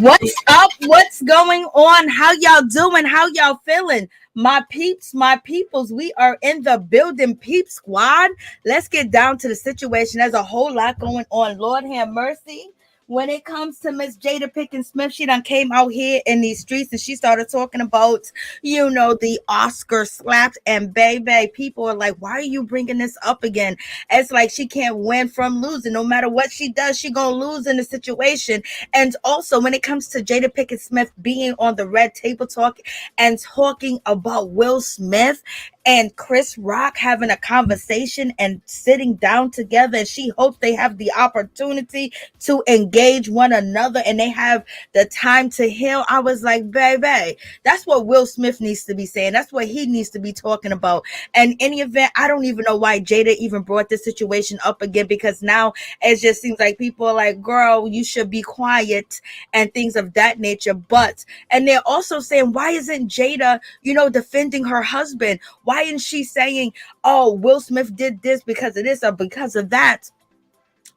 What's up? What's going on? How y'all doing? How y'all feeling? My peeps, my peoples, we are in the building, peep squad. Let's get down to the situation. There's a whole lot going on. Lord have mercy. When it comes to Miss Jada Pinkett Smith, she done came out here in these streets and she started talking about, the Oscar slaps, and baby, people are like, why are you bringing this up again? It's like she can't win from losing. No matter what she does, she gonna lose in the situation. And also, when it comes to Jada Pinkett Smith being on the Red Table Talk and talking about Will Smith and Chris Rock having a conversation and sitting down together, and she hopes they have the opportunity to engage one another and they have the time to heal. I was like, baby, that's what Will Smith needs to be saying. That's what he needs to be talking about. And in any event, I don't even know why Jada even brought this situation up again, because now it just seems like people are like, girl, you should be quiet and things of that nature. And they're also saying, why isn't Jada, defending her husband? Why isn't she saying, oh, Will Smith did this because of this or because of that?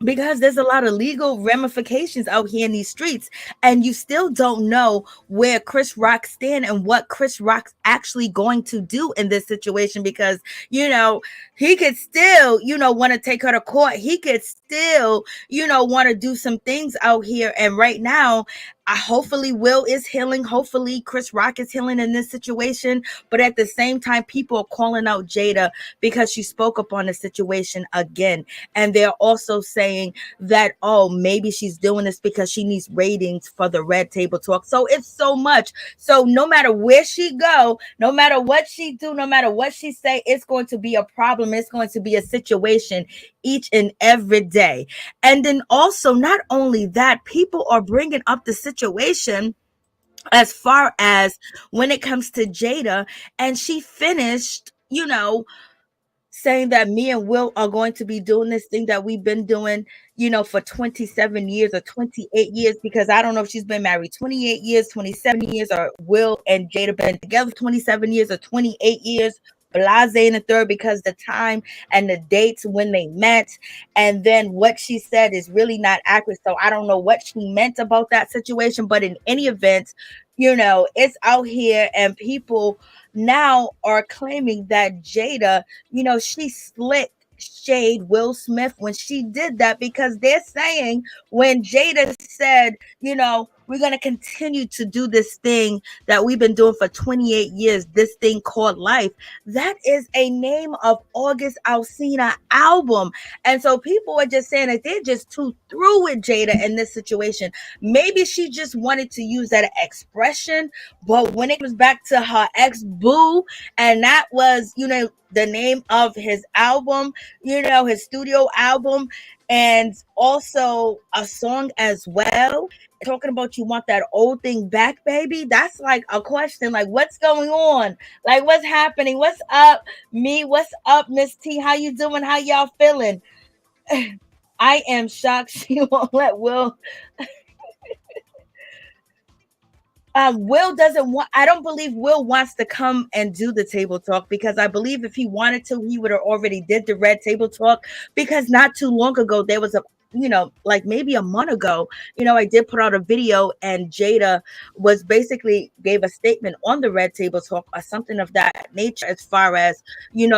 Because there's a lot of legal ramifications out here in these streets, and you still don't know where Chris Rock stands and what Chris Rock's actually going to do in this situation, because he could still want to take her to court. He could still want to do some things out here. And right now, hopefully Will is healing. Hopefully Chris Rock is healing in this situation. But at the same time, people are calling out Jada because she spoke up on the situation again. And they're also saying that, oh, maybe she's doing this because she needs ratings for the Red Table Talk. So it's so much. So no matter where she go, no matter what she do, no matter what she say, it's going to be a problem. It's going to be a situation each and every day. And then also, not only that, people are bringing up the situation as far as when it comes to Jada, and she finished, saying that me and Will are going to be doing this thing that we've been doing, for 27 years or 28 years, because I don't know if she's been married 28 years, 27 years, or Will and Jada been together 27 years or 28 years. Blase in the third, because the time and the dates when they met, and then what she said is really not accurate. So I don't know what she meant about that situation, but in any event, it's out here, and people now are claiming that Jada, she slick shade Will Smith when she did that, because they're saying when Jada said, we're going to continue to do this thing that we've been doing for 28 years, this thing called life. That is a name of August Alsina album. And so people are just saying that they're just too through with Jada in this situation. Maybe she just wanted to use that expression, but when it comes back to her ex-boo, and that was, the name of his album, his studio album, and also a song as well, talking about you want that old thing back, baby. That's like a question, like, what's going on? Like, what's happening? What's up, me? What's up, Miss T? How you doing? How y'all feeling? I am shocked she won't let Will. Will doesn't want, I don't believe Will wants to come and do the table talk, because I believe if he wanted to, he would have already did the Red Table Talk, because not too long ago, there was a, like maybe a month ago, I did put out a video, and Jada was basically gave a statement on the Red Table Talk or something of that nature, as far as,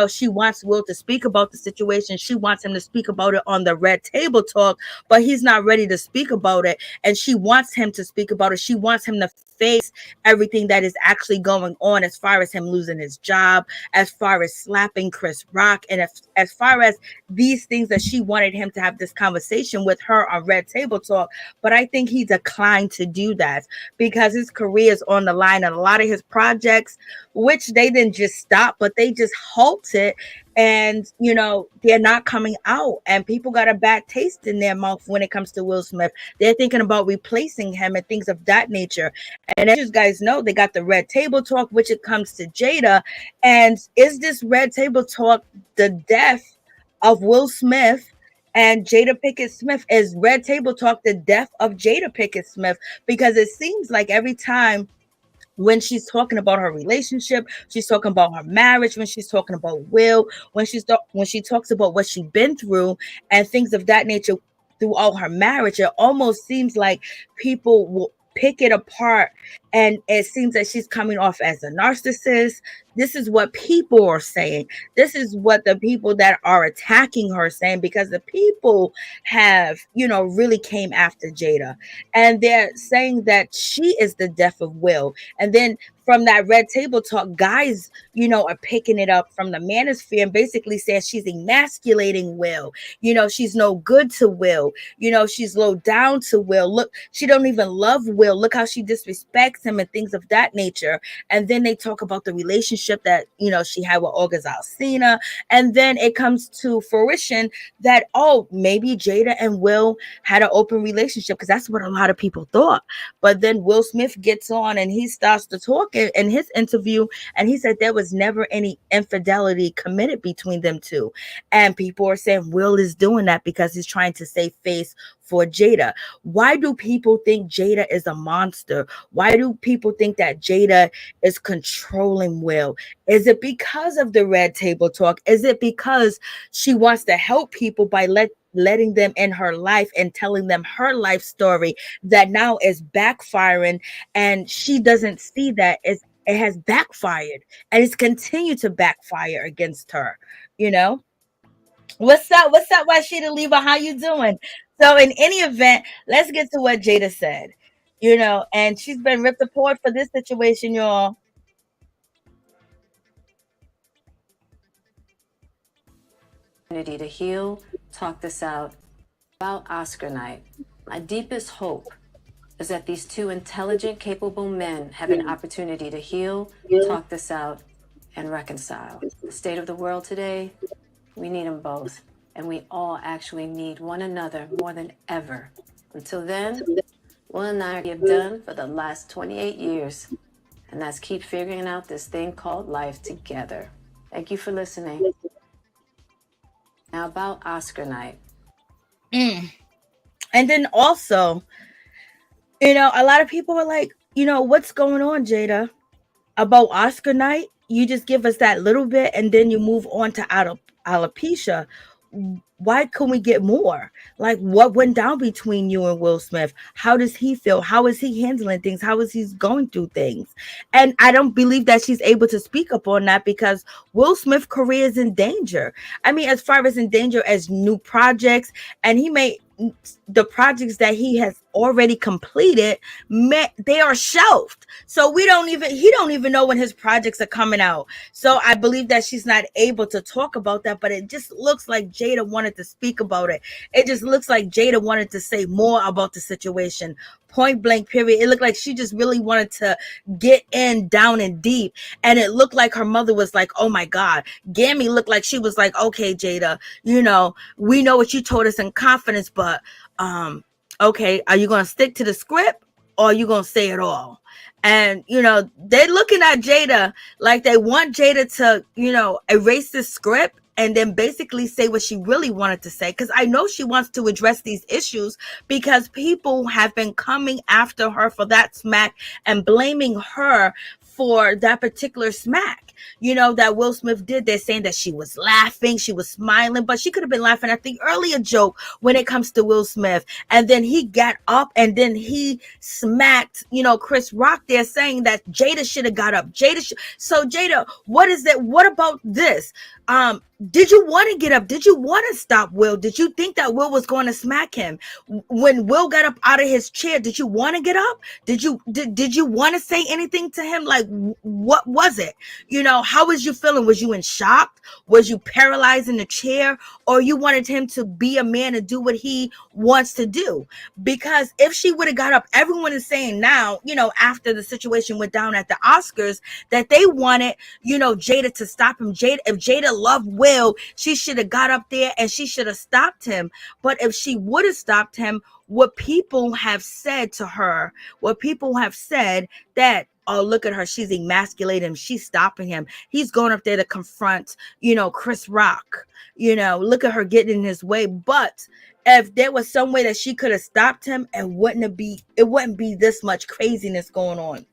she wants Will to speak about the situation. She wants him to speak about it on the Red Table Talk, but he's not ready to speak about it. And she wants him to speak about it. She wants him to face everything that is actually going on, as far as him losing his job, as far as slapping Chris Rock, and as far as these things that she wanted him to have this conversation with her on Red Table Talk. But I think he declined to do that because his career is on the line, and a lot of his projects, which they didn't just stop, but they just halted. And, they're not coming out, and people got a bad taste in their mouth when it comes to Will Smith. They're thinking about replacing him and things of that nature. And as you guys know, they got the Red Table Talk, which it comes to Jada. And is this Red Table Talk the death of Will Smith and Jada Pinkett Smith? Is Red Table Talk the death of Jada Pinkett Smith? Because it seems like every time when she's talking about her relationship, she's talking about her marriage, when she's talking about Will, when she talks about what she's been through and things of that nature throughout her marriage, it almost seems like people pick it apart, and it seems that she's coming off as a narcissist. This is what people are saying. This is what the people that are attacking her saying, because the people have, really came after Jada, and they're saying that she is the death of Will. And then from that red table talk, guys, are picking it up from the manosphere and basically saying she's emasculating Will. She's no good to Will. She's low down to Will. Look, she don't even love Will. Look how she disrespects him and things of that nature. And then they talk about the relationship that, she had with August Alsina. And then it comes to fruition that, oh, maybe Jada and Will had an open relationship, because that's what a lot of people thought. But then Will Smith gets on and he starts to talk in his interview, and he said there was never any infidelity committed between them two. And people are saying Will is doing that because he's trying to save face for Jada. Why do people think Jada is a monster? Why do people think that Jada is controlling Will? Is it because of the red table talk? Is it because she wants to help people by letting them in her life and telling them her life story that now is backfiring, and she doesn't see that it has backfired and it's continued to backfire against her? What's up? What's up, Rashida Leva? How you doing? So in any event, let's get to what Jada said. And she's been ripped apart for this situation, y'all. To heal, talk this out. About Oscar night, my deepest hope is that these two intelligent, capable men have an opportunity to heal, talk this out, and reconcile. The state of the world today, we need them both. And we all actually need one another more than ever. Until then, Will and I have done for the last 28 years. And that's keep figuring out this thing called life together. Thank you for listening. Now about Oscar night. And then also, a lot of people are like, what's going on, Jada? About Oscar night, you just give us that little bit and then you move on to alopecia. Why couldn't we get more? Like, what went down between you and Will Smith? How does he feel? How is he handling things? How is he going through things? And I don't believe that she's able to speak up on that, because Will Smith's career is in danger. I mean, as far as in danger as new projects, and the projects that he has already completed, they are shelved. So he don't even know when his projects are coming out. So I believe that she's not able to talk about that, but it just looks like Jada wanted to speak about it. It just looks like Jada wanted to say more about the situation. Point blank, period. It looked like she just really wanted to get in down and deep. And it looked like her mother was like, oh my God. Gammy looked like she was like, okay, Jada, we know what you told us in confidence, but okay, are you going to stick to the script, or are you going to say it all? And, they're looking at Jada like they want Jada to, erase the script and then basically say what she really wanted to say. Because I know she wants to address these issues, because people have been coming after her for that smack and blaming her for that particular smack, that Will Smith did. They're saying that she was laughing, she was smiling, but she could have been laughing at the earlier joke when it comes to Will Smith. And then he got up and then he smacked, Chris Rock there, saying that Jada should have got up. So Jada, what is it? What about this? Did you want to get up? Did you want to stop Will? Did you think that Will was going to smack him? When Will got up out of his chair, did you want to get up? Did you want to say anything to him? Like, what was it? How was you feeling? Was you in shock? Was you paralyzed in the chair? Or you wanted him to be a man and do what he wants to do? Because if she would have got up, everyone is saying now, after the situation went down at the Oscars, that they wanted, Jada to stop him. If Jada loved Will, she should have got up there and she should have stopped him. But if she would have stopped him, what people have said to her, that, oh, look at her, she's emasculating him, she's stopping him, he's going up there to confront, Chris Rock, look at her getting in his way. But if there was some way that she could have stopped him, it wouldn't be this much craziness going on.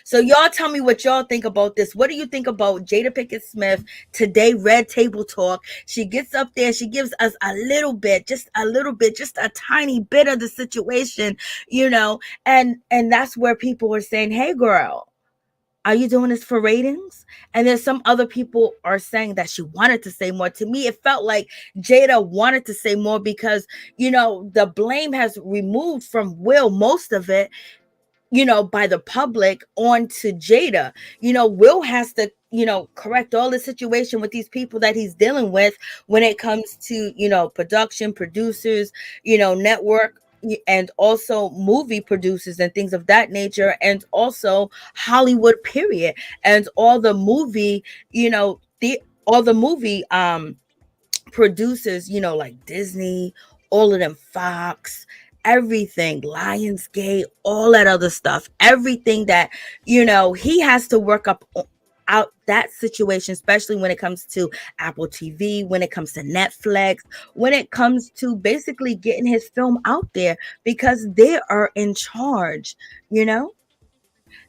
So y'all tell me what y'all think about this. What do you think about Jada Pinkett Smith today? Red Table Talk. She gets up there, she gives us a little bit, just a little bit, just a tiny bit of the situation, and that's where people are saying, "Hey, girl, are you doing this for ratings?" And then some other people are saying that she wanted to say more. To me, it felt like Jada wanted to say more because, the blame has removed from Will, most of it, by the public onto Jada. Will has to, correct all the situation with these people that he's dealing with when it comes to, production, producers, network, and also movie producers and things of that nature, and also Hollywood period, and all the movie, all the movie producers, like Disney, all of them, Fox, everything, Lionsgate, all that other stuff, everything that, he has to work out that situation, especially when it comes to Apple TV, when it comes to Netflix, when it comes to basically getting his film out there, because they are in charge, you know?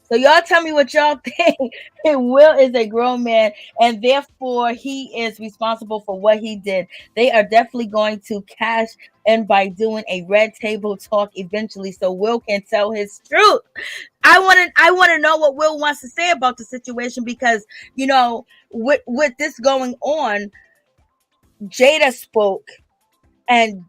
So y'all tell me what y'all think. Will is a grown man, and therefore he is responsible for what he did. They are definitely going to cash in by doing a red table talk eventually, so Will can tell his truth. I want to know what Will wants to say about the situation, because with this going on, Jada spoke, and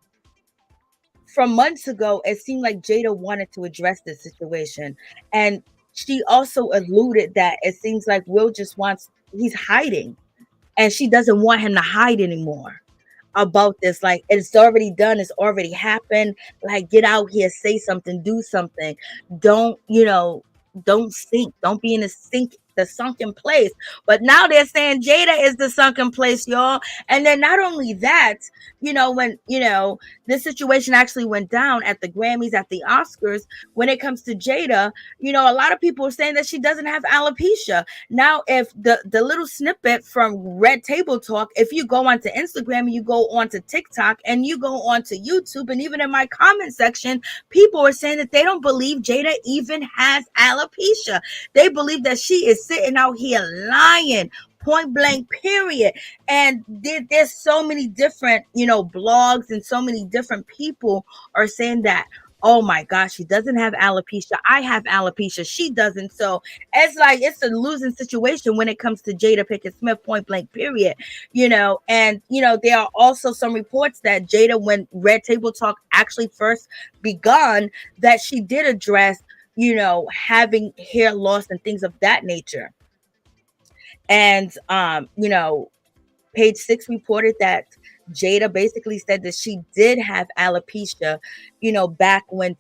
from months ago, it seemed like Jada wanted to address this situation. And she also alluded that it seems like Will just he's hiding, and she doesn't want him to hide anymore about this. Like, it's already done, it's already happened. Like, get out here, say something, do something. Don't, don't sink, don't be in the sunken place. But now they're saying Jada is the sunken place, y'all. And then not only that, when this situation actually went down at the Grammys, at the Oscars, when it comes to Jada, a lot of people are saying that she doesn't have alopecia. Now, if the little snippet from Red Table Talk, if you go onto Instagram, you go onto TikTok, and you go onto YouTube, and even in my comment section, people are saying that they don't believe Jada even has alopecia. They believe that she is sitting out here lying, point blank, period. And there's so many different, blogs, and so many different people are saying that, oh my gosh, she doesn't have alopecia. I have alopecia. She doesn't. So it's like, it's a losing situation when it comes to Jada Pinkett Smith, point blank, period. And, there are also some reports that Jada, when Red Table Talk actually first begun, that she did address, having hair loss and things of that nature. And, Page Six reported that Jada basically said that she did have alopecia, back when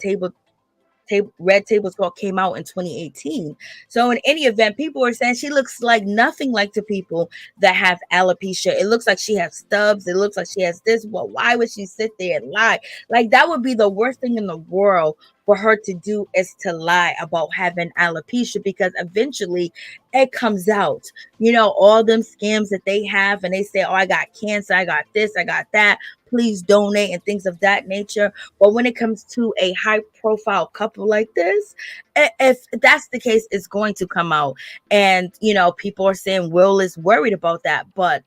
Red Table Talk came out in 2018. So in any event, people were saying she looks like nothing like the people that have alopecia. It looks like she has stubs. It looks like she has this. Well, why would she sit there and lie? Like, that would be the worst thing in the world for her to do, is to lie about having alopecia, because eventually it comes out. All them scams that they have, and they say, oh, I got cancer, I got this, I got that, please donate, and things of that nature. But when it comes to a high profile couple like this, if that's the case, it's going to come out. And, people are saying Will is worried about that. But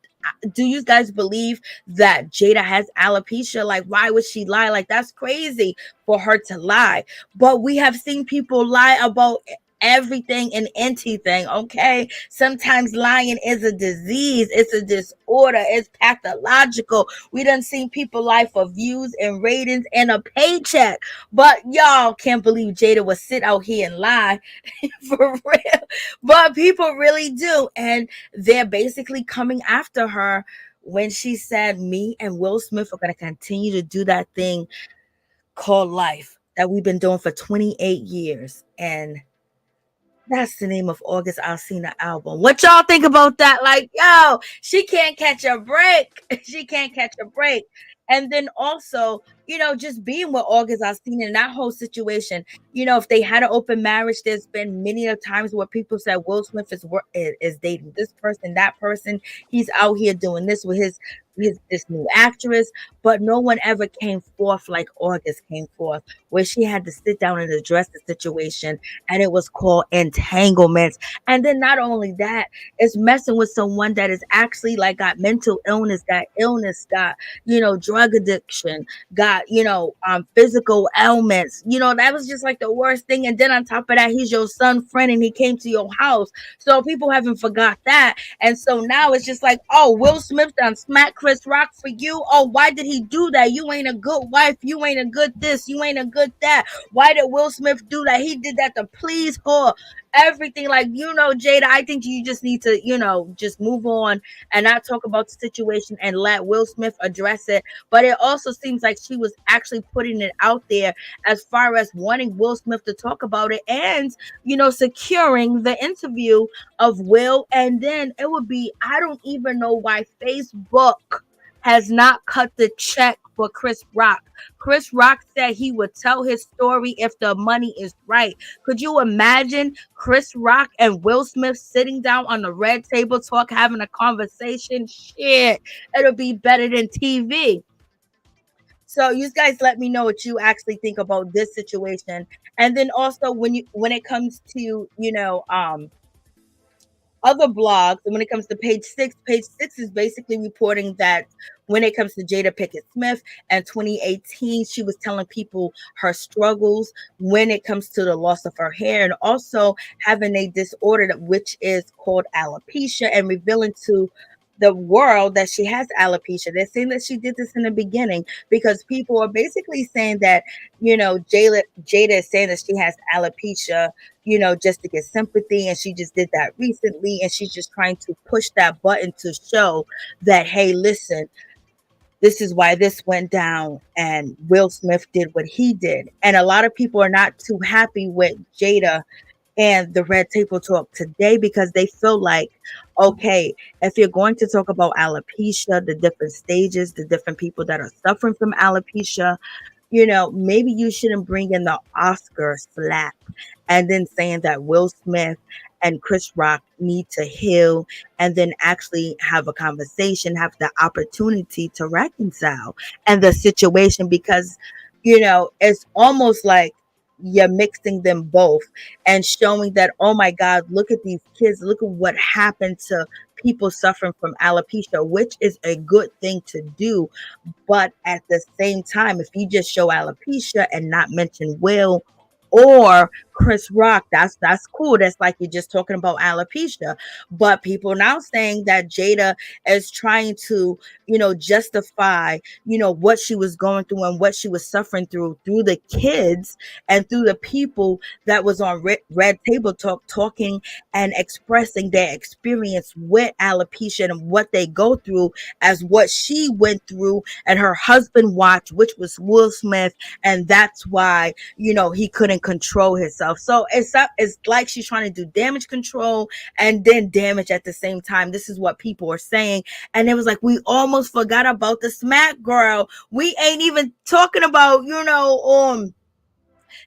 do you guys believe that Jada has alopecia? Like, why would she lie? Like, that's crazy for her to lie. But we have seen people lie about everything and anything. Okay, sometimes lying is a disease, it's a disorder, it's pathological. We done seen people lie for views and ratings and a paycheck. But y'all can't believe Jada would sit out here and lie. For real. But people really do, and they're basically coming after her when she said me and Will Smith are going to continue to do that thing called life that we've been doing for 28 years. And that's the name of August Alsina album. What y'all think about that? Like, yo, she can't catch a break. She can't catch a break. And then also, just being with August Alsina and that whole situation, if they had an open marriage, there's been many of times where people said Will Smith is dating this person, that person. He's out here doing this with his this new actress, but no one ever came forth like August came forth, where she had to sit down and address the situation, and it was called entanglements. And then not only that, it's messing with someone that is actually like got mental illness, got drug addiction, got physical ailments. That was just like the worst thing. And then on top of that, he's your son friend, and he came to your house. So people haven't forgot that. And so now it's just like, oh, Will Smith done smack Chris Rock for you. Oh, why did he do that? You ain't a good wife. You ain't a good this. You ain't a good that. Why did Will Smith do that? He did that to please her. Everything, like, Jada, I think you just need to, just move on and not talk about the situation and let Will Smith address it. But it also seems like she was actually putting it out there as far as wanting Will Smith to talk about it and, securing the interview of Will. And then it would be, I don't even know why Facebook has not cut the check for Chris Rock. Chris Rock said he would tell his story if the money is right. Could you imagine Chris Rock and Will Smith sitting down on the red table talk, having a conversation? Shit, it'll be better than TV. So you guys let me know what you actually think about this situation. And then also when it comes to, other blogs, and when it comes to page 6 is basically reporting that when it comes to Jada Pinkett Smith in 2018, she was telling people her struggles when it comes to the loss of her hair and also having a disorder which is called alopecia, and revealing to the world that she has alopecia. They're saying that she did this in the beginning because people are basically saying that, Jada is saying that she has alopecia, just to get sympathy. And she just did that recently. And she's just trying to push that button to show that, hey, listen, this is why this went down. And Will Smith did what he did. And a lot of people are not too happy with Jada and the Red Table Talk today because they feel like, okay, if you're going to talk about alopecia, the different stages, the different people that are suffering from alopecia, maybe you shouldn't bring in the Oscar slap and then saying that Will Smith and Chris Rock need to heal and then actually have a conversation, have the opportunity to reconcile and the situation because, it's almost like you're mixing them both and showing that, oh my God, look at these kids. Look at what happened to people suffering from alopecia, which is a good thing to do. But at the same time, if you just show alopecia and not mention Will or Chris Rock, that's cool. That's like you're just talking about alopecia. But people now saying that Jada is trying to, justify, what she was going through and what she was suffering through the kids and through the people that was on Red Table Talk talking and expressing their experience with alopecia and what they go through as what she went through and her husband watched, which was Will Smith. And that's why, he couldn't control himself. So it's like she's trying to do damage control and then damage at the same time. This is what people are saying. And it was like, we almost forgot about the smack girl. We ain't even talking about,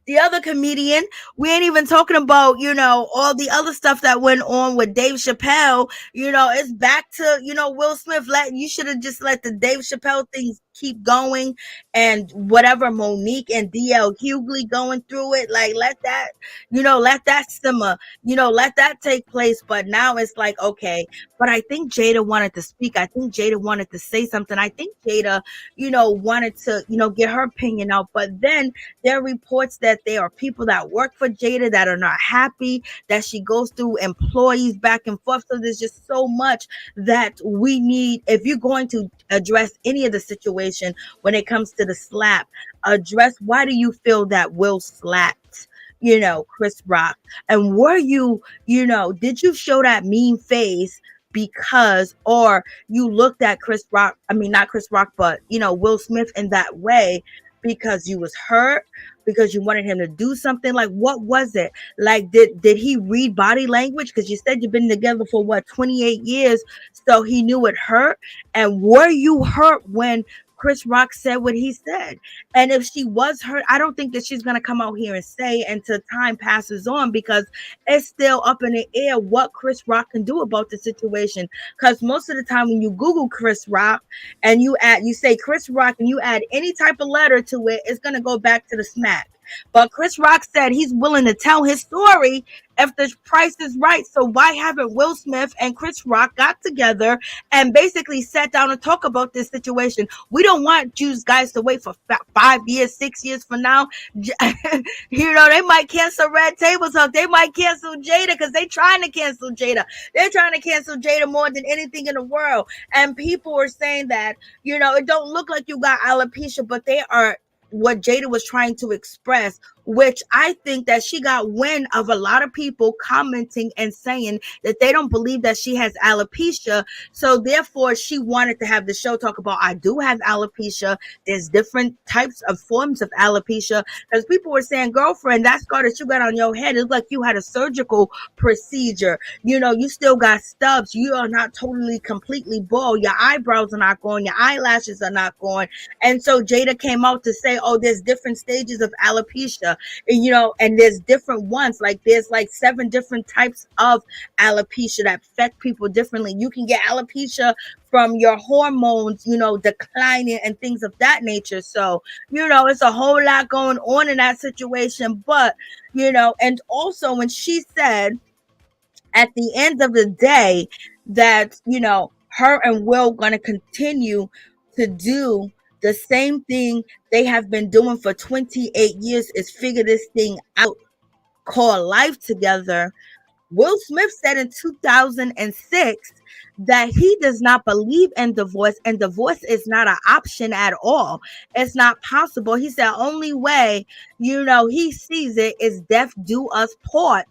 the other comedian. We ain't even talking about, all the other stuff that went on with Dave Chappelle. It's back to, Will Smith. You should have just let the Dave Chappelle things keep going and whatever Monique and DL Hughley going through it. Like, let that simmer, let that take place. But now it's like, okay, but I think Jada wanted to speak. I think Jada wanted to say something. I think Jada, wanted to, get her opinion out. But then there are reports that there are people that work for Jada that are not happy, that she goes through employees back and forth. So there's just so much that we need. If you're going to address any of the situation when it comes to the slap, address why do you feel that Will slapped, Chris Rock? And were you, did you show that mean face because, or you looked at Chris Rock, I mean, not Chris Rock, but, Will Smith in that way because you was hurt, because you wanted him to do something? Like, what was it? Like, did he read body language? Because you said you've been together for 28 years, so he knew it hurt. And were you hurt when Chris Rock said what he said. And if she was hurt, I don't think that she's going to come out here and say until time passes on, because it's still up in the air what Chris Rock can do about the situation. Because most of the time when you Google Chris Rock and you say Chris Rock and you add any type of letter to it, it's going to go back to the smack. But Chris Rock said he's willing to tell his story if the price is right. So why haven't Will Smith and Chris Rock got together and basically sat down and talk about this situation? We don't want you guys to wait for 5 years, 6 years from now. They might cancel Red Table Talk. They might cancel Jada because they're trying to cancel Jada. They're trying to cancel Jada more than anything in the world. And people are saying that, it don't look like you got alopecia, but they are what Jada was trying to express, which I think that she got wind of a lot of people commenting and saying that they don't believe that she has alopecia. So therefore, she wanted to have the show talk about, I do have alopecia. There's different types of forms of alopecia. Because people were saying, girlfriend, that scar that you got on your head is like you had a surgical procedure. You still got stubs. You are not totally completely bald. Your eyebrows are not gone. Your eyelashes are not gone. And so Jada came out to say, oh, there's different stages of alopecia, and there's different ones. Like there's like 7 different types of alopecia that affect people differently. You can get alopecia from your hormones, declining and things of that nature. So, it's a whole lot going on in that situation. But, and also when she said at the end of the day that, her and Will going to continue to do the same thing they have been doing for 28 years, is figure this thing out called life together. Will Smith said in 2006 that he does not believe in divorce, and divorce is not an option at all. It's not possible. He said only way, he sees it is death do us part,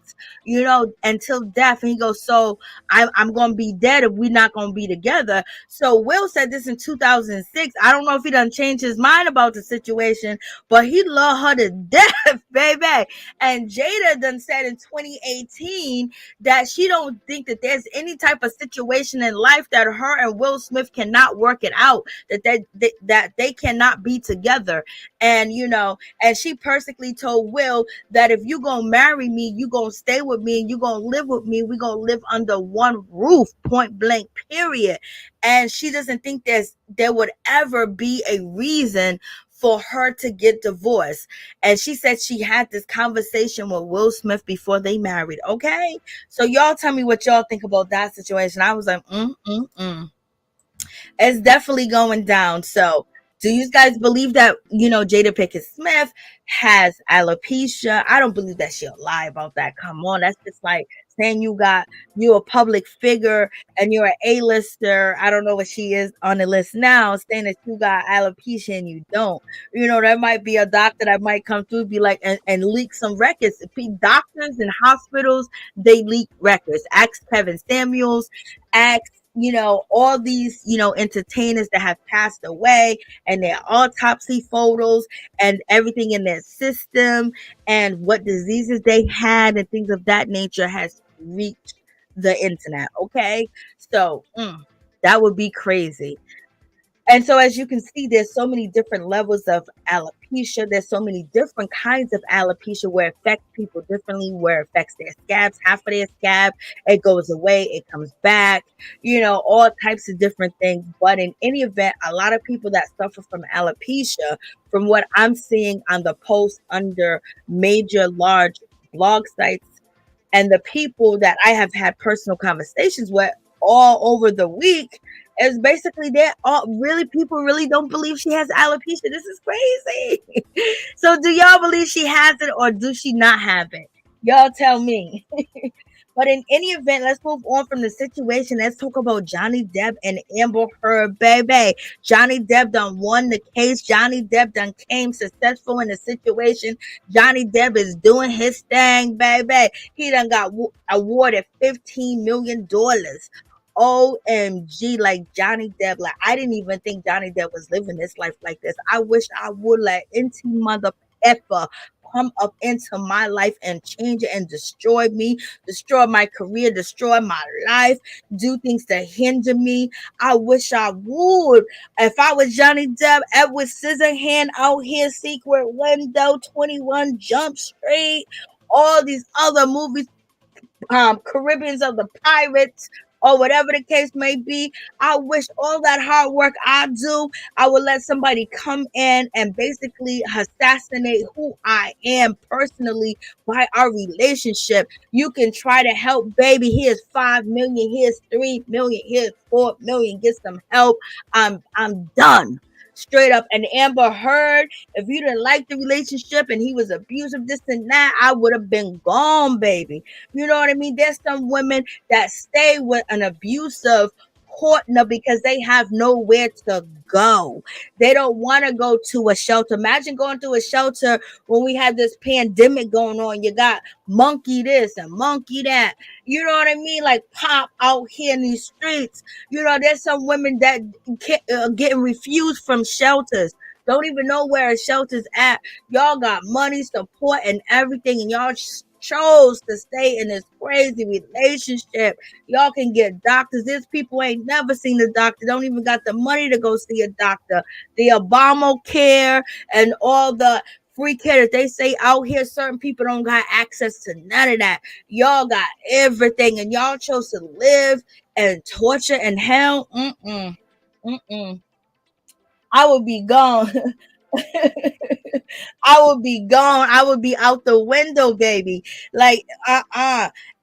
until death. And he goes, so I'm going to be dead if we're not going to be together. So Will said this in 2006. I don't know if he done changed his mind about the situation, but he loved her to death, baby. And Jada done said in 2018 that she don't think that there's any type of situation in life that her and Will Smith cannot work it out, that they cannot be together. And and she perfectly told Will that if you gonna marry me, you gonna stay with me, and you gonna live with me, we gonna live under one roof, point blank, period. And she doesn't think there would ever be a reason for her to get divorced. And she said she had this conversation with Will Smith before they married. Okay, so y'all tell me what y'all think about that situation. I was like, it's definitely going down. So do you guys believe that, Jada Pinkett Smith has alopecia? I don't believe that she'll lie about that. Come on. That's just like saying you're a public figure and you're an A-lister. I don't know what she is on the list now, saying that you got alopecia and you don't. There might be a doctor that might come through, be like, and leak some records. Doctors and hospitals, they leak records. Ask Kevin Samuels, ask all these, entertainers that have passed away, and their autopsy photos and everything in their system and what diseases they had and things of that nature has reached the internet. Okay. So that would be crazy. And so, as you can see, there's so many different levels of alopecia. There's so many different kinds of alopecia where it affects people differently, where it affects their scabs, half of their scab, it goes away, it comes back, all types of different things. But in any event, a lot of people that suffer from alopecia, from what I'm seeing on the posts under major large blog sites, and the people that I have had personal conversations with all over the week, is basically that people really don't believe she has alopecia. This is crazy. So do y'all believe she has it, or do she not have it? Y'all tell me. But in any event, let's move on from the situation. Let's talk about Johnny Depp and Amber Heard, baby. Johnny Depp done won the case. Johnny Depp done came successful in the situation. Johnny Depp is doing his thing, baby. He done got awarded $15 million. OMG, like Johnny Depp. Like, I didn't even think Johnny Depp was living this life like this. I wish I would let NT mother effer come up into my life and change it and destroy me, destroy my career, destroy my life, do things to hinder me. I wish I would. If I was Johnny Depp, Edward Scissorhand out here, Secret Window, 21 Jump Street, all these other movies, Caribbeans of the Pirates, or whatever the case may be. I wish all that hard work I do, I would let somebody come in and basically assassinate who I am personally by our relationship. You can try to help, baby. Here's 5 million, here's 3 million, here's 4 million. Get some help. I'm done. Straight up. And Amber Heard, if you didn't like the relationship and he was abusive, this and that, I would have been gone, baby. You know what I mean? There's some women that stay with an abusive partner because they have nowhere to go. They don't want to go to a shelter. Imagine going to a shelter when we had this pandemic going on. You got monkey this and monkey that. You know what I mean? Like pop out here in these streets. You know, there's some women that getting refused from shelters. Don't even know where a shelter's at. Y'all got money, support, and everything, and y'all chose to stay in this crazy relationship. Y'all can get doctors. There's people ain't never seen a doctor, don't even got the money to go see a doctor. The Obamacare and all the free care that they say out here, certain people don't got access to none of that. Y'all got everything, and y'all chose to live and torture and hell. Mm-mm. I would be gone. I would be gone. I would be out the window, baby. Like,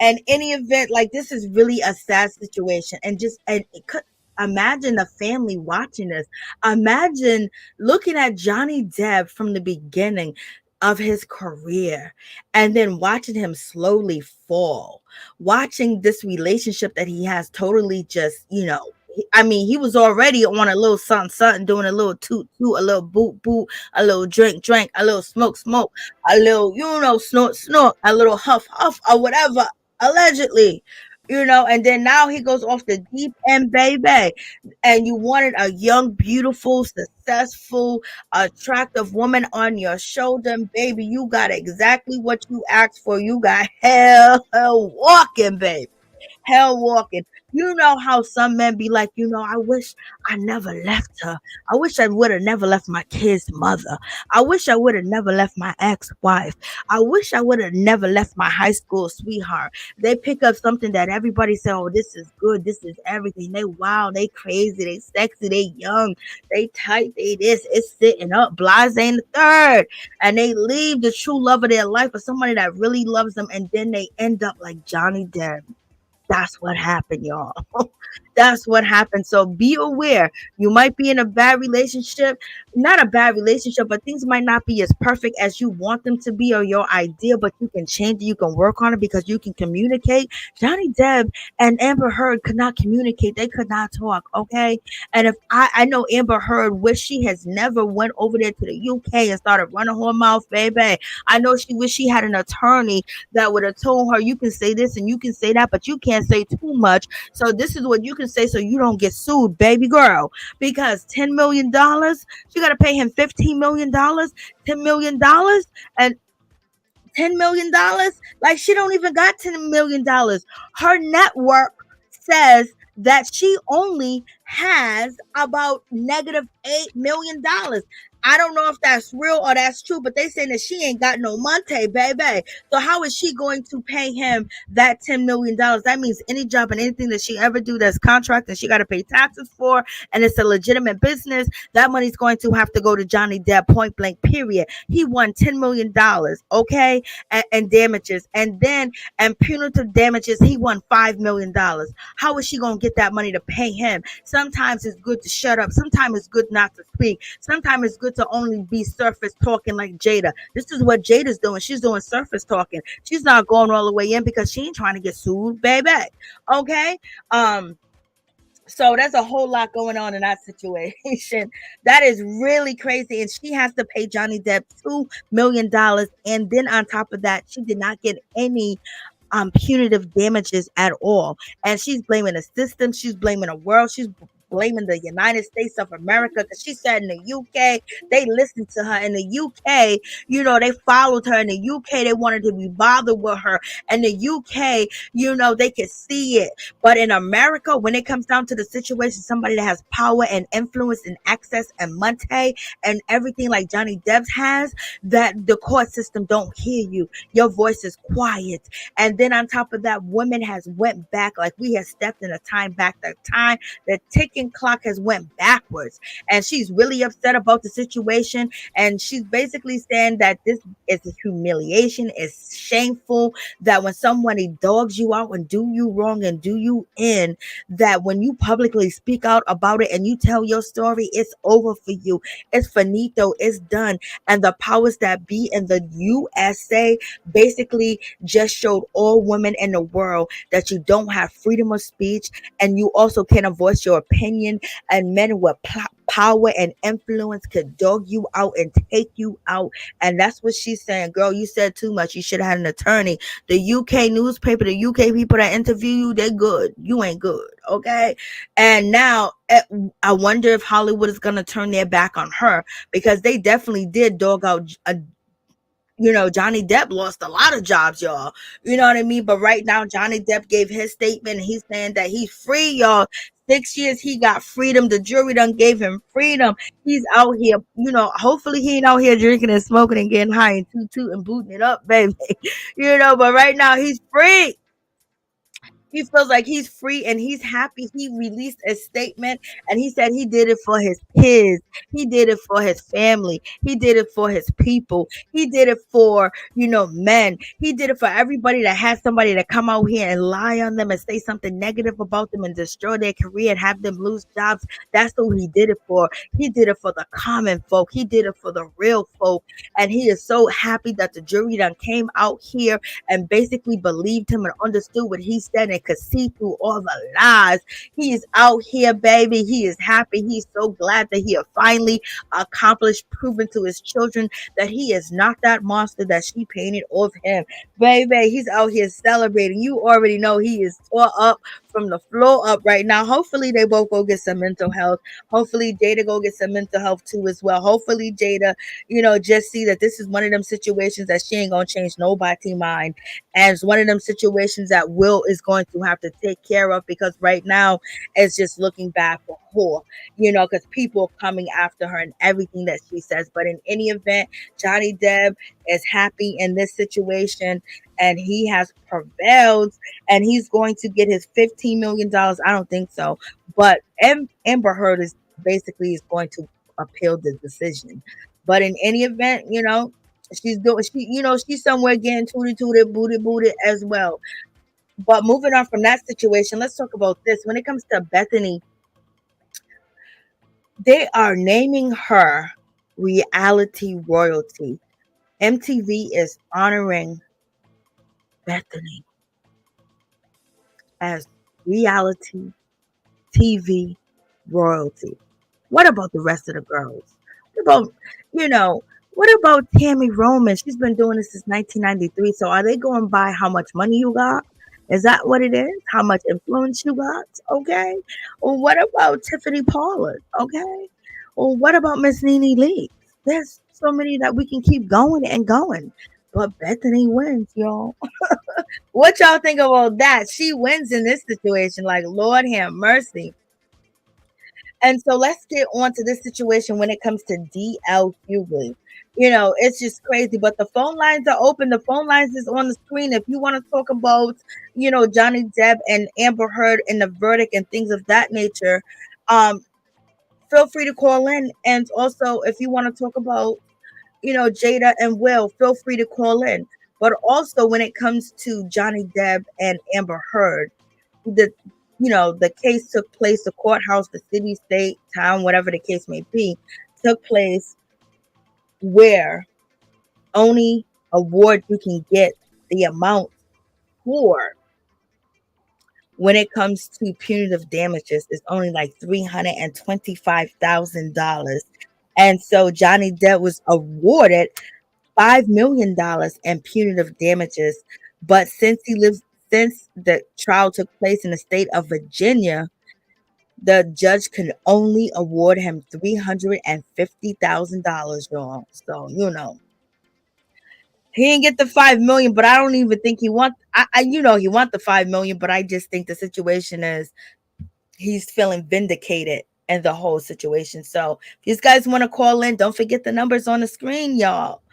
And any event, like this is really a sad situation. And it could imagine the family watching this. Imagine looking at Johnny Depp from the beginning of his career and then watching him slowly fall, watching this relationship that he has totally just, I mean, he was already on a little something, something, doing a little toot, toot, a little boot, boot, a little drink, drink, a little smoke, smoke, a little, snort, snort, a little huff, huff, or whatever, allegedly, and then now he goes off the deep end, baby. And you wanted a young, beautiful, successful, attractive woman on your shoulder, baby. You got exactly what you asked for. You got hell walking, baby. Hell walking. You know how some men be like, I wish I never left her. I wish I would have never left my kid's mother. I wish I would have never left my ex-wife. I wish I would have never left my high school sweetheart. They pick up something that everybody say, oh, this is good. This is everything. They wild. They crazy. They sexy. They young. They tight. They this. It's sitting up. Blase and the third. And they leave the true love of their life for somebody that really loves them. And then they end up like Johnny Depp. That's what happened, y'all. That's what happened. So be aware. You might be in a bad relationship, not a bad relationship, but things might not be as perfect as you want them to be or your idea, but you can change it. You can work on it because you can communicate. Johnny Depp and Amber Heard could not communicate. They could not talk. Okay. And if I know Amber Heard wish she has never went over there to the UK and started running her mouth, baby. I know she wish she had an attorney that would have told her, you can say this and you can say that, but you can't say too much. So this is what you can say so you don't get sued, baby girl. Because $10 million, she got to pay him $15 million, $10 million, and $10 million. Like she don't even got $10 million. Her network says that she only has about -$8 million. I don't know if that's real or that's true, but they saying that she ain't got no money, baby. So how is she going to pay him that $10 million? That means any job and anything that she ever do that's contract and she got to pay taxes for, and it's a legitimate business, that money's going to have to go to Johnny Depp, point blank, period. He won $10 million, okay, and damages. And then, and punitive damages, he won $5 million. How is she going to get that money to pay him? Sometimes it's good to shut up. Sometimes it's good not to speak. Sometimes it's good to only be surface talking like Jada. This is what Jada's doing. She's doing surface talking. She's not going all the way in because she ain't trying to get sued, baby. Okay. So there's a whole lot going on in that situation. That is really crazy. And she has to pay Johnny Depp $2 million. And then on top of that, she did not get any punitive damages at all. And she's blaming the system. She's blaming the world. She's blaming the United States of America because she said in the UK they listened to her. In the UK, they followed her. In the UK, they wanted to be bothered with her. In the UK, they could see it. But in America, when it comes down to the situation, somebody that has power and influence and access and money and everything like Johnny Depp has, that the court system don't hear you. Your voice is quiet. And then on top of that, women has went back, like we have stepped in a time back. The ticking clock has went backwards. And she's really upset about the situation. And she's basically saying that this is a humiliation, it's shameful, that when somebody dogs you out and do you wrong and do you in, that when you publicly speak out about it and you tell your story, it's over for you. It's finito, it's done. And the powers that be in the USA basically just showed all women in the world that you don't have freedom of speech, and you also can't voice your opinion, and men with power and influence could dog you out and take you out. And that's what she's saying. Girl, you said too much. You should have had an attorney. The UK newspaper, the UK people that interview you, they're good. You ain't good. Okay. And now I wonder if Hollywood is going to turn their back on her, because they definitely did dog out Johnny Depp lost a lot of jobs, y'all. You know what I mean? But right now, Johnny Depp gave his statement, and he's saying that he's free, y'all. 6 years he got freedom. The jury done gave him freedom. He's out here, hopefully he ain't out here drinking and smoking and getting high and toot and booting it up, baby. But right now he's free. He feels like he's free and he's happy. He released a statement and he said he did it for his kids. He did it for his family. He did it for his people. He did it for, men. He did it for everybody that has somebody to come out here and lie on them and say something negative about them and destroy their career and have them lose jobs. That's who he did it for. He did it for the common folk. He did it for the real folk. And he is so happy that the jury done came out here and basically believed him and understood what he said and could see through all the lies. He is out here, baby. He is happy. He's so glad that he had finally accomplished, proven to his children that he is not that monster that she painted of him. Baby, he's out here celebrating. You already know he is tore up from the floor up right now. Hopefully they both go get some mental health. Hopefully Jada go get some mental health too as well. Hopefully Jada, just see that this is one of them situations that she ain't gonna change nobody's mind. And it's one of them situations that Will is going to have to take care of, because right now it's just looking bad for her, because people are coming after her and everything that she says. But in any event, Johnny Depp is happy in this situation and he has prevailed and he's going to get his $15 million. I don't think so. But Amber Heard is going to appeal the decision. But in any event, she's somewhere getting tooted, booted as well. But moving on from that situation, let's talk about this. When it comes to Bethany, they are naming her reality royalty. MTV is honoring Bethany as reality TV royalty. What about the rest of the girls? What about Tammy Roman? She's been doing this since 1993. So are they going by how much money you got? Is that what it is? How much influence you got? Okay. Well, what about Tiffany Pollard? Okay. Well, what about Miss Nene Lee? There's so many that we can keep going and going. But Bethany wins, y'all. What y'all think about that? She wins in this situation. Like, Lord have mercy. And so let's get on to this situation when it comes to DL Hughley. It's just crazy. But the phone lines are open. The phone lines is on the screen. If you want to talk about, Johnny Depp and Amber Heard and the verdict and things of that nature, feel free to call in. And also, if you want to talk about, Jada and Will, feel free to call in. But also, when it comes to Johnny Depp and Amber Heard, the case took place, the courthouse, the city, state, town, whatever the case may be, took place where only award you can get the amount for when it comes to punitive damages is only like $325,000. And so Johnny Depp was awarded $5 million in punitive damages. But since the trial took place in the state of Virginia, The judge can only award him $350,000, y'all. So he didn't get the 5 million, but I don't even think he want. He want the 5 million, but I just think the situation is he's feeling vindicated in the whole situation. So if you guys want to call in, don't forget the numbers on the screen, y'all.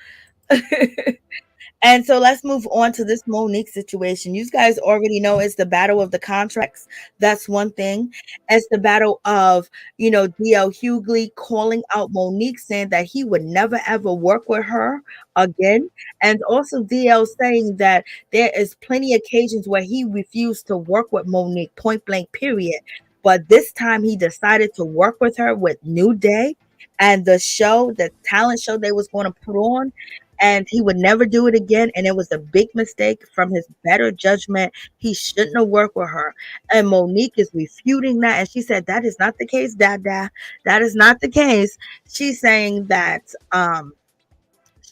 And so let's move on to this Monique situation. You guys already know it's the battle of the contracts. That's one thing. It's the battle of, D.L. Hughley calling out Monique, saying that he would never ever work with her again. And also DL saying that there is plenty of occasions where he refused to work with Monique, point blank, period. But this time he decided to work with her with New Day and the talent show they was going to put on, and he would never do it again. And it was a big mistake from his better judgment. He shouldn't have worked with her. And Monique is refuting that. And she said, that is not the case, Dada. That is not the case. She's saying that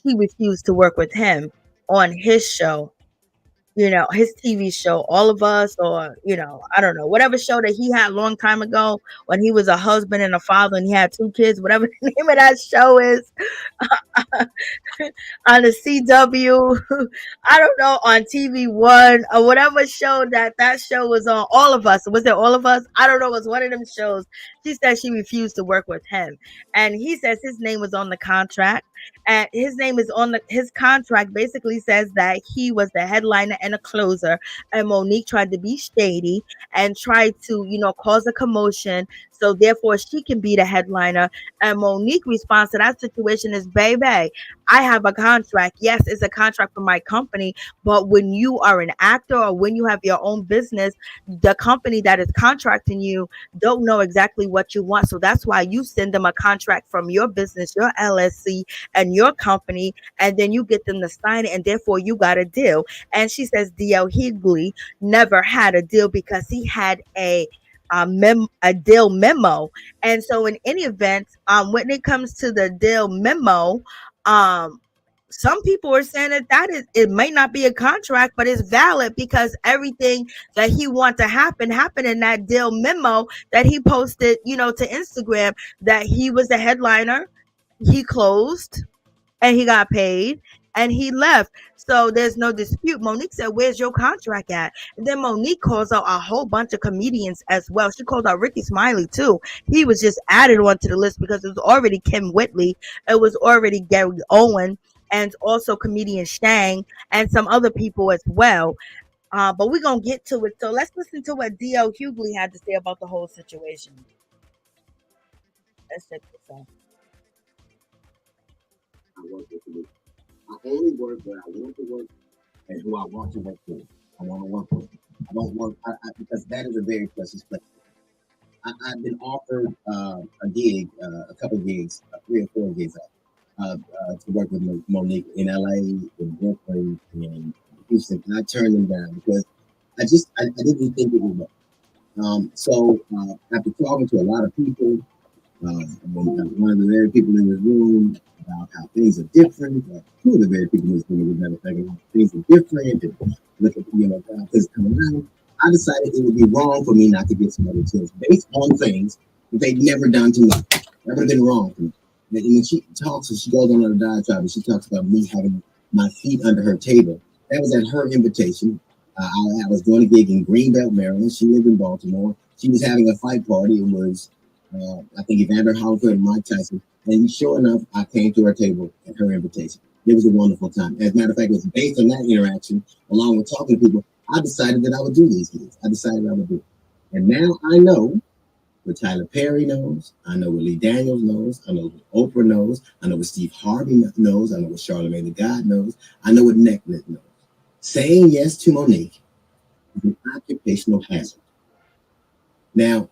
she refused to work with him on his show, his TV show, All of Us, or, I don't know, whatever show that he had a long time ago when he was a husband and a father and he had 2 kids, whatever the name of that show is. On the CW, I don't know, on TV1 or whatever show that show was on. All of Us. Was it All of Us? I don't know. It was one of them shows. She said she refused to work with him. And he says his name was on the contract. And his name is on his contract basically says that he was the headliner and a closer. And Monique tried to be shady and tried to, cause a commotion. So therefore she can be the headliner. And Monique responds to that situation is, baby, I have a contract. Yes, it's a contract for my company, but when you are an actor or when you have your own business, the company that is contracting you don't know exactly what you want. So that's why you send them a contract from your business, your LLC, and your company, and then you get them to sign it, and therefore you got a deal. And she says D.L. Hughley never had a deal because he had a deal memo. And so in any event, when it comes to the deal memo, some people are saying that it may not be a contract, but it's valid because everything that he want to happen happened in that deal memo that he posted, to Instagram, that he was the headliner, he closed, and he got paid, and he left. So there's no dispute. Monique said, where's your contract at? And then Monique calls out a whole bunch of comedians as well. She called out Ricky Smiley too. He was just added onto the list because it was already Kim Whitley. It was already Gary Owen, and also comedian Shang, and some other people as well. But we're going to get to it. So let's listen to what D.L. Hughley had to say about the whole situation. Let's check this out. I only work where I want to work and who I want to work for. I want to work with. I don't work because that is a very precious place. I've been offered a gig, a couple of gigs, 3 or 4 gigs to work with Monique in LA, in Brooklyn, in Houston, and I turned them down because I didn't think it would work. So after talking to a lot of people, one of the very people in this room about how things are different, two of the very people in this room, as a matter of fact, how things are different, and look at how things come around. I decided it would be wrong for me not to get some other tips based on things that they'd never done to me. That would have been wrong for me. And when she talks, and she goes on a diatribe, and she talks about me having my feet under her table. That was at her invitation. I was doing a gig in Greenbelt, Maryland. She lived in Baltimore. She was having a fight party. It was, I think, Evander Holyfield and Mike Tyson. And sure enough, I came to her table at her invitation. It was a wonderful time. As a matter of fact, it was based on that interaction, along with talking to people, I decided that I would do these gigs. I decided I would do it. And now I know what Tyler Perry knows. I know what Lee Daniels knows. I know what Oprah knows. I know what Steve Harvey knows. I know what Charlamagne the God knows. I know what Netflix knows. Saying yes to Monique is an occupational hazard. Now,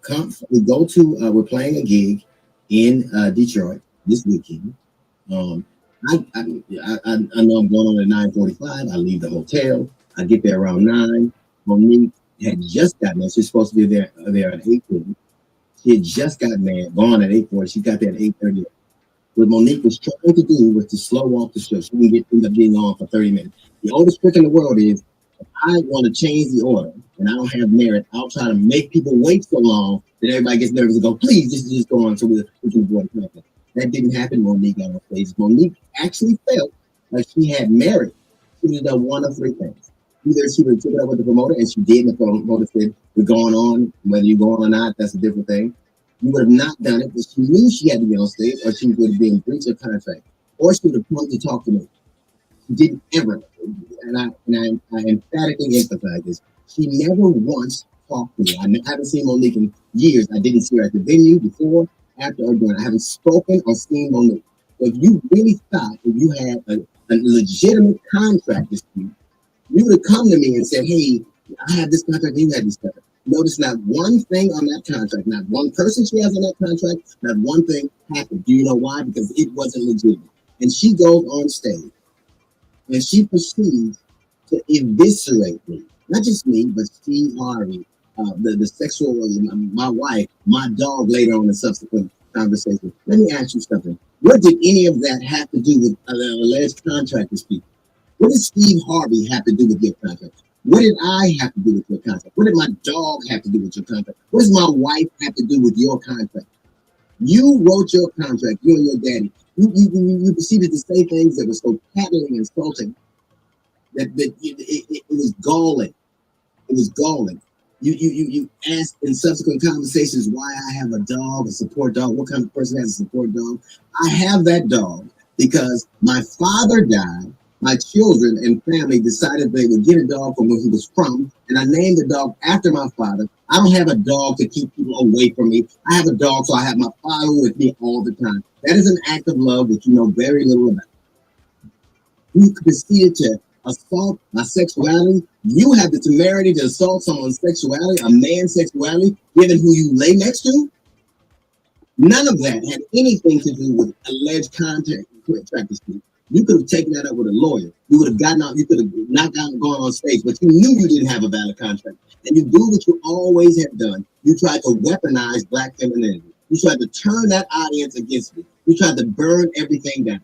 we're playing a gig in Detroit this weekend. I know I'm going on at 9:45. I leave the hotel. I get there around 9. Monique had just gotten there. She's supposed to be there at 8:40. She had just gotten there, gone at 8:40. She got there at 8:30. What Monique was trying to do was to slow walk the show. She didn't end up being on for 30 minutes. The oldest trick in the world is, if I want to change the order, and I don't have merit, I'll try to make people wait so long that everybody gets nervous and go, please, just go on so we can avoid the conflict. That didn't happen. Monique got on stage. Monique actually felt like she had merit. She would have done one of three things. Either she would have took it up with the promoter, and she did, and the promoter said, we're going on, whether you go on or not, that's a different thing. You would have not done it, but she knew she had to be on stage, or she would have been in breach of contract, or she would have come to talk to me. She didn't ever, and I emphatically emphasize this. She never once talked to me. I haven't seen Monique in years. I didn't see her at the venue before, after, or during. I haven't spoken or seen Monique. So if you really thought that you had a legitimate contract dispute, you would have come to me and said, hey, I have this contract, you have this contract. Notice not one thing on that contract, not one person she has on that contract, not one thing happened. Do you know why? Because it wasn't legitimate. And she goes on stage and she proceeds to eviscerate me. Not just me, but Steve Harvey, the sexual, my wife, my dog later on in subsequent conversation. Let me ask you something. What did any of that have to do with alleged contract dispute? What did Steve Harvey have to do with your contract? What did I have to do with your contract? What did my dog have to do with your contract? What does my wife have to do with your contract? You wrote your contract, you and your daddy. You proceeded to say things that were so patently insulting that it was galling. It was galling. You asked in subsequent conversations why I have a dog, a support dog. What kind of person has a support dog? I have that dog because my father died. My children and family decided they would get a dog from where he was from, and I named the dog after my father. I don't have a dog to keep people away from me. I have a dog, so I have my father with me all the time. That is an act of love that you know very little about. You proceeded to assault my sexuality. You have the temerity to assault someone's sexuality, a man's sexuality, given who you lay next to. None of that had anything to do with alleged contract dispute. You could have taken that up with a lawyer. You would have gotten out. You could have not gone on stage, but you knew you didn't have a valid contract. And you do what you always have done. You tried to weaponize Black femininity. You tried to turn that audience against me. You tried to burn everything down,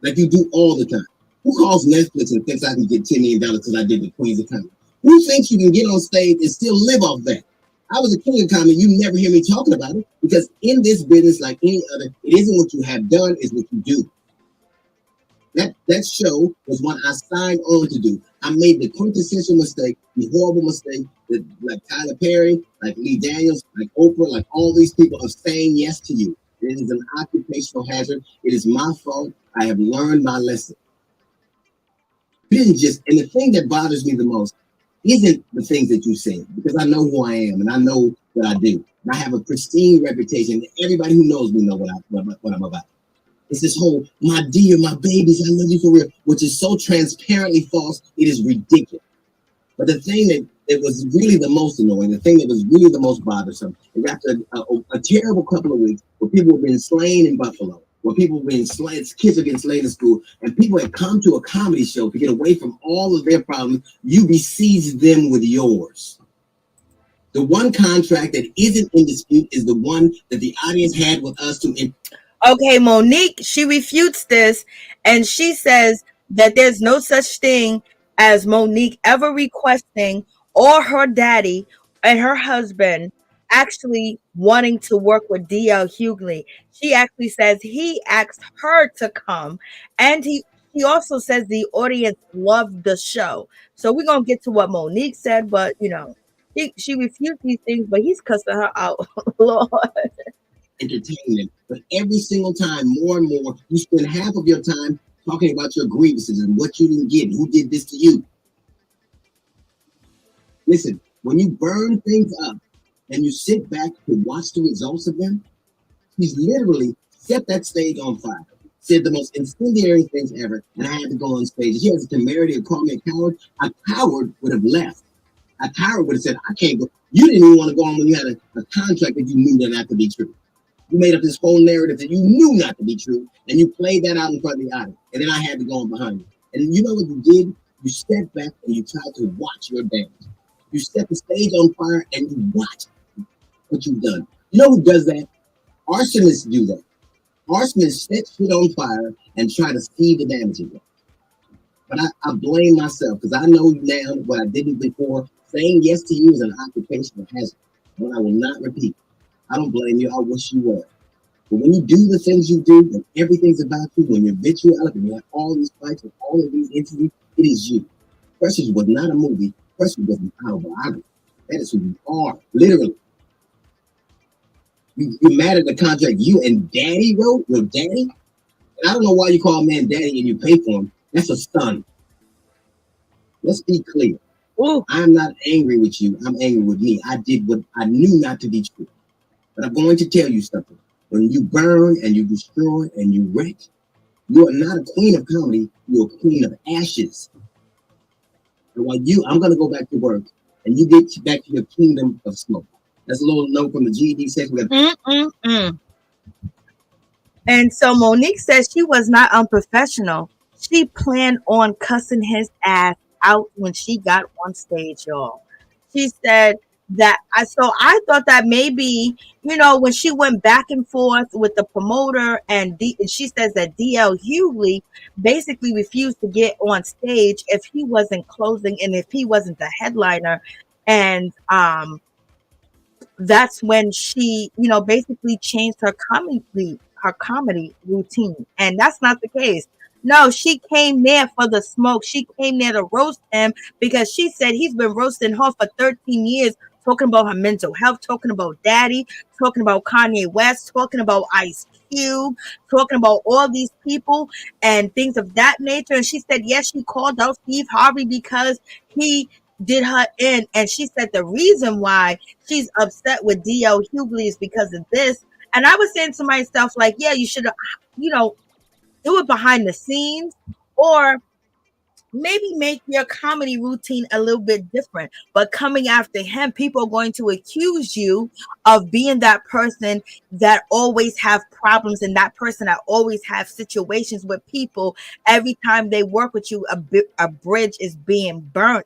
like you do all the time. Who calls Netflix and thinks I can get $10 million because I did the Queens of Comedy? Who thinks you can get on stage and still live off that? I was a king of comedy. You never hear me talking about it because in this business, like any other, it isn't what you have done, it's what you do. That show was what I signed on to do. I made the quintessential mistake, the horrible mistake that like Tyler Perry, like Lee Daniels, like Oprah, like all these people are saying yes to you. It is an occupational hazard. It is my fault. I have learned my lesson. And the thing that bothers me the most isn't the things that you say, because I know who I am and I know what I do. And I have a pristine reputation. Everybody who knows me know what I'm about. It's this whole, my dear, my babies, I love you for real, which is so transparently false, it is ridiculous. But the thing that was really the most annoying, the thing that was really the most bothersome, is after a terrible couple of weeks where people were being slain in Buffalo, where people were being slain, kids were getting slain in school, and people had come to a comedy show to get away from all of their problems, you besiege them with yours. The one contract that isn't in dispute is the one that the audience had with us to... Okay, Monique, she refutes this, and she says that there's no such thing as Monique ever requesting or her daddy and her husband actually wanting to work with D.L. Hughley. She actually says he asked her to come, and he also says the audience loved the show. So we're going to get to what Monique said, but, you know, she refutes these things, but he's cussing her out. Lord. Entertainment, but every single time, more and more, you spend half of your time talking about your grievances and what you didn't get, who did this to you. Listen, when you burn things up and you sit back to watch the results of them, he's literally set that stage on fire, said the most incendiary things ever, and I had to go on stage. He has the temerity to call me a coward. A coward would have left. A coward would have said, I can't go. You didn't even want to go on when you had a contract that you knew that not to be true. You made up this whole narrative that you knew not to be true, and you played that out in front of the audience. And then I had to go on behind you. And you know what you did? You stepped back and you tried to watch your damage. You set the stage on fire and you watch what you've done. You know who does that? Arsonists do that. Arsonists set shit on fire and try to see the damage again. But I blame myself because I know now what I didn't before. Saying yes to you is an occupational hazard, one I will not repeat. I don't blame you. I wish you were. But when you do the things you do, when everything's about you, when you're vitriolic, and you have all these fights with all of these entities, it is you. Precious was not a movie. Precious was an autobiography. That is who you are, literally. You mad at the contract you and daddy wrote? Your daddy? And I don't know why you call a man daddy and you pay for him. That's a son. Let's be clear. Ooh. I'm not angry with you. I'm angry with me. I did what I knew not to be true. But I'm going to tell you something. When you burn and you destroy and you wreck, you are not a queen of comedy. You're a queen of ashes. And while I'm going to go back to work and you get back to your kingdom of smoke. That's a little note from the GED section. And so Monique says she was not unprofessional. She planned on cussing his ass out when she got on stage, y'all. She said that I thought that maybe, when she went back and forth with the promoter and she says that DL Hughley basically refused to get on stage if he wasn't closing and if he wasn't the headliner. And that's when she, basically changed her comedy routine. And that's not the case. No, she came there for the smoke. She came there to roast him because she said he's been roasting her for 13 years, talking about her mental health, talking about daddy, talking about Kanye West, talking about Ice Cube, talking about all these people and things of that nature. And she said, yes, she called out Steve Harvey because he did her in. And she said the reason why she's upset with DL Hughley is because of this. And I was saying to myself, like, yeah, you should have, do it behind the scenes, or maybe make your comedy routine a little bit different. But coming after him, people are going to accuse you of being that person that always have problems and that person that always have situations with people. Every time they work with you, a bridge is being burnt,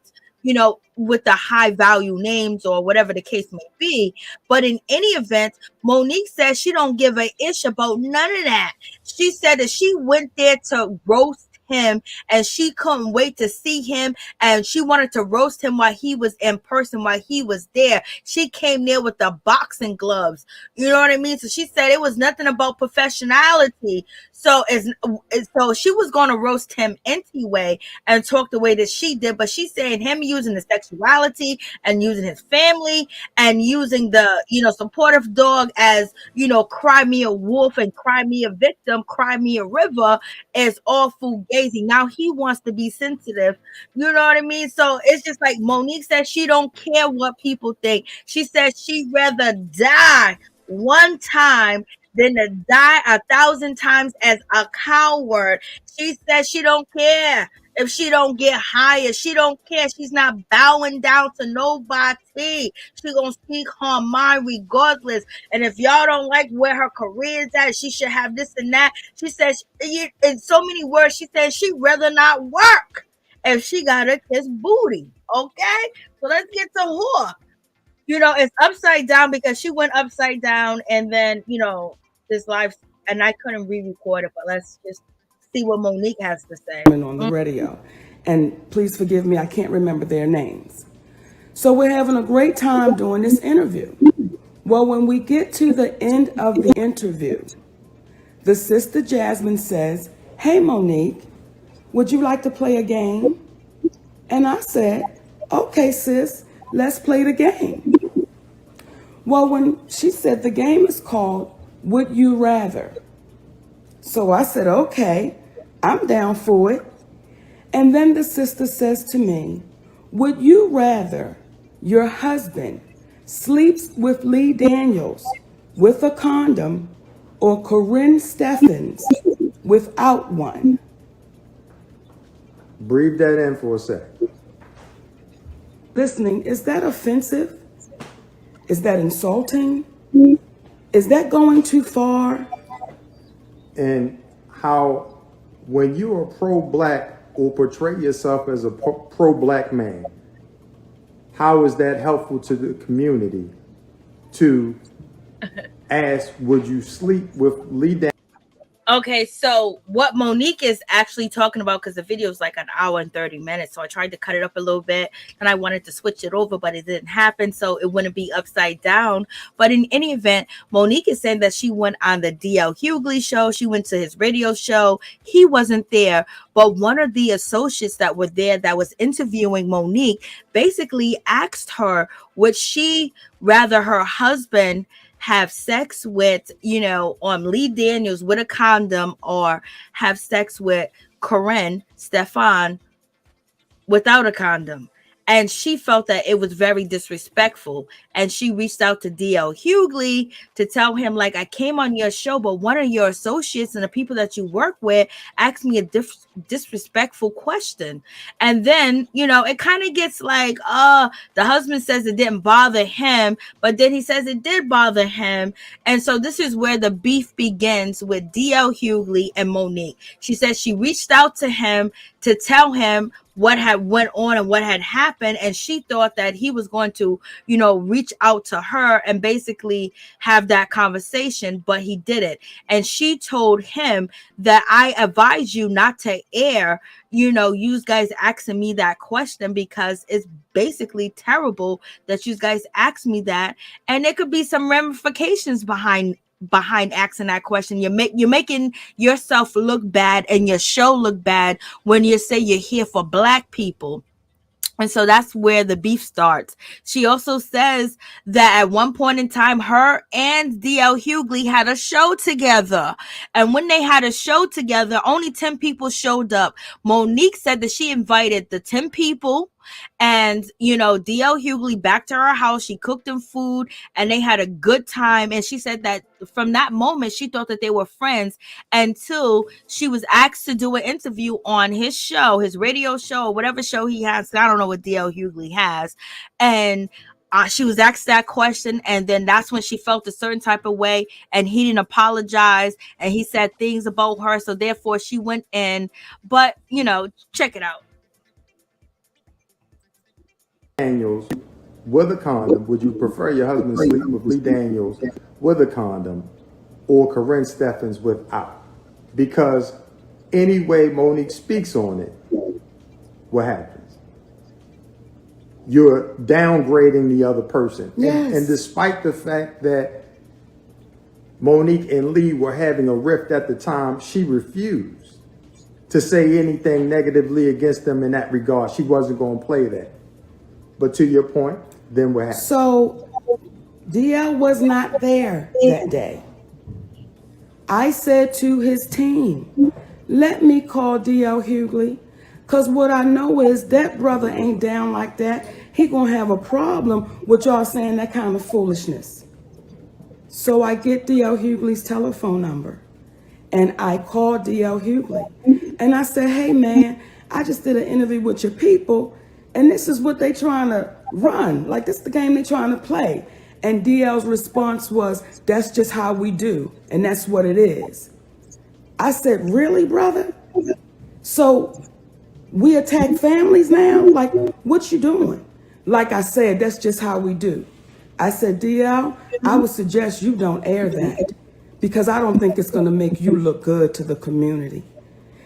with the high value names or whatever the case may be. But in any event, Monique says she don't give a ish about none of that. She said that she went there to roast him and she couldn't wait to see him, and she wanted to roast him while he was in person, while he was there. She came there with the boxing gloves, you know what I mean? So she said it was nothing about professionality. So so she was going to roast him anyway and talk the way that she did, but she's saying him using his sexuality and using his family and using the supportive dog as cry me a wolf and cry me a victim, cry me a river is all fugazi. Now he wants to be sensitive, you know what I mean? So it's just like Monique says she don't care what people think. She says she'd rather die one time than to die 1,000 times as a coward. She says she don't care if she don't get hired. She don't care. She's not bowing down to nobody. She gonna speak her mind regardless. And if y'all don't like where her career is at, she should have this and that. She says, in so many words, she says she'd rather not work if she got to kiss booty. Okay? So let's get to her. It's upside down because she went upside down and then, this live, and I couldn't re-record it, but let's just see what Monique has to say. On the radio. And please forgive me, I can't remember their names. So we're having a great time doing this interview. Well, when we get to the end of the interview, the sister Jasmine says, hey, Monique, would you like to play a game? And I said, okay, sis, let's play the game. Well, when she said the game is called Would You Rather? So I said, okay, I'm down for it. And then the sister says to me, would you rather your husband sleeps with Lee Daniels with a condom or Corinne Steffens without one? Breathe that in for a sec. Listening, is that offensive? Is that insulting? Is that going too far? And how, when you are pro-black or portray yourself as a pro-black man, how is that helpful to the community to ask, would you sleep with Lee Daniels? Okay, so what Monique is actually talking about, because the video is like an hour and 30 minutes, so I tried to cut it up a little bit and I wanted to switch it over, but it didn't happen, so it wouldn't be upside down. But in any event, Monique is saying that she went on the DL Hughley show, she went to his radio show, he wasn't there, but one of the associates that were there that was interviewing Monique basically asked her, would she rather her husband have sex with, Lee Daniels with a condom, or have sex with Corinne Stefan without a condom. And she felt that it was very disrespectful. And she reached out to DL Hughley to tell him, like, I came on your show, but one of your associates and the people that you work with asked me a disrespectful question. And then, it kind of gets like, the husband says it didn't bother him, but then he says it did bother him. And so this is where the beef begins with DL Hughley and Monique. She says she reached out to him to tell him what had went on and what had happened, and she thought that he was going to reach out to her and basically have that conversation, but he didn't. And she told him that I advise you not to air you guys asking me that question, because it's basically terrible that you guys asked me that, and there could be some ramifications behind asking that question. You're making yourself look bad and your show look bad when you say you're here for Black people. And so that's where the beef starts. She also says that at one point in time, her and DL Hughley had a show together. And when they had a show together, only 10 people showed up. Monique said that she invited the 10 people and, DL Hughley back to her house. She cooked them food and they had a good time. And she said that from that moment, she thought that they were friends until she was asked to do an interview on his show, his radio show, or whatever show he has. I don't know what DL Hughley has. And she was asked that question, and then that's when she felt a certain type of way, and he didn't apologize, and he said things about her, so therefore she went in. But, check it out. Daniels with a condom, would you prefer your husband sleep with Lee Daniels with a condom or Corinne Steffens without? Because any way Monique speaks on it, what happens? You're downgrading the other person. Yes. And despite the fact that Monique and Lee were having a rift at the time, she refused to say anything negatively against them in that regard. She wasn't going to play that. But to your point, then what happened? So DL was not there that day. I said to his team, let me call DL Hughley, because what I know is that brother ain't down like that. He gonna have a problem with y'all saying that kind of foolishness. So I get DL Hughley's telephone number and I call DL Hughley and I said, hey man, I just did an interview with your people and this is what they trying to run. Like, this is the game they trying to play. And DL's response was, that's just how we do. And that's what it is. I said, really, brother? So we attack families now? Like, what you doing? Like I said, that's just how we do. I said, DL, I would suggest you don't air that, because I don't think it's going to make you look good to the community.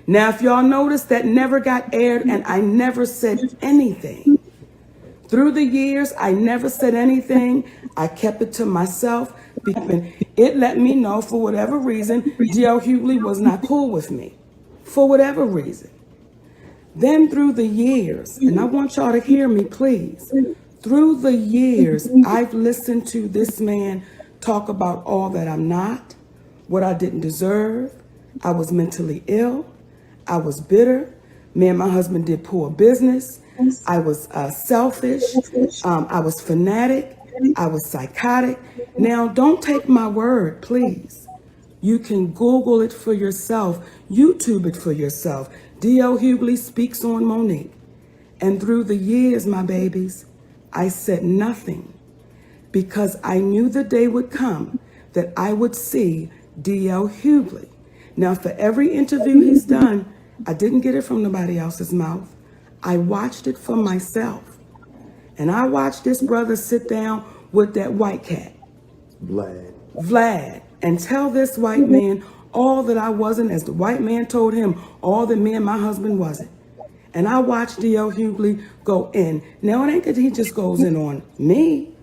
Now, if y'all notice, that never got aired and I never said anything. Through the years, I never said anything. I kept it to myself because it let me know, for whatever reason, DL Hughley was not cool with me. For whatever reason. Then through the years, and I want y'all to hear me, please. Through the years, I've listened to this man talk about all that I'm not, what I didn't deserve. I was mentally ill. I was bitter. Me and my husband did poor business. I was selfish. I was fanatic. I was psychotic. Now, don't take my word, please. You can Google it for yourself. YouTube it for yourself. D.L. Hughley speaks on Monique. And through the years, my babies, I said nothing because I knew the day would come that I would see D.L. Hughley. Now, for every interview he's done, I didn't get it from nobody else's mouth. I watched it for myself. And I watched this brother sit down with that white cat, Vlad, and tell this white man all that I wasn't, as the white man told him, all that me and my husband wasn't. And I watched D.L. Hughley go in. Now, it ain't that he just goes in on me.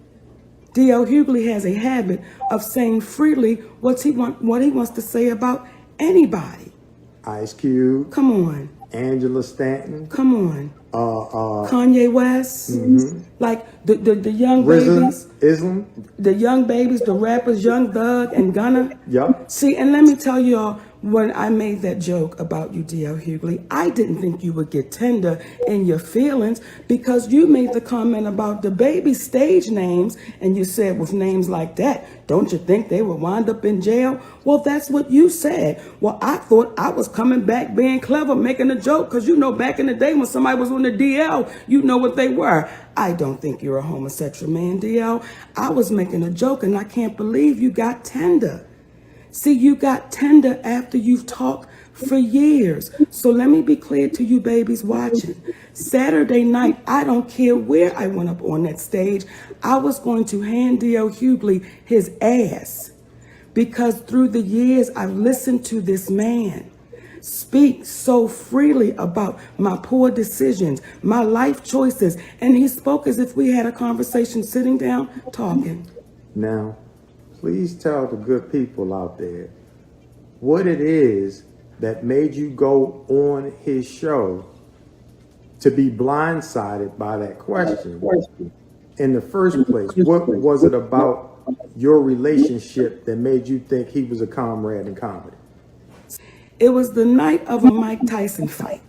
D.L. Hughley has a habit of saying freely what he wants to say about anybody. Ice Cube. Come on. Angela Stanton. Come on. Kanye West. Like the young babies. Islam. The young babies, the rappers, Young Thug and Gunna. Yep. See, and let me tell y'all, when I made that joke about you, D.L. Hughley, I didn't think you would get tender in your feelings because you made the comment about the baby stage names and you said with names like that, don't you think they would wind up in jail? Well, that's what you said. Well, I thought I was coming back being clever, making a joke because you know back in the day when somebody was on the DL, you know what they were. I don't think you're a homosexual man, DL. I was making a joke and I can't believe you got tender. See, you got tender after you've talked for years. So let me be clear to you babies watching. Saturday night, I don't care where I went up on that stage, I was going to hand D.L. Hughley his ass. Because through the years, I've listened to this man speak so freely about my poor decisions, my life choices, and he spoke as if we had a conversation sitting down talking. Now, please tell the good people out there what it is that made you go on his show to be blindsided by that question in the first place. What was it about your relationship that made you think he was a comrade in comedy? It was the night of a Mike Tyson fight.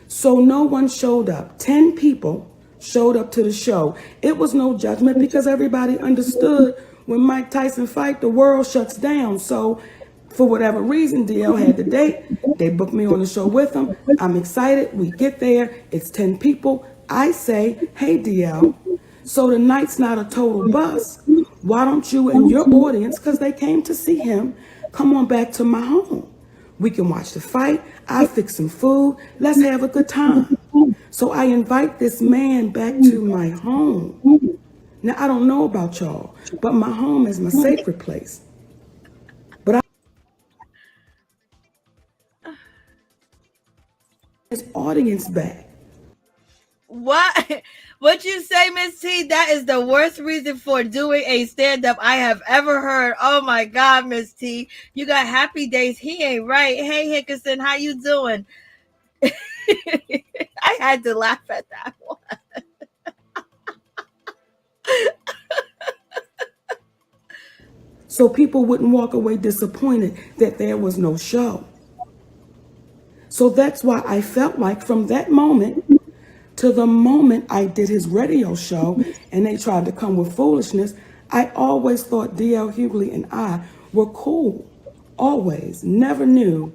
So no one showed up. 10 people showed up to the show. It was no judgment because everybody understood when Mike Tyson fight, the world shuts down. So for whatever reason, DL had the date. They booked me on the show with them. I'm excited. We get there. It's 10 people. I say, hey, DL, so the night's not a total bust. Why don't you and your audience, because they came to see him, come on back to my home. We can watch the fight. I fix some food. Let's have a good time. So I invite this man back to my home. Now, I don't know about y'all, but my home is my sacred place. But his audience back. What? What you say, Miss T? That is the worst reason for doing a stand-up I have ever heard. Oh my God, Miss T. You got happy days. He ain't right. Hey, Hickerson, how you doing? I had to laugh at that one. So people wouldn't walk away disappointed that there was no show. So that's why I felt like from that moment to the moment I did his radio show and they tried to come with foolishness, I always thought D.L. Hughley and I were cool. Always. Never knew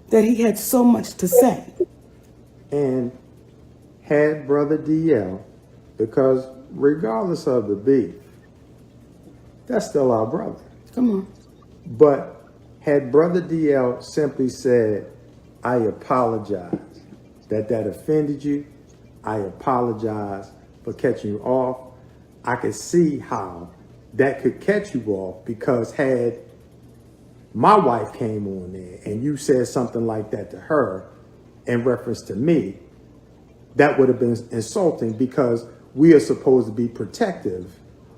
that he had so much to say. And had Brother DL, because regardless of the beef, that's still our brother. Come on. But had Brother DL simply said, I apologize that offended you, I apologize for catching you off, I could see how that could catch you off, because had my wife came on there and you said something like that to her in reference to me, that would have been insulting, because we are supposed to be protective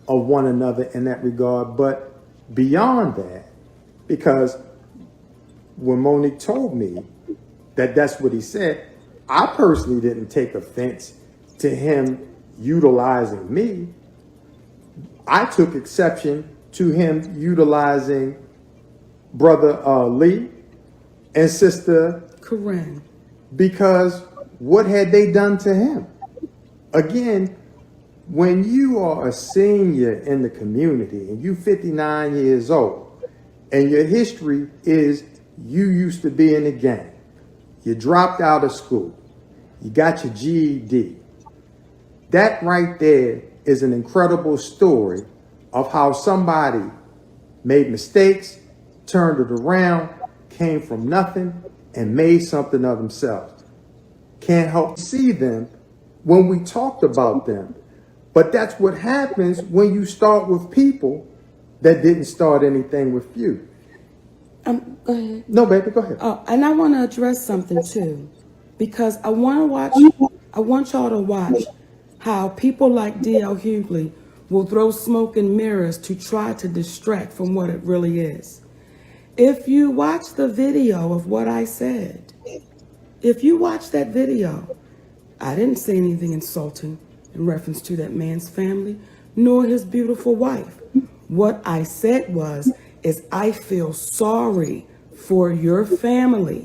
of one another in that regard. But beyond that, because when Monique told me that that's what he said, I personally didn't take offense to him utilizing me. I took exception to him utilizing Brother Lee and Sister Corinne. Because what had they done to him? Again, when you are a senior in the community and you 59 years old and your history is you used to be in the gang, you dropped out of school, you got your GED, that right there is an incredible story of how somebody made mistakes, turned it around, came from nothing, and made something of themselves. Can't help see them when we talked about them. But that's what happens when you start with people that didn't start anything with you. Go ahead. No, baby, go ahead. Oh, and I want to address something too, because I want y'all to watch how people like D.L. Hughley will throw smoke and mirrors to try to distract from what it really is. If you watch the video of what I said, if you watch that video, I didn't say anything insulting in reference to that man's family, nor his beautiful wife. What I said is I feel sorry for your family.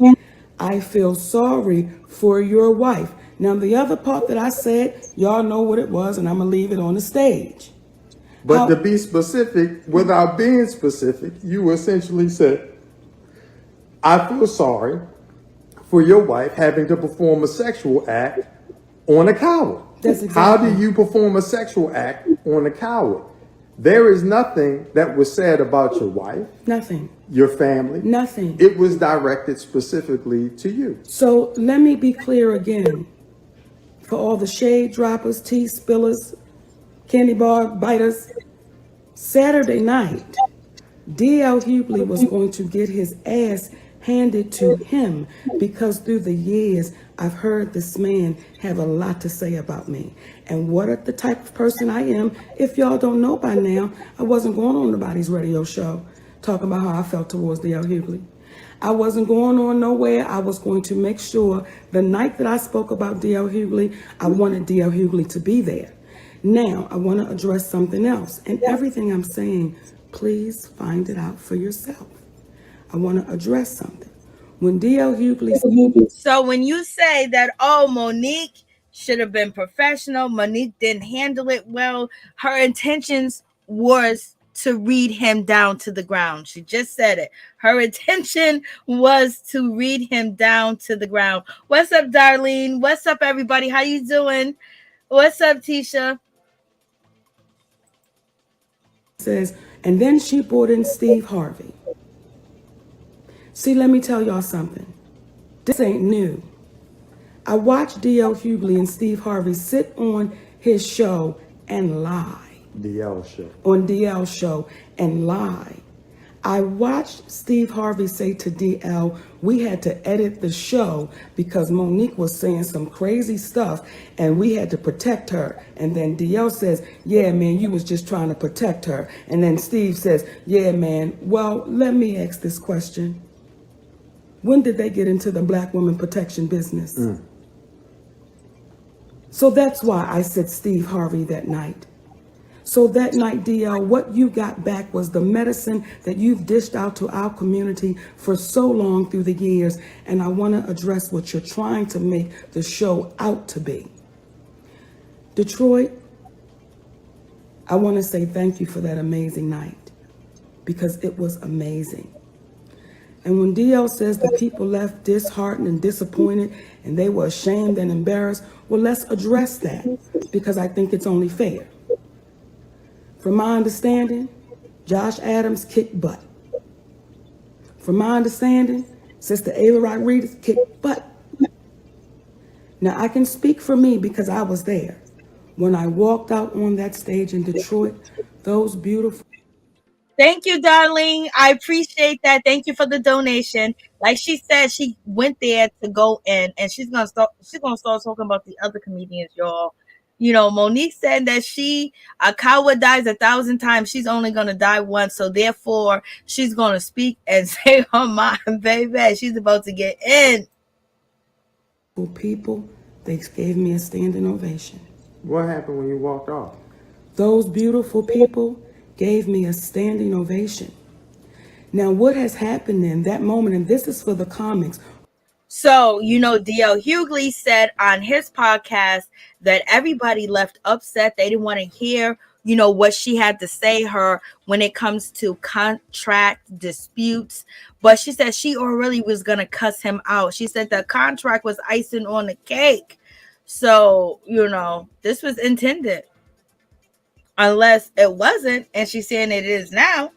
I feel sorry for your wife. Now, the other part that I said, y'all know what it was, and I'm going to leave it on the stage. But to be specific, without being specific, you essentially said, I feel sorry for your wife having to perform a sexual act on a coward. How do you perform a sexual act on a coward? There is nothing that was said about your wife. Nothing. Your family. Nothing. It was directed specifically to you. So let me be clear again. For all the shade droppers, tea spillers, candy bar biters, Saturday night, D.L. Hughley was going to get his ass handed to him because through the years, I've heard this man have a lot to say about me. And what the type of person I am, if y'all don't know by now, I wasn't going on nobody's radio show talking about how I felt towards D.L. Hughley. I wasn't going on nowhere. I was going to make sure the night that I spoke about D.L. Hughley, I wanted D.L. Hughley to be there. Now, I want to address something else. And everything I'm saying, please find it out for yourself. I want to address something. When D.L. Hughley... So when you say that, oh, Monique should have been professional, Monique didn't handle it well, her intentions was to read him down to the ground. She just said it. Her intention was to read him down to the ground. What's up, Darlene? What's up, everybody? How you doing? What's up, Tisha? Says, and then she brought in Steve Harvey. See, let me tell y'all something. This ain't new. I watched D.L. Hughley and Steve Harvey sit on his show and lie. DL show. On DL show and lie. I watched Steve Harvey say to DL, we had to edit the show because Monique was saying some crazy stuff and we had to protect her. And then DL says, yeah, man, you was just trying to protect her. And then Steve says, yeah, man, well, let me ask this question. When did they get into the black woman protection business? So that's why I said Steve Harvey that night. So that night, DL, what you got back was the medicine that you've dished out to our community for so long through the years. And I want to address what you're trying to make the show out to be. Detroit, I want to say thank you for that amazing night because it was amazing. And when DL says the people left disheartened and disappointed and they were ashamed and embarrassed, well, let's address that because I think it's only fair. From my understanding, Josh Adams kicked butt. From my understanding, Sister Ava Rodriguez kicked butt. Now, I can speak for me because I was there. When I walked out on that stage in Detroit, those beautiful... Thank you, darling. I appreciate that. Thank you for the donation. Like she said, she went there to go in, and she's gonna start talking about the other comedians, y'all. You know, Monique said that a coward dies 1,000 times. She's only going to die once. So therefore, she's going to speak and say her mind, baby. She's about to get in. People, they gave me a standing ovation. What happened when you walked off? Those beautiful people gave me a standing ovation. Now, what has happened in that moment, and this is for the comics. So, you know, D.L. Hughley said on his podcast that everybody left upset. They didn't want to hear, you know, what she had to say when it comes to contract disputes. But she said she already was going to cuss him out. She said the contract was icing on the cake. So, you know, this was intended. Unless it wasn't, and she's saying it is now.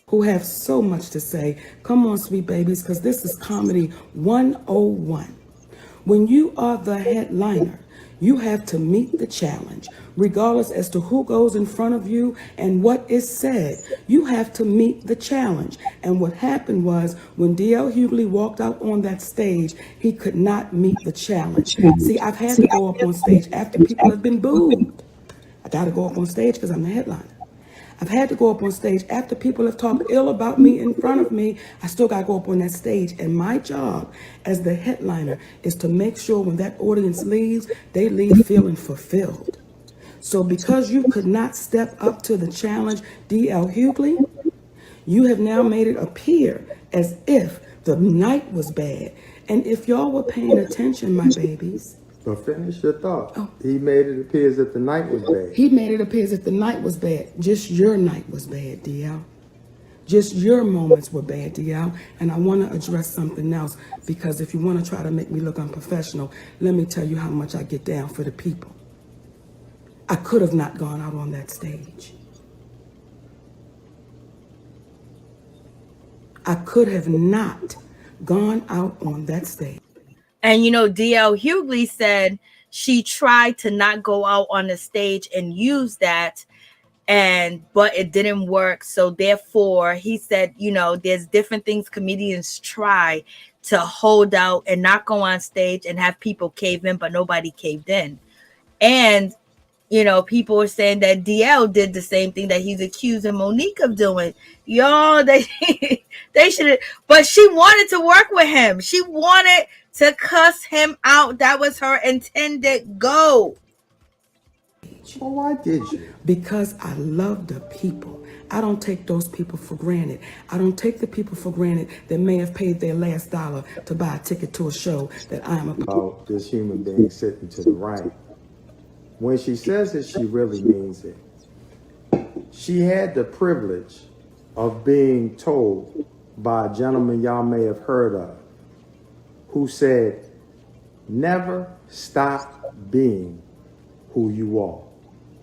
Who have so much to say. Come on, sweet babies, because this is Comedy 101. When you are the headliner, You have to meet the challenge, regardless as to who goes in front of you and what is said. You have to meet the challenge. And what happened was when D.L. Hughley walked out on that stage, he could not meet the challenge. See, I've had to go up on stage after people have been booed. I got to go up on stage because I'm the headliner. I've had to go up on stage after people have talked ill about me in front of me. I still got to go up on that stage. And my job as the headliner is to make sure when that audience leaves, they leave feeling fulfilled. So because you could not step up to the challenge, D.L. Hughley, you have now made it appear as if the night was bad. And if y'all were paying attention, my babies, But finish your thought. Oh. He made it appear as if the night was bad. he made it appear as if the night was bad. Just your night was bad, DL. Just your moments were bad, DL. And I want to address something else, because if you want to try to make me look unprofessional, let me tell you how much I get down for the people. I could have not gone out on that stage. I could have not gone out on that stage. And you know, D.L. Hughley said she tried to not go out on the stage and use that, but it didn't work. So therefore, he said, you know, there's different things comedians try to hold out and not go on stage and have people cave in, but nobody caved in. And you know, people are saying that DL did the same thing that he's accusing Monique of doing. Yo, they should have, but she wanted to work with him. She wanted to cuss him out. That was her intended goal. Well, why did you? Because I love the people. I don't take those people for granted. I don't take the people for granted that may have paid their last dollar to buy a ticket to a show that I am a part of. About this human being sitting to the right. When she says it, she really means it. She had the privilege of being told by a gentleman y'all may have heard of, who said, never stop being who you are.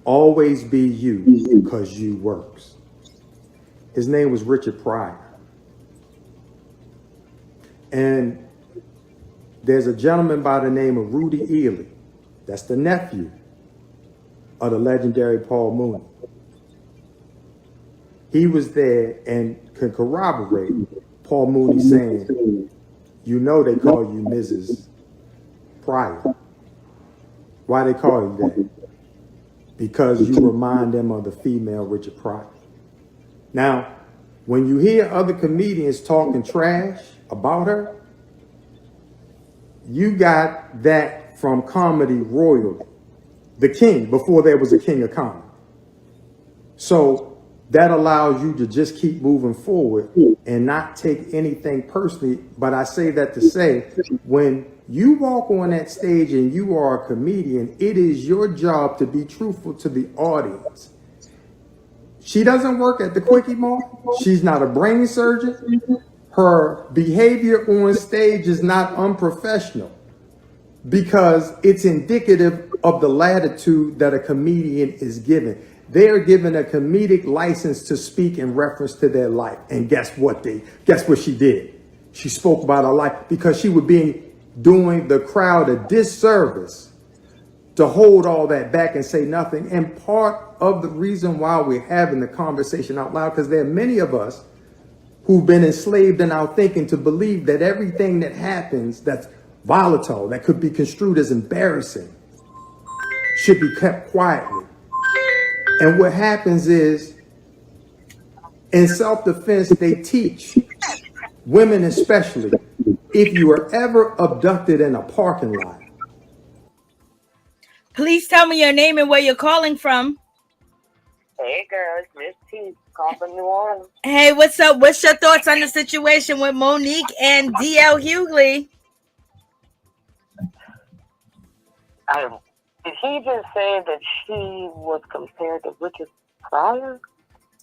Always be you, because you works. His name was Richard Pryor. And there's a gentleman by the name of Rudy Ely. That's the nephew of the legendary Paul Mooney. He was there and could corroborate Paul Mooney saying, you know they call you Mrs. Pryor. Why they call you that? Because you remind them of the female Richard Pryor. Now, when you hear other comedians talking trash about her, you got that from comedy royalty. The king, before there was a king of comedy. So that allows you to just keep moving forward and not take anything personally. But I say that to say, when you walk on that stage and you are a comedian, it is your job to be truthful to the audience. She doesn't work at the Quickie Mart. She's not a brain surgeon. Her behavior on stage is not unprofessional, because it's indicative of the latitude that a comedian is given. They are given a comedic license to speak in reference to their life. And guess what she did? She spoke about her life, because she would be doing the crowd a disservice to hold all that back and say nothing. And part of the reason why we're having the conversation out loud, because there are many of us who've been enslaved in our thinking to believe that everything that happens that's volatile, that could be construed as embarrassing, should be kept quietly. And what happens is, in self-defense, they teach women especially, if you are ever abducted in a parking lot. Please tell me your name and where you're calling from. Hey girl, it's Miss T, calling from New Orleans. Hey, what's up? What's your thoughts on the situation with Monique and D.L. Hughley? Did he just say that she was compared to Richard Pryor?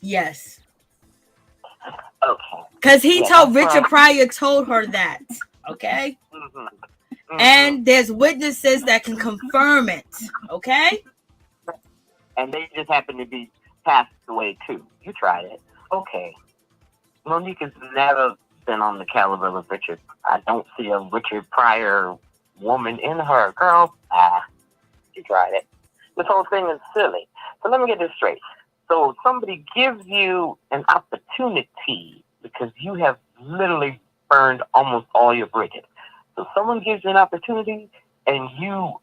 Yes. Okay. Because he told Richard Pryor told her that. Okay? Mm-hmm. Mm-hmm. And there's witnesses that can confirm it. Okay? And they just happen to be passed away too. You tried it. Okay. Monique has never been on the caliber of Richard. I don't see a Richard Pryor woman in her. Girl, You tried it. This whole thing is silly. So let me get this straight. So somebody gives you an opportunity because you have literally burned almost all your bridges. So someone gives you an opportunity and you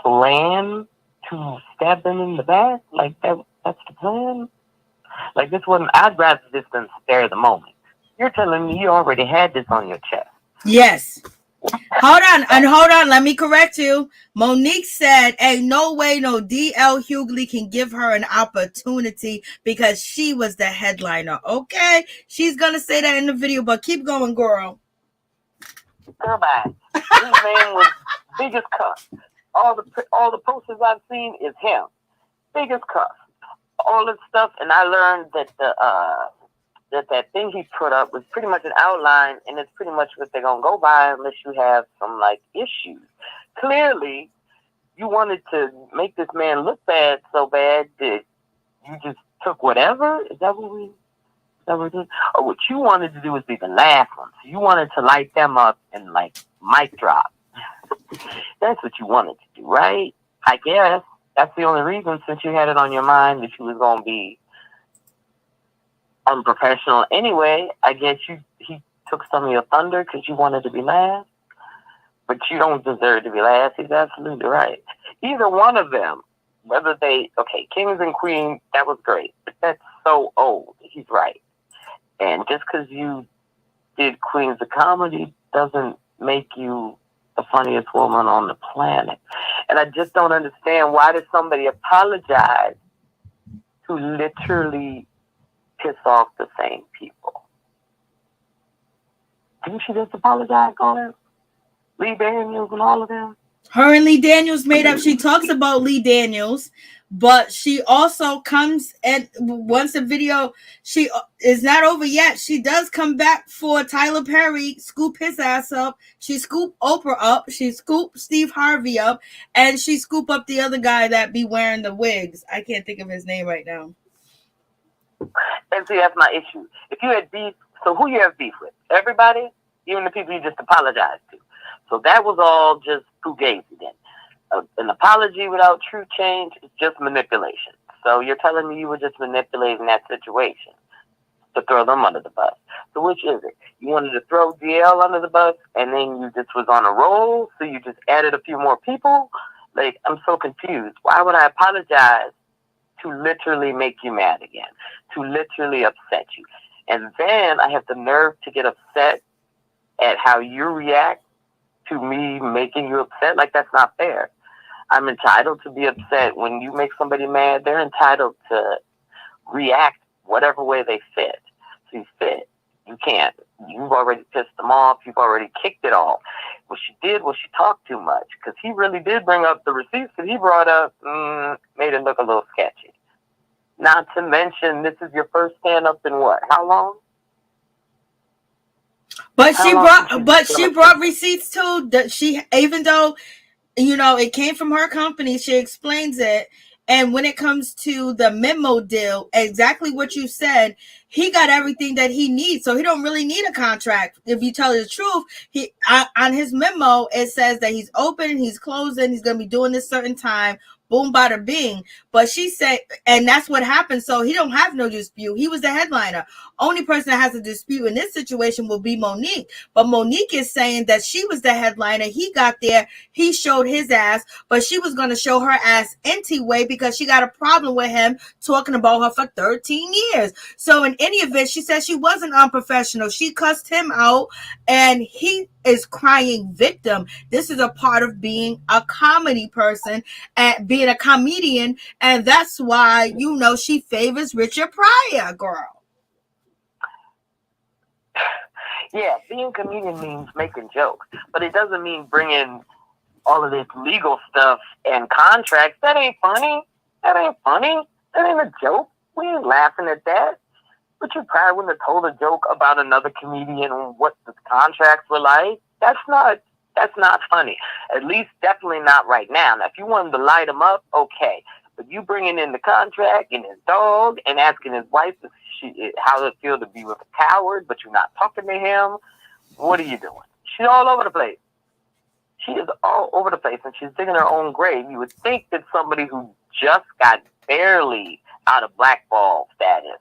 plan to stab them in the back? Like that's the plan? Like this one, I'd rather just than spare the moment. You're telling me you already had this on your chest. Yes. Hold on. Let me correct you. Monique said, ain't no way no D.L. Hughley can give her an opportunity because she was the headliner. Okay? She's going to say that in the video, but keep going, girl. Girl, bye. His name was biggest cuss. All the posters I've seen is him. Biggest cuss. All this stuff, and I learned that that thing he put up was pretty much an outline, and it's pretty much what they're gonna go by unless you have some like issues. Clearly, you wanted to make this man look bad so bad that you just took whatever. Is that what we did? Or what you wanted to do was be the last one. So you wanted to light them up and like mic drop. That's what you wanted to do, right? I guess that's the only reason, since you had it on your mind that you was gonna be unprofessional anyway. I guess he took some of your thunder because you wanted to be last, but you don't deserve to be last. He's absolutely right. Either one of them, whether kings and queens, that was great, but that's so old. He's right. And just because you did Queens of Comedy doesn't make you the funniest woman on the planet. And I just don't understand, why did somebody apologize to literally piss off the same people? Didn't she just apologize on it? Lee Daniels and all of them? Her and Lee Daniels made up. She talks about Lee Daniels, but she also comes and once the video, she is not over yet. She does come back for Tyler Perry, scoop his ass up. She scoop Oprah up. She scoop Steve Harvey up, and she scoop up the other guy that be wearing the wigs. I can't think of his name right now. And see, that's my issue. If you had beef, so who you have beef with? Everybody? Even the people you just apologized to. So that was all just fugazi then. An apology without true change is just manipulation. So you're telling me you were just manipulating that situation to throw them under the bus. So which is it? You wanted to throw DL under the bus and then you just was on a roll, so you just added a few more people? Like, I'm so confused. Why would I apologize to literally make you mad again? To literally upset you? And then I have the nerve to get upset at how you react to me making you upset. Like, that's not fair. I'm entitled to be upset. When you make somebody mad, they're entitled to react whatever way they fit. So you fit. You can't. You've already pissed them off. You've already kicked it off. What she did was she talked too much, because he really did bring up the receipts that he brought up, made it look a little sketchy. Not to mention, this is your first stand-up in what? How long? But she brought receipts too. That she, even though, you know, it came from her company, she explains it. And when it comes to the memo deal, exactly what you said, he got everything that he needs. So he don't really need a contract. If you tell the truth, he on his memo, it says that he's open, he's closing, he's going to be doing this certain time. Boom, bada bing. But she said, and that's what happened. So he don't have no dispute. He was the headliner. Only person that has a dispute in this situation will be Monique. But Monique is saying that she was the headliner. He got there. He showed his ass, but she was going to show her ass anyway because she got a problem with him talking about her for 13 years. So in any event, she said she wasn't unprofessional. She cussed him out, and he is crying victim. This is a part of being a comedy person and being a comedian, and that's why, you know, she favors Richard Pryor, girl. Yeah, being a comedian means making jokes, but it doesn't mean bringing all of this legal stuff and contracts. That ain't funny. That ain't funny. That ain't a joke. We ain't laughing at that. Richard Pryor wouldn't have told a joke about another comedian and what the contracts were like. That's not funny. At least definitely not right now. Now, if you wanted to light him up, okay. But you bringing in the contract and his dog and asking his wife how it feel to be with a coward, but you're not talking to him. What are you doing? She's all over the place. She is all over the place, and she's digging her own grave. You would think that somebody who just got barely out of blackball status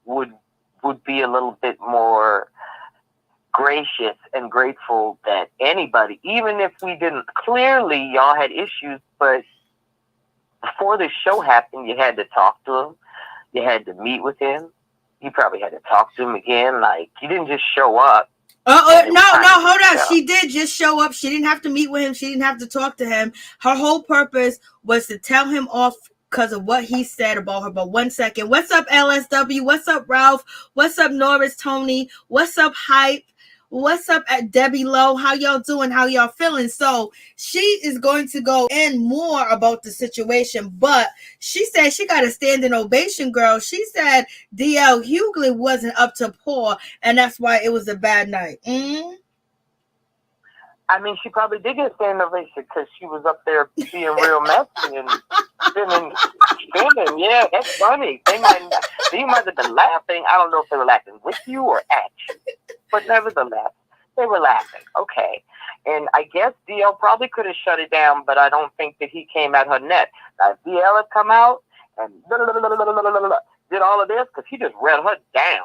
would be a little bit more gracious and grateful that anybody, even if we didn't, clearly y'all had issues, but before this show happened, you had to talk to him. You had to meet with him. You probably had to talk to him again. Like, you didn't just show up. No, hold on. She did just show up. She didn't have to meet with him. She didn't have to talk to him. Her whole purpose was to tell him off because of what he said about her. But 1 second. What's up, LSW? What's up, Ralph? What's up, Norris, Tony? What's up, Hype? What's up at Debbie Lowe? How y'all doing? How y'all feeling? So she is going to go in more about the situation, but she said she got a standing ovation, girl. She said DL Hughley wasn't up to par, and that's why it was a bad night. I mean, she probably did get a standing ovation because she was up there being real messy and spinning. Yeah, that's funny. They might have been laughing. I don't know if they were laughing with you or at you. But nevertheless, they were laughing. Okay. And I guess DL probably could have shut it down, but I don't think that he came at her net. Now, if DL had come out and did all of this, because he just read her down.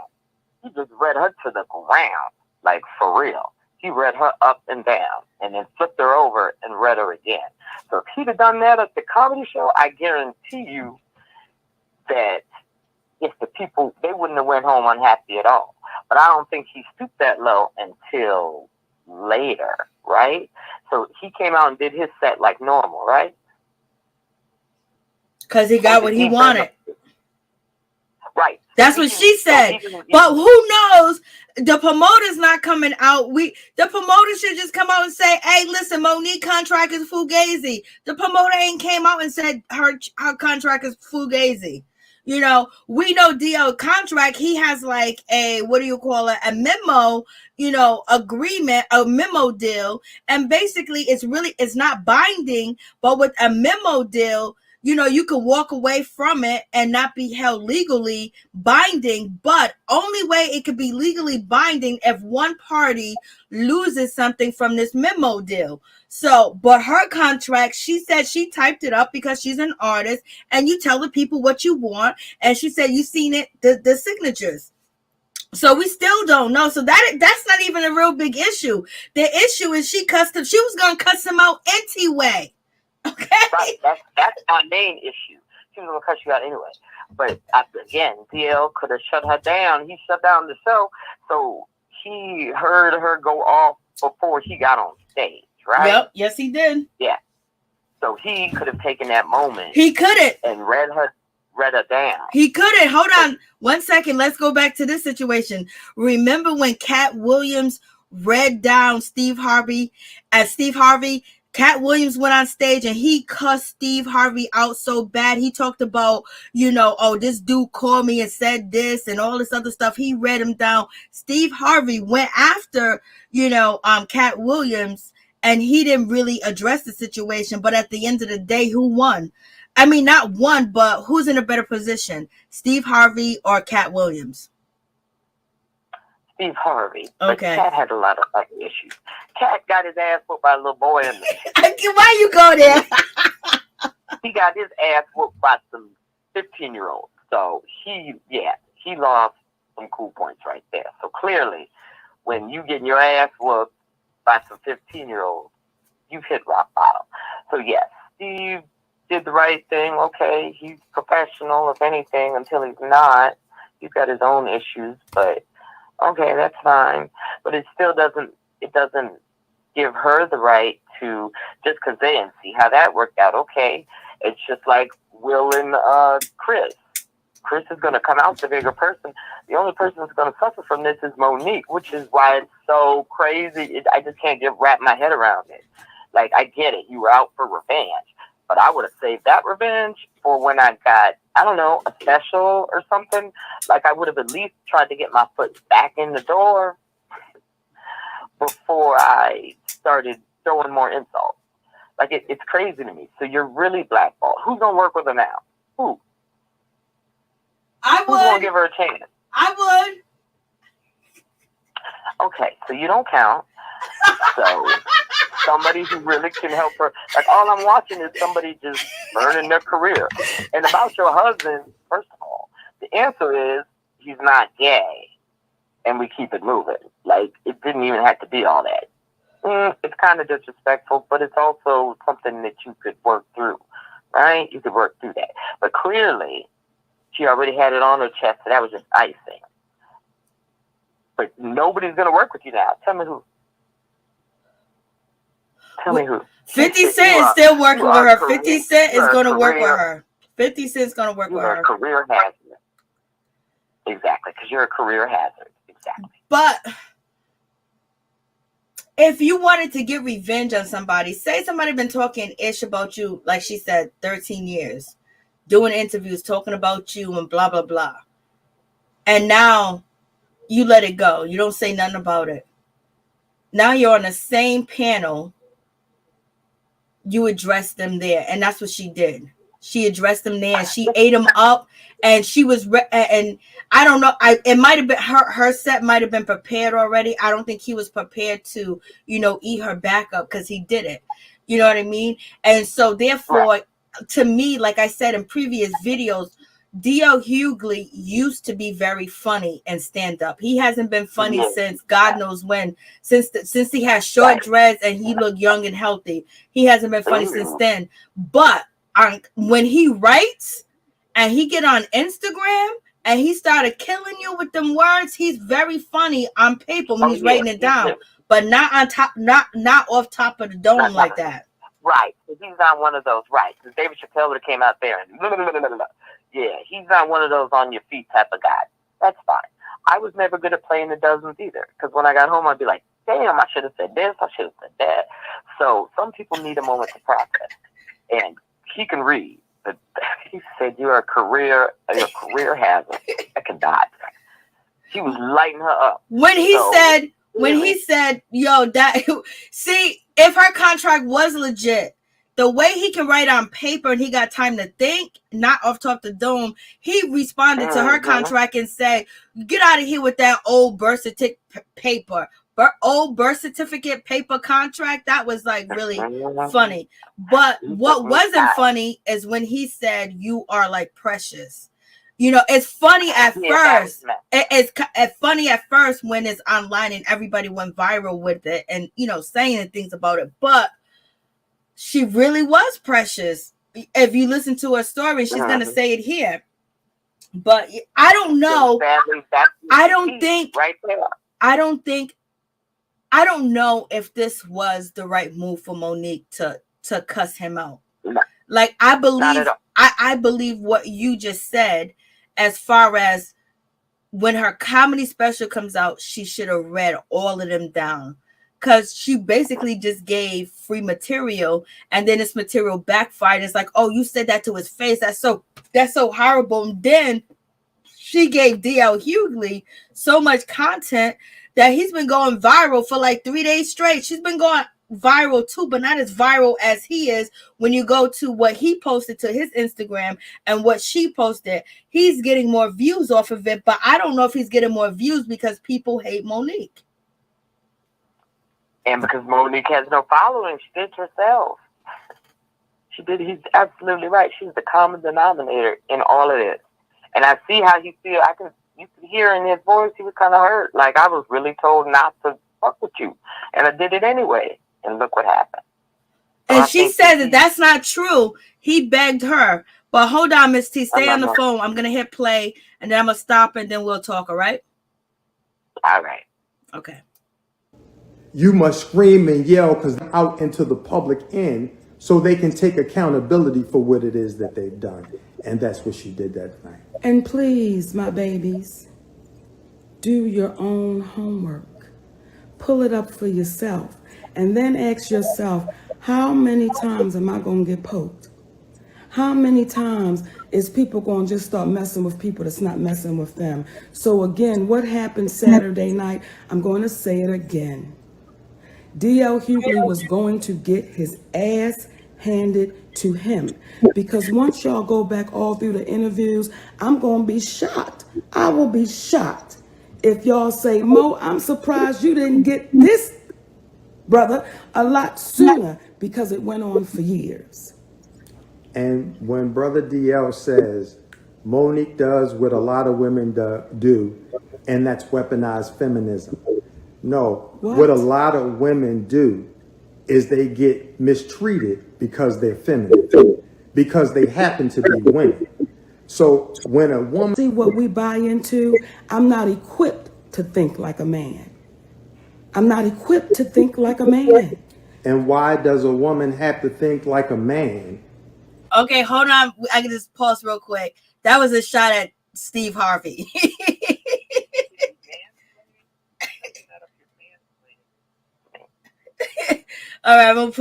He just read her to the ground, like for real. He read her up and down and then flipped her over and read her again. So if he'd have done that at the comedy show, I guarantee you that if the people, they wouldn't have went home unhappy at all. But I don't think he stooped that low until later, right? So he came out and did his set like normal, right? Because he got what he wanted. Right. That's what she said. But who knows? The promoter's not coming out. The promoter should just come out and say, hey, listen, Monique contract is fugazi. The promoter ain't came out and said her contract is fugazi. You know, we know DL contract, he has like a, what do you call it? A memo, agreement, a memo deal. And basically it's not binding, but with a memo deal, you can walk away from it and not be held legally binding, but only way it could be legally binding if one party loses something from this memo deal. So, but her contract, she said she typed it up because she's an artist and you tell the people what you want. And she said, you seen it, the signatures. So we still don't know. So that's not even a real big issue. The issue is she was going to cuss him out anyway. Okay. Right. That's our main issue. She was going to cut you out anyway. But again, DL could have shut her down. He shut down the show. So he heard her go off before he got on stage, right? Yep. Yes, he did. Yeah. So he could have taken that moment. He couldn't. And read her down. He couldn't. Hold on 1 second. Let's go back to this situation. Remember when Cat Williams read down Steve Harvey? Cat Williams went on stage and he cussed Steve Harvey out so bad. He talked about, this dude called me and said this and all this other stuff. He read him down. Steve Harvey went after, Cat Williams, and he didn't really address the situation. But at the end of the day, who won? I mean, not one, but who's in a better position? Steve Harvey or Cat Williams? Steve Harvey. Okay. But Cat had a lot of other issues. Cat got his ass whooped by a little boy in there. Why you go there? He got his ass whooped by some 15-year-olds. So he lost some cool points right there. So clearly, when you get your ass whooped by some 15-year-olds, you've hit rock bottom. So yes, Steve did the right thing. Okay, he's professional, if anything, until he's not. He's got his own issues, but okay, that's fine. But it still doesn't give her the right to, just because they didn't see how that worked out. Okay, it's just like Will and Chris. Chris is going to come out the bigger person. The only person that's going to suffer from this is Monique, which is why it's so crazy. I just can't wrap my head around it. Like, I get it. You were out for revenge. But I would have saved that revenge for when I got, I don't know, a special or something. Like, I would have at least tried to get my foot back in the door before I started throwing more insults. Like, it's crazy to me. So you're really blackballed. Who's going to work with her now? Who? I would. Who's going to give her a chance? I would. Okay, so you don't count. So somebody who really can help her. Like, all I'm watching is somebody just burning their career. And about your husband, first of all, the answer is he's not gay. And we keep it moving. Like, it didn't even have to be all that. It's kind of disrespectful, but it's also something that you could work through, right? You could work through that. But clearly, she already had it on her chest, so that was just icing. But nobody's going to work with you now. Tell me who. Tell me who. 50 Cent is still working with her. 50 Cent is going to work with her. 50 Cent's going to work with her. You're a career hazard. Exactly, because you're a career hazard. Exactly. But if you wanted to get revenge on somebody, say somebody been talking ish about you, like she said, 13 years, doing interviews, talking about you and blah, blah, blah. And now you let it go. You don't say nothing about it. Now you're on the same panel. You addressed them there. And that's what she did. She addressed them there. And she ate them up. And she was, and I don't know. It might have been her set might have been prepared already. I don't think he was prepared to, eat her back up because he did it. You know what I mean? And so therefore, to me, like I said in previous videos, D.L. Hughley used to be very funny and stand up. He hasn't been funny since God knows when, since he had short dreads and he looked young and healthy. He hasn't been funny since then. But when he writes and he get on Instagram and he started killing you with them words, he's very funny on paper when he's writing it down, but not on top, not off top of the dome like that. Right. He's not one of those. Right. Because David Chappelle would have came out there and yeah, he's not one of those on your feet type of guy. That's fine. I was never good at playing the dozens either. Because when I got home, I'd be like, damn, I should have said this. I should have said that. So some people need a moment to process. And he can read. But he said, you're a career hazard. I cannot. He was lighting her up. When he said, yo, that, see, if her contract was legit, the way he can write on paper and he got time to think, not off top the dome, he responded to her contract and said, get out of here with that old birth certificate paper. Old birth certificate paper contract. That was like really funny. But what wasn't funny is when he said, you are like precious. It's funny at first. It's funny at first when it's online and everybody went viral with it and, saying things about it. But she really was precious. If you listen to her story, she's going to say it here. But I don't know. I don't know if this was the right move for Monique to cuss him out. No. Like, I believe what you just said, as far as when her comedy special comes out, she should have read all of them down. Because she basically just gave free material, and then this material backfired. It's like, oh, you said that to his face. That's so horrible. And then she gave D.L. Hughley so much content that he's been going viral for like 3 days straight. She's been going viral too, but not as viral as he is. When you go to what he posted to his Instagram and what she posted, he's getting more views off of it. But I don't know if he's getting more views because people hate Monique. And because Monique has no following, she did it herself. She did. He's absolutely right. She's the common denominator in all of this. And I see how he feels. You could hear in his voice, he was kind of hurt. Like, I was really told not to fuck with you. And I did it anyway. And look what happened. And she said that that's not true. He begged her. But hold on, Miss T. Stay on the phone. I'm going to hit play. And then I'm going to stop and then we'll talk, all right? All right. Okay. You must scream and yell because out into the public end so they can take accountability for what it is that they've done. And that's what she did that night. And please, my babies, do your own homework. Pull it up for yourself. And then ask yourself, how many times am I going to get poked? How many times is people going to just start messing with people that's not messing with them? So again, what happened Saturday night? I'm going to say it again. D.L. Hughley was going to get his ass handed to him. Because once y'all go back all through the interviews, I'm going to be shocked. I will be shocked if y'all say, Mo, I'm surprised you didn't get this brother, a lot sooner because it went on for years. And when Brother DL says Monique does what a lot of women do, and that's weaponized feminism. No, what a lot of women do is they get mistreated because they're feminine, because they happen to be women. So when a woman... See what we buy into? I'm not equipped to think like a man. I'm not equipped to think like a man. And why does a woman have to think like a man? Okay, hold on. I can just pause real quick. That was a shot at Steve Harvey. All right, we'll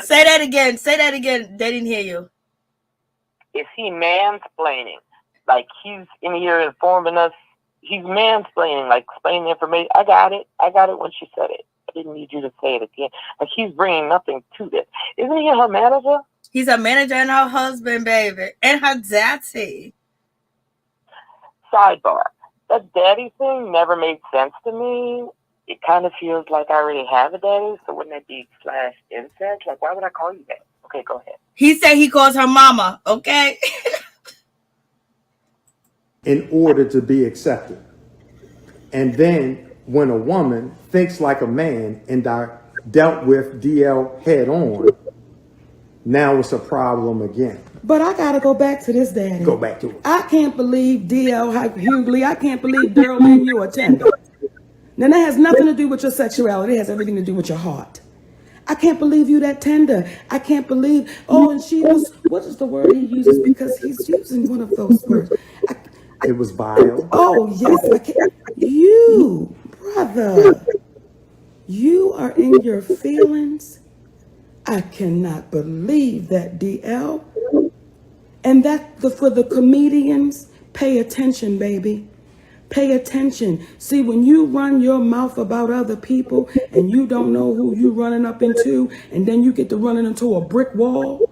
say that again. Say that again. They didn't hear you. Is he mansplaining? Like he's in here informing us. He's mansplaining, like explaining information. I got it when she said it. I didn't need you to say it again. Like he's bringing nothing to this. Isn't he her manager? He's a manager and her husband, baby, and her daddy. Sidebar: that daddy thing never made sense to me. It kind of feels like I already have a daddy, so wouldn't that be / incest? Like, why would I call you that? Okay, go ahead. He said he calls her mama, okay? In order to be accepted. And then when a woman thinks like a man and dealt with DL head on, now it's a problem again. But I gotta go back to this, Daddy. Go back to it. I can't believe DL Hughley. I can't believe Darlene, you are tender. Now that has nothing to do with your sexuality. It has everything to do with your heart. I can't believe you that tender. I can't believe. Oh, and she was. What is the word he uses? Because he's using one of those words. It was vile. Oh yes, I can't. You, brother, you are in your feelings. I cannot believe that, DL. And that for the comedians, pay attention, baby. Pay attention. See, when you run your mouth about other people and you don't know who you're running up into, and then you get to running into a brick wall,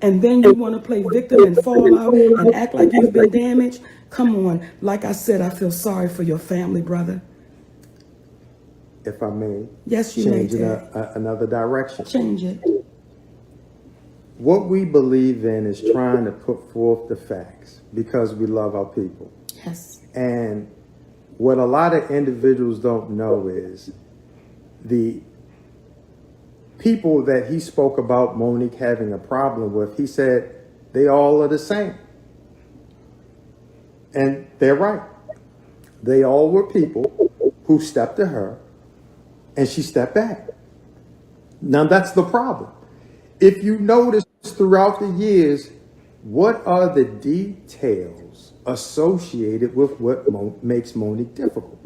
and then you want to play victim and fall out and act like you've been damaged. Come on. Like I said, I feel sorry for your family, brother. If I may. Yes, you may. Change in another direction. Change it. What we believe in is trying to put forth the facts because we love our people. Yes. And what a lot of individuals don't know is the people that he spoke about Monique having a problem with, he said they all are the same. And they're right. They all were people who stepped to her and she stepped back. Now that's the problem. If you notice throughout the years, what are the details associated with what makes Monique difficult?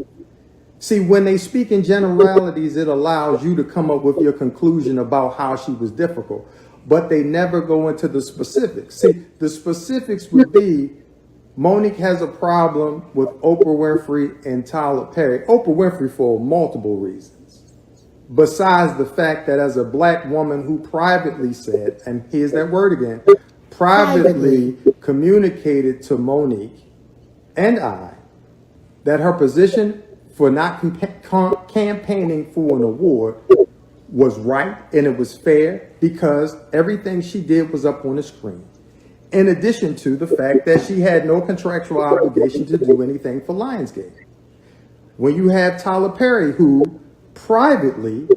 See, when they speak in generalities, it allows you to come up with your conclusion about how she was difficult, but they never go into the specifics. See, the specifics would be Monique has a problem with Oprah Winfrey and Tyler Perry. Oprah Winfrey for multiple reasons. Besides the fact that as a black woman who privately said, and here's that word again, privately communicated to Monique and I that her position for not campaigning for an award was right and it was fair because everything she did was up on the screen. In addition to the fact that she had no contractual obligation to do anything for Lionsgate. When you have Tyler Perry, who privately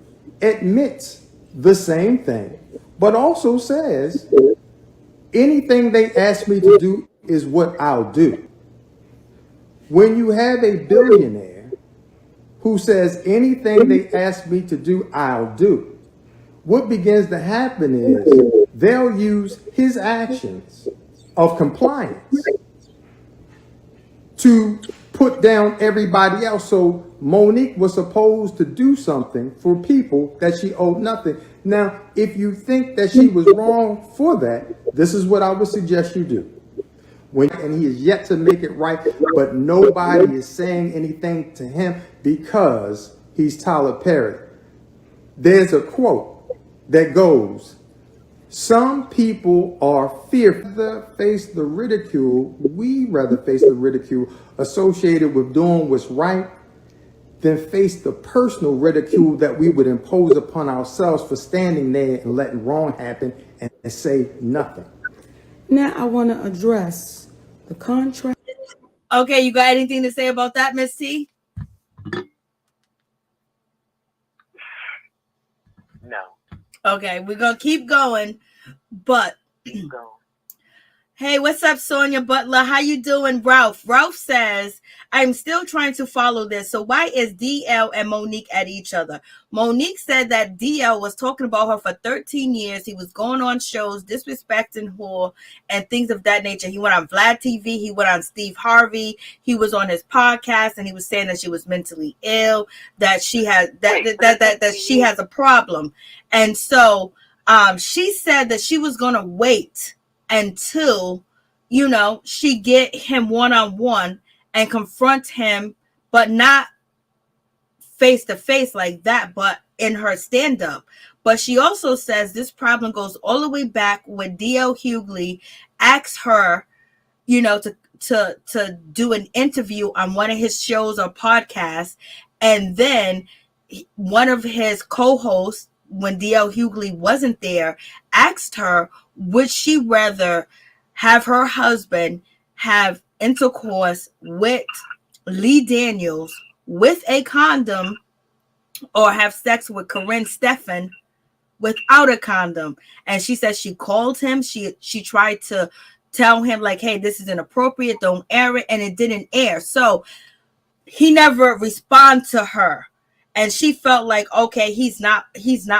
admits the same thing, but also says, anything they ask me to do is what I'll do. When you have a billionaire who says, anything they ask me to do, I'll do, what begins to happen is they'll use his actions of compliance to put down everybody else. So Monique was supposed to do something for people that she owed nothing. Now, if you think that she was wrong for that, this is what I would suggest you do. And he is yet to make it right, but nobody is saying anything to him because he's Tyler Perry. There's a quote that goes, some people are fearful to face the ridicule. We rather face the ridicule associated with doing what's right than face the personal ridicule that we would impose upon ourselves for standing there and letting wrong happen and say nothing. Now I want to address the contract. Okay, you got anything to say about that, Miss T? No. Okay, we're gonna keep going, but Keep going. hey, what's up, Sonia Butler? How you doing, Ralph? Ralph says, I'm still trying to follow this. So why is DL and Monique at each other? Monique said that DL was talking about her for 13 years. He was going on shows, disrespecting her, and things of that nature. He went on Vlad TV. He went on Steve Harvey. He was on his podcast, and he was saying that she was mentally ill, that she had that she has a problem. And so she said that she was going to wait until, you know, she get him one-on-one and confront him, but not face-to-face like that, but in her stand-up. But she also says this problem goes all the way back when D.L. Hughley asked her, you know, to do an interview on one of his shows or podcasts, and then one of his co-hosts, when D.L. Hughley wasn't there, asked her, would she rather have her husband have intercourse with Lee Daniels with a condom or have sex with Corinne Steffen without a condom? And she said she called him. She tried to tell him, like, hey, this is inappropriate, don't air it, and it didn't air. So he never responded to her. And she felt like, okay, he's not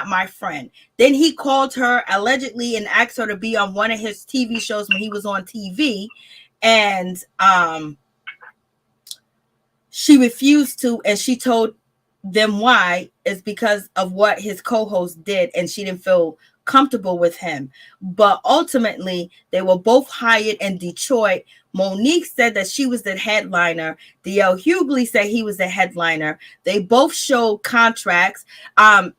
my friend. Then he called her allegedly and asked her to be on one of his TV shows when he was on TV. And she refused to, and she told them why is because of what his co-host did, and she didn't feel comfortable with him. But ultimately, they were both hired in Detroit. Monique said that she was the headliner. D.L. Hughley said he was the headliner. They both showed contracts. D.L.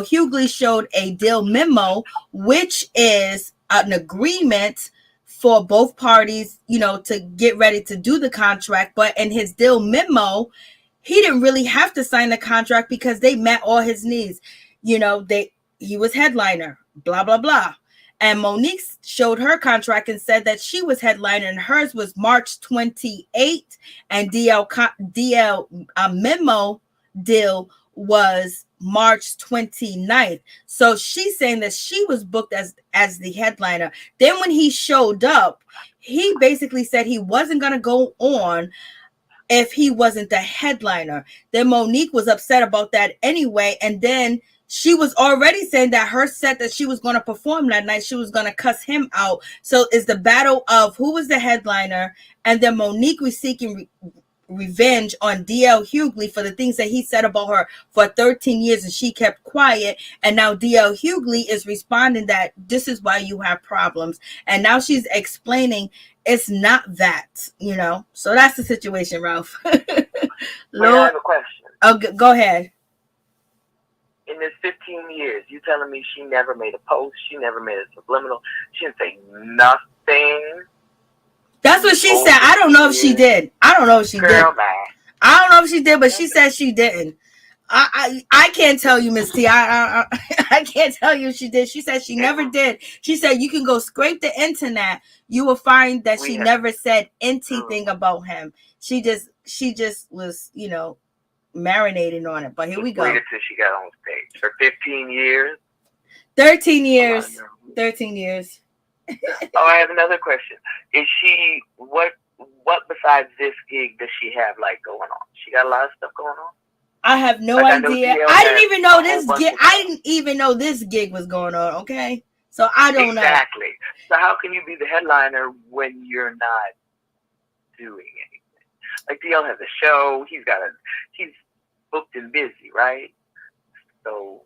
Hughley showed a deal memo, which is an agreement for both parties, you know, to get ready to do the contract. But in his deal memo, he didn't really have to sign the contract because they met all his needs. You know, he was headliner, blah, blah, blah. And Monique showed her contract and said that she was headliner, and hers was March 28th, and DL memo deal was March 29th. So she's saying that she was booked as the headliner. Then when he showed up, he basically said he wasn't going to go on if he wasn't the headliner. Then Monique was upset about that anyway. And then she was already saying that her set that she was going to perform that night, she was going to cuss him out. So it's the battle of who was the headliner. And then Monique was seeking revenge on D.L. Hughley for the things that he said about her for 13 years, and she kept quiet. And now D.L. Hughley is responding that this is why you have problems. And now she's explaining it's not that, you know. So that's the situation, Ralph. Lord, I have a question. Oh, go ahead. In this 15 years, you telling me she never made a post, she never made a subliminal, she didn't say nothing? That's what she said. I don't know if she did. I don't know if she did. I don't know if she did, but she said she didn't. I can't tell you, Miss T. I can't tell you if she did. She said she never did. She said you can go scrape the internet. You will find that she never said anything about him. She just was, you know, marinating on it. But here we go. Waited till she got on stage for 15 years. 13 years. 13 years. Oh, I have another question. Is she what besides this gig does she have like going on? She got a lot of stuff going on. I have no idea. I didn't even know this gig. I didn't even know this gig was going on. Okay, so I don't know. Exactly. So how can you be the headliner when you're not doing anything? Like DL has a show. He's booked and busy, right? So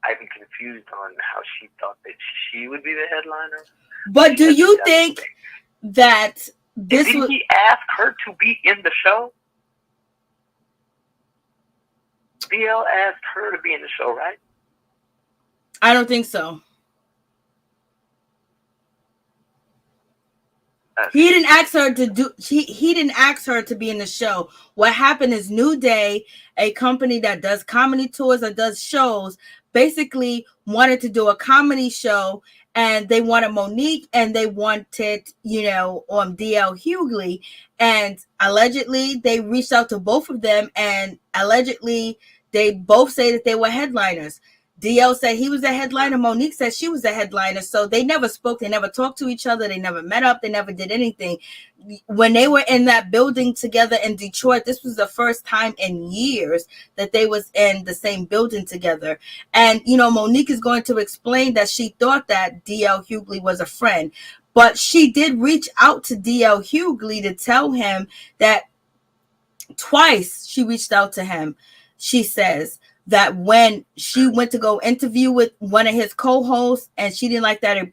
I'm confused on how she thought that she would be the headliner. But do you think that this did he ask her to be in the show? DL asked her to be in the show, right? I don't think so. He didn't ask her to do. He didn't ask her to be in the show. What happened is New Day, a company that does comedy tours or does shows, basically wanted to do a comedy show, and they wanted Monique, and they wanted DL Hughley, and allegedly they reached out to both of them, and allegedly they both say that they were headliners. DL said he was a headliner. Monique said she was a headliner. So they never spoke. They never talked to each other. They never met up. They never did anything. When they were in that building together in Detroit, this was the first time in years that they was in the same building together. And, Monique is going to explain that she thought that DL Hughley was a friend. But she did reach out to DL Hughley to tell him that twice she reached out to him. She says that when she went to go interview with one of his co-hosts and she didn't like that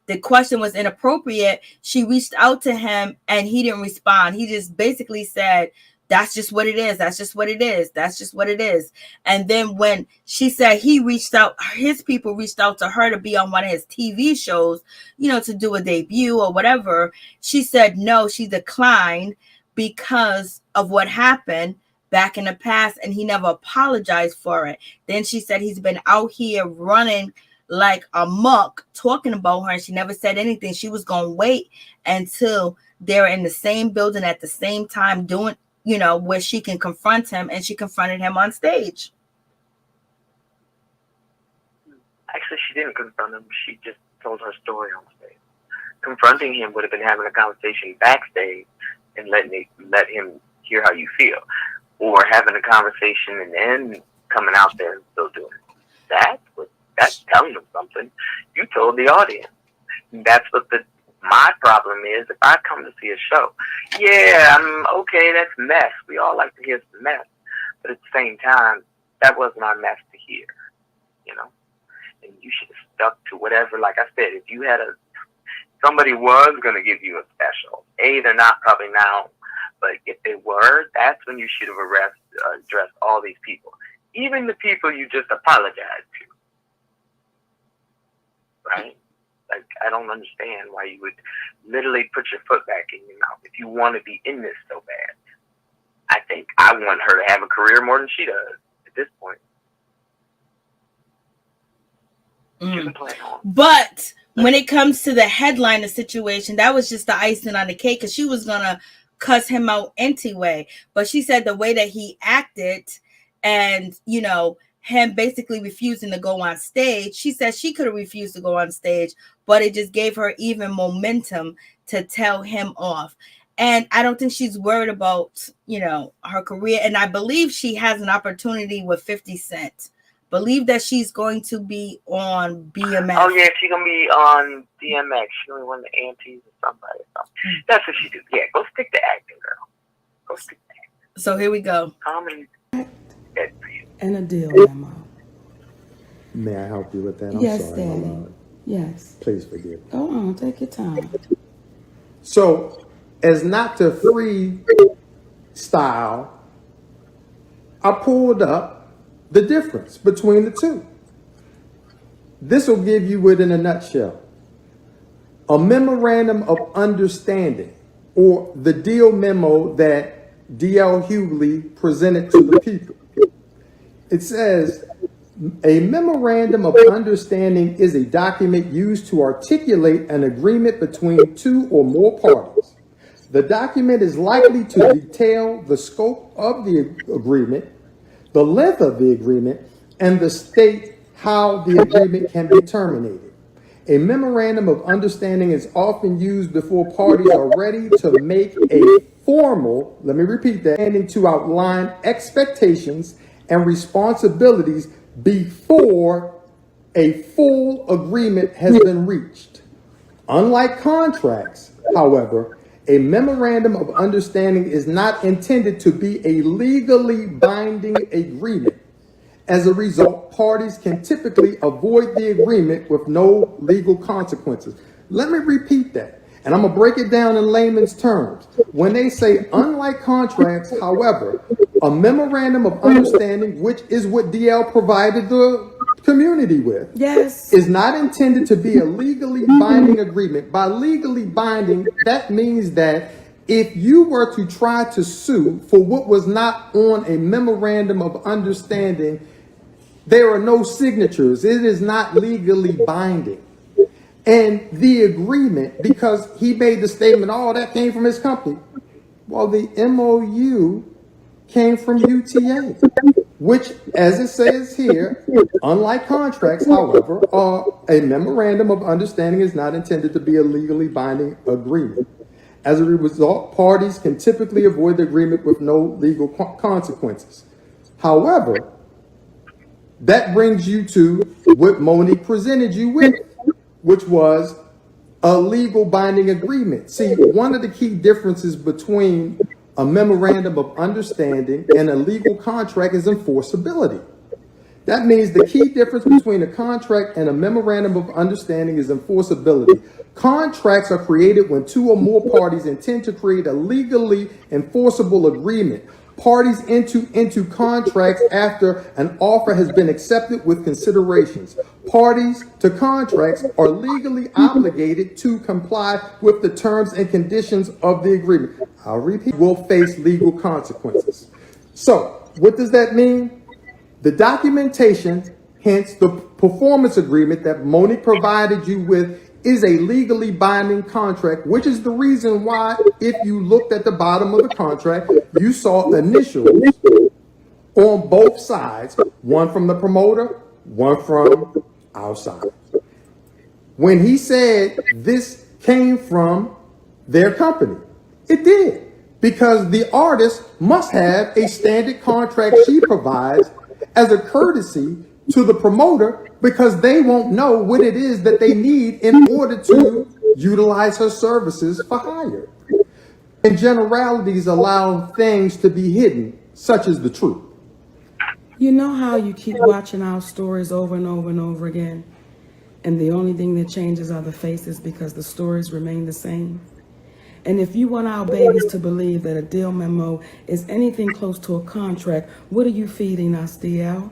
the question was inappropriate, she reached out to him and he didn't respond. He just basically said, that's just what it is. That's just what it is. That's just what it is. And then when she said his people reached out to her to be on one of his TV shows, to do a debut or whatever, she said no, she declined because of what happened back in the past, and he never apologized for it. Then she said he's been out here running like a muck, talking about her, and she never said anything. She was going to wait until they're in the same building at the same time doing, where she can confront him, and she confronted him on stage. Actually, she didn't confront him. She just told her story on stage. Confronting him would have been having a conversation backstage and let him hear how you feel. Or having a conversation and then coming out there and still doing it. That's telling them something. You told the audience. That's what my problem is. If I come to see a show, yeah, I'm okay, that's mess. We all like to hear some mess. But at the same time, that wasn't our mess to hear. And you should have stuck to whatever. Like I said, if you had somebody was going to give you a special, they're not probably now. But if they were, that's when you should have addressed all these people. Even the people you just apologized to. Right? Like, I don't understand why you would literally put your foot back in your mouth if you want to be in this so bad. I think I want her to have a career more than she does at this point. But when it comes to the headliner situation, that was just the icing on the cake, because she was going to cuss him out anyway. But she said the way that he acted and, him basically refusing to go on stage, she said she could have refused to go on stage, but it just gave her even momentum to tell him off. And I don't think she's worried about, her career. And I believe she has an opportunity with 50 Cent. Believe that she's going to be on BMX. Oh, yeah, she's going to be on DMX. She's going to win the AMTs or something. That's what she do. Yeah, go stick to acting, girl. Go stick to acting. So here we go. Comedy. And a deal memo. May I help you with that? I'm yes, sorry, Daddy. my lord. Yes. Please forgive me. Go on, take your time. So, as not to freestyle, I pulled up the difference between the two. This will give you it in a nutshell. A memorandum of understanding, or the deal memo that D.L. Hughley presented to the people. It says, a memorandum of understanding is a document used to articulate an agreement between two or more parties. The document is likely to detail the scope of the agreement, the length of the agreement, and the state how the agreement can be terminated. A memorandum of understanding is often used before parties are ready to make a formal, let me repeat that, and to outline expectations and responsibilities before a full agreement has been reached. Unlike contracts, however, a memorandum of understanding is not intended to be a legally binding agreement. As a result, parties can typically avoid the agreement with no legal consequences. Let me repeat that, and I'm going to break it down in layman's terms. When they say unlike contracts, however, a memorandum of understanding, which is what DL provided the community with. Yes. Is not intended to be a legally binding agreement. By legally binding, that means that if you were to try to sue for what was not on a memorandum of understanding, there are no signatures. It is not legally binding. And the agreement, because he made the statement, oh, that came from his company. Well, the MOU came from UTA, which, as it says here, unlike contracts, however, a memorandum of understanding is not intended to be a legally binding agreement. As a result, parties can typically avoid the agreement with no legal consequences. However, that brings you to what Monique presented you with, which was a legal binding agreement. See, one of the key differences between a memorandum of understanding and a legal contract is enforceability. That means the key difference between a contract and a memorandum of understanding is enforceability. Contracts are created when two or more parties intend to create a legally enforceable agreement. Parties into contracts after an offer has been accepted with considerations. Parties to contracts are legally obligated to comply with the terms and conditions of the agreement. I'll repeat, will face legal consequences. So, what does that mean? The documentation, hence the performance agreement that Monique provided you with, is a legally binding contract, which is the reason why, if you looked at the bottom of the contract, you saw initials on both sides, one from the promoter, one from our side. When he said this came from their company, it did, because the artist must have a standard contract she provides as a courtesy to the promoter, because they won't know what it is that they need in order to utilize her services for hire. And generalities allow things to be hidden, such as the truth. You know how you keep watching our stories over and over and over again, and the only thing that changes are the faces because the stories remain the same? And if you want our babies to believe that a deal memo is anything close to a contract, what are you feeding us, DL?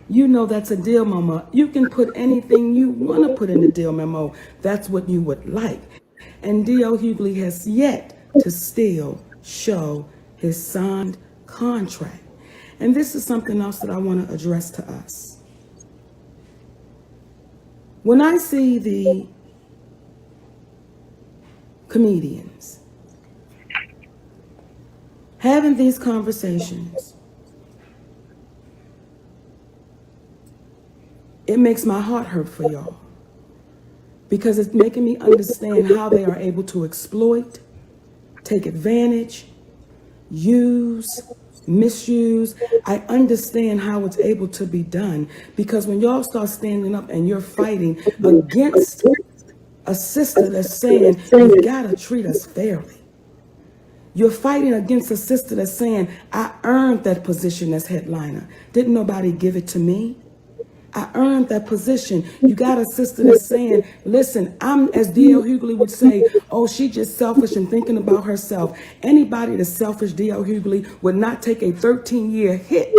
You know that's a deal memo. You can put anything you want to put in the deal memo. That's what you would like. And D.O. Hughley has yet to still show his signed contract. And this is something else that I want to address to us. When I see the comedians having these conversations, it makes my heart hurt for y'all, because it's making me understand how they are able to exploit, take advantage, use, misuse. I understand how it's able to be done, because when y'all start standing up and you're fighting against a sister that's saying, you've got to treat us fairly. You're fighting against a sister that's saying, I earned that position as headliner. Didn't nobody give it to me? I earned that position. You got a sister that's saying, listen, I'm, as D.L. Hughley would say, oh, she just selfish and thinking about herself. Anybody that's selfish, D.L. Hughley, would not take a 13-year hit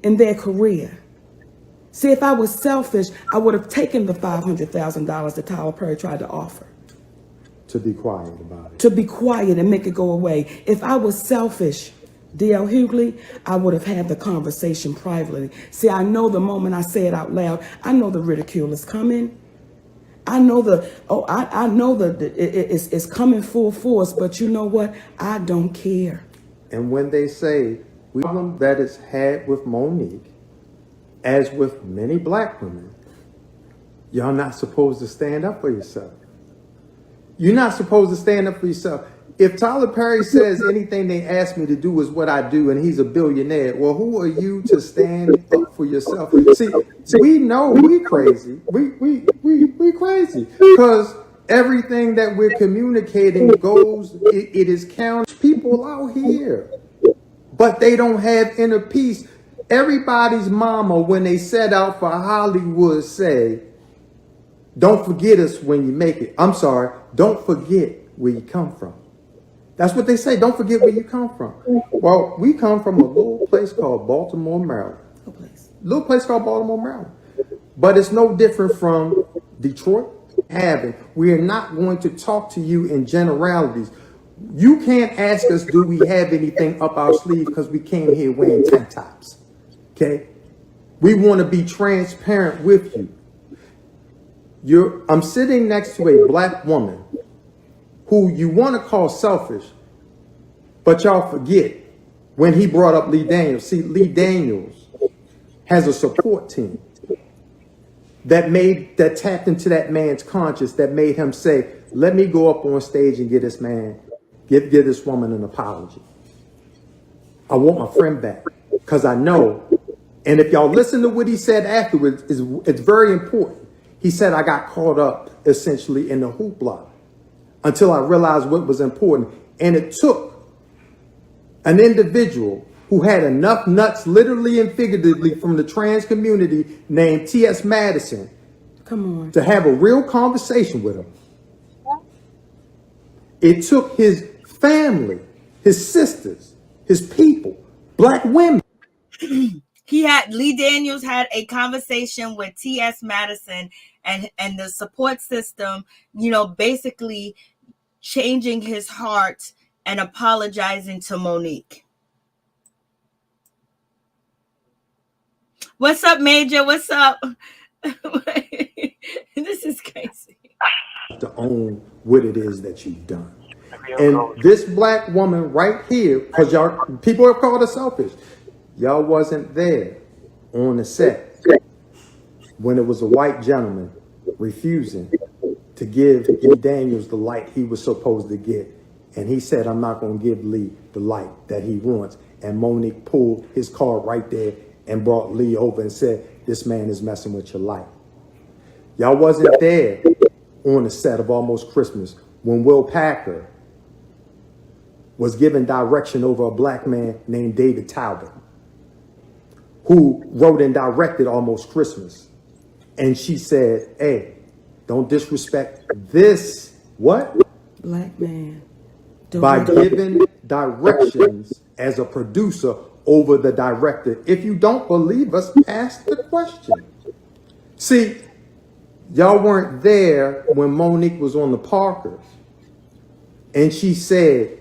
in their career. See, if I was selfish, I would have taken the $500,000 that Tyler Perry tried to offer. To be quiet about it. To be quiet and make it go away. If I was selfish, D.L. Hughley, I would have had the conversation privately. See, I know the moment I say it out loud, I know the ridicule is coming. I know it's coming full force, but you know what? I don't care. And when they say, the problem that is had with Monique, as with many black women, y'all not supposed to stand up for yourself. You're not supposed to stand up for yourself. If Tyler Perry says anything they ask me to do is what I do and he's a billionaire, well, who are you to stand up for yourself? See, we know we crazy. We crazy because everything that we're communicating goes, it is counted. People out here, but they don't have inner peace. Everybody's mama, when they set out for Hollywood, say, don't forget us when you make it. I'm sorry, don't forget where you come from. That's what they say. Don't forget where you come from. Well, we come from a little place called Baltimore, Maryland. No place. Little place called Baltimore, Maryland. But it's no different from Detroit. We are not going to talk to you in generalities. You can't ask us, do we have anything up our sleeve, because we came here wearing tank tops. Okay? We want to be transparent with you. I'm sitting next to a black woman who you want to call selfish, but y'all forget when he brought up Lee Daniels. See, Lee Daniels has a support team that tapped into that man's conscience, that made him say, let me go up on stage and give this woman an apology. I want my friend back, because I know, and if y'all listen to what he said afterwards, it's very important. He said, I got caught up essentially in the hoopla until I realized what was important. And it took an individual who had enough nuts, literally and figuratively, from the trans community named T.S. Madison, to have a real conversation with him. It took his family, his sisters, his people, black women. Lee Daniels had a conversation with T.S. Madison and the support system, basically changing his heart and apologizing to Monique. What's up, Major? What's up? This is crazy. To own what it is that you've done. And this black woman right here, because people have called her selfish. Y'all wasn't there on the set when it was a white gentleman refusing to give Lee Daniels the light he was supposed to get. And he said, I'm not going to give Lee the light that he wants. And Monique pulled his card right there and brought Lee over and said, this man is messing with your life. Y'all wasn't there on the set of Almost Christmas when Will Packer was given direction over a black man named David Talbot, who wrote and directed Almost Christmas. And she said, hey, don't disrespect this, what? Black man. By giving directions as a producer over the director. If you don't believe us, ask the question. See, y'all weren't there when Monique was on the Parkers. And she said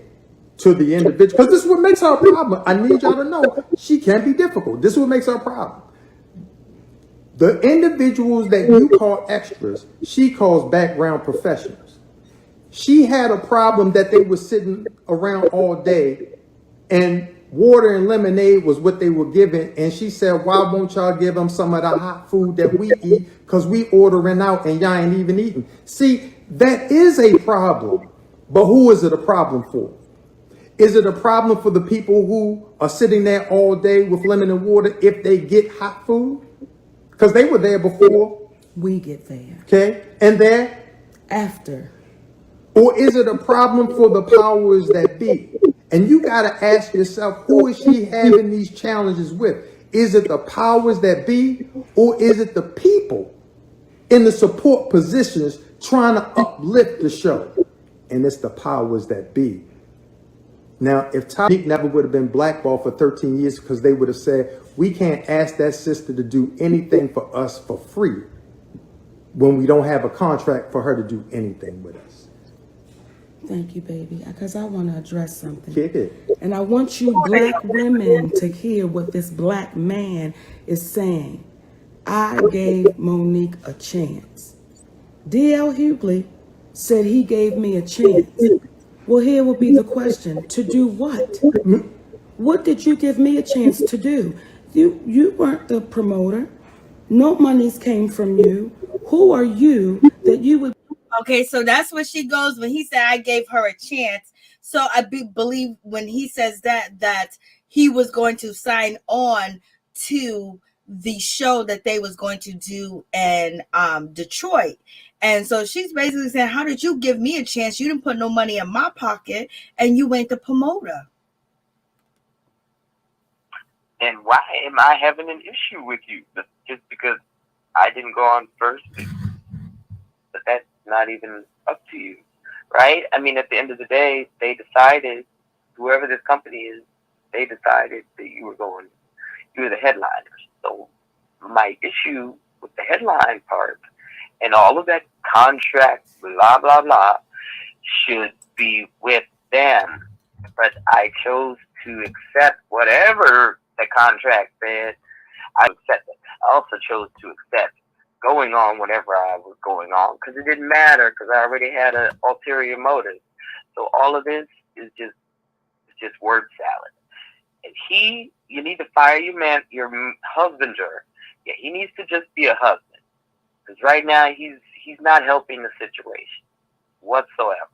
to the individual, because this is what makes her a problem. I need y'all to know she can be difficult. This is what makes her a problem. The individuals that you call extras, she calls background professionals. She had a problem that they were sitting around all day and water and lemonade was what they were given. And she said, why won't y'all give them some of the hot food that we eat? Because we ordering out and y'all ain't even eating. See, that is a problem. But who is it a problem for? Is it a problem for the people who are sitting there all day with lemon and water if they get hot food? Because they were there before we get there. Okay. And then after. Or is it a problem for the powers that be? And you got to ask yourself, who is she having these challenges with? Is it the powers that be, or is it the people in the support positions trying to uplift the show? And it's the powers that be. Now, if Monique never would have been blackballed for 13 years because they would have said, we can't ask that sister to do anything for us for free when we don't have a contract for her to do anything with us. Thank you, baby, because I want to address something. Kick it. And I want you black women to hear what this black man is saying. I gave Monique a chance. D.L. Hughley said he gave me a chance. Well, here will be the question. To do what? What did you give me a chance to do? You weren't the promoter. No monies came from you. Who are you that you would... Okay, so that's where she goes when he said, I gave her a chance. So I believe when he says that he was going to sign on to the show that they was going to do in Detroit. And so she's basically saying, how did you give me a chance? You didn't put no money in my pocket and you ain't the promoter. And why am I having an issue with you? Just because I didn't go on first? But that's not even up to you, right? I mean, at the end of the day, they decided, whoever this company is, they decided that you were the headliners. So my issue with the headline part and all of that contract, blah, blah, blah, should be with them. But I chose to accept whatever the contract said. I accepted. I also chose to accept going on whatever I was going on because it didn't matter because I already had an ulterior motive. So all of this is just word salad. And you need to fire your husbander. Yeah, he needs to just be a husband because right now he's not helping the situation whatsoever.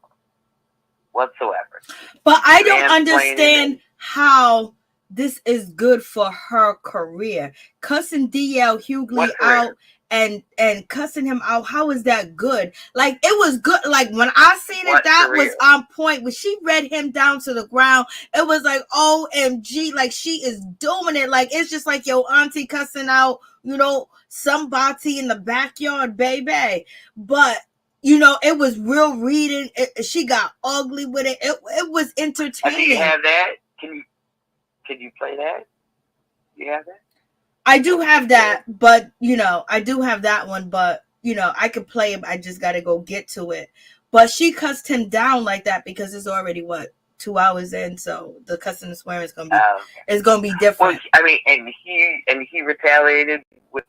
But I don't understand how this is good for her career. Cussing D.L. Hughley out and cussing him out, how is that good? Like, it was good. Like, when I seen it, that was on point. When she read him down to the ground, it was like, OMG, like, she is doing it. Like, it's just like your auntie cussing out, somebody in the backyard, baby. But it was real reading. She got ugly with it. It was entertaining. Do you have that? Can you play that? You have that? I do have that, but I do have that one, but I could play it. I just got to go get to it. But she cussed him down like that because it's already 2 hours in, so the cussing and swearing is gonna be different. Well, I mean, and he retaliated with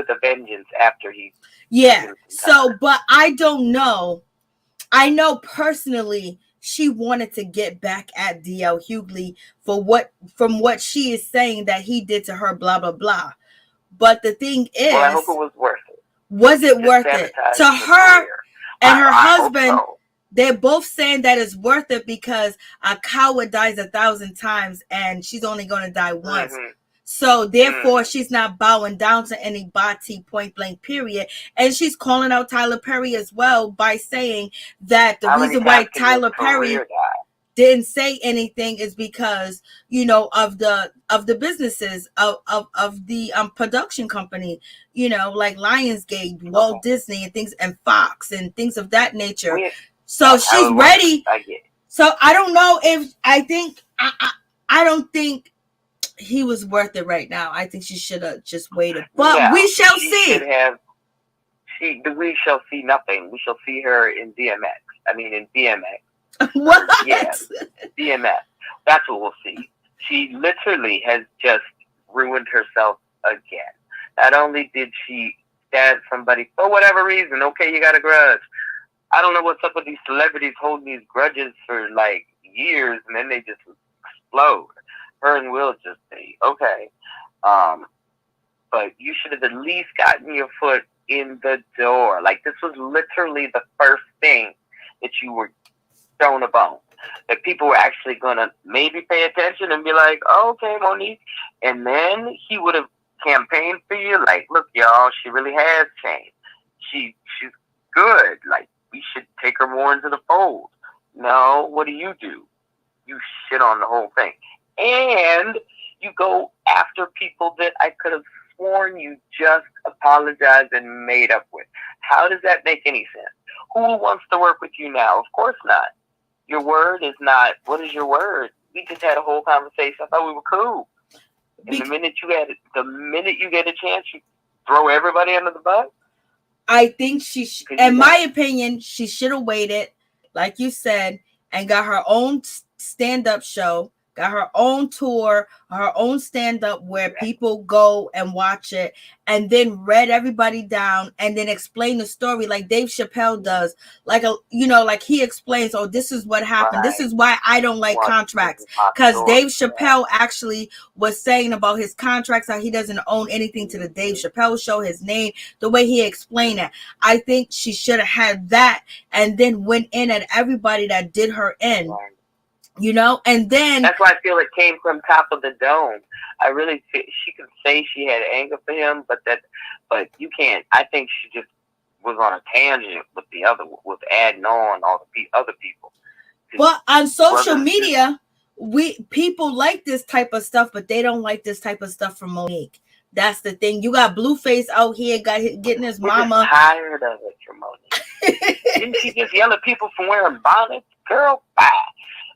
a vengeance after he. Yeah. So, but I don't know. I know personally she wanted to get back at D.L. Hughley from what she is saying that he did to her, blah, blah, blah. But the thing is, I hope it was worth it. Was it worth it? To her and her husband, they're both saying that it's worth it because a coward dies 1,000 times and she's only going to die once. Mm-hmm. So therefore, she's not bowing down to anybody, point blank, period. And she's calling out Tyler Perry as well by saying that the reason why Tyler Perry didn't say anything is because of the businesses of the production company, like Lionsgate, Walt Disney, and things, and Fox and things of that nature. So she's ready. So I don't know if I don't think he was worth it right now. I think she should have just waited. But we shall see. We shall see nothing. We shall see her in DMX. I mean, in BMX. What? Yes, DMX. That's what we'll see. She literally has just ruined herself again. Not only did she stab somebody for whatever reason, okay, you got a grudge. I don't know what's up with these celebrities holding these grudges for like years and then they just explode. Her and Will just say, okay. But you should have at least gotten your foot in the door. Like, this was literally the first thing that you were thrown a bone. That people were actually going to maybe pay attention and be like, oh, okay, Monique. And then he would have campaigned for you. Like, look, y'all, she really has changed. She's good. Like, we should take her more into the fold. No, what do? You shit on the whole thing. And you go after people that I could have sworn you just apologized and made up with. How does that make any sense? Who wants to work with you now? Of course not. Your word is not, what is your word? We just had a whole conversation. I thought we were cool. And the minute you get a chance, you throw everybody under the bus? I think in my opinion, she should have waited, like you said, and got her own stand-up show. Got her own tour, her own stand-up where people go and watch it, and then read everybody down and then explain the story like Dave Chappelle does. Like like he explains, oh, this is what happened. Right. This is why I don't like contracts. Because Dave Chappelle actually was saying about his contracts, how he doesn't own anything to the Dave Chappelle show, his name, the way he explained it. I think she should have had that and then went in at everybody that did her in. Right. And then that's why I feel it came from top of the dome. I really feel she could say she had anger for him, but you can't. I think she just was on a tangent with adding on all the other people. But on social media, people like this type of stuff, but they don't like this type of stuff from Monique. That's the thing. You got Blueface out here getting his mama. Just tired of it from Monique. Didn't she just yell at people for wearing bonnets? Girl, bye.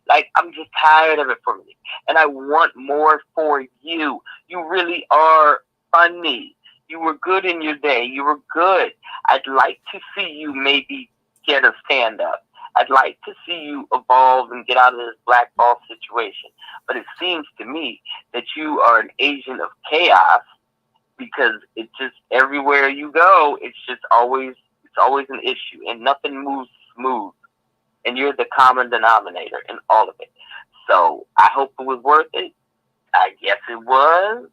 Like, I'm just tired of it for me. And I want more for you. You really are funny. You were good in your day. You were good. I'd like to see you maybe get a stand-up. I'd like to see you evolve and get out of this blackball situation. But it seems to me that you are an agent of chaos, because it just, everywhere you go, it's always an issue, and nothing moves smooth. And you're the common denominator in all of it. So I hope it was worth it. I guess it was.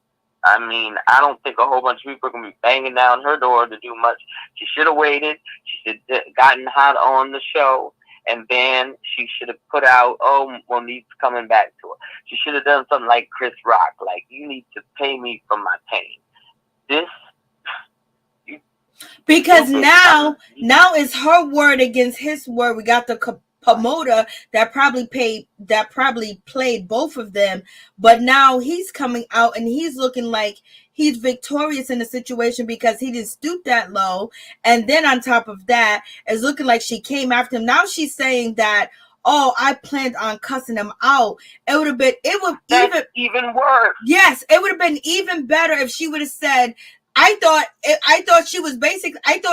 I mean, I don't think a whole bunch of people are going to be banging down her door to do much. She should have waited. She should have gotten hot on the show. And then she should have put out, oh, Monique's coming back to her. She should have done something like Chris Rock. Like, you need to pay me for my pain. Because now it's her word against his word. We got the promoter that probably played both of them, but now he's coming out and he's looking like he's victorious in the situation because he didn't stoop that low. And then on top of that, it's looking like she came after him. Now she's saying that, oh, I planned on cussing him out. That's even worse. Yes, it would have been even better if she would have said, I thought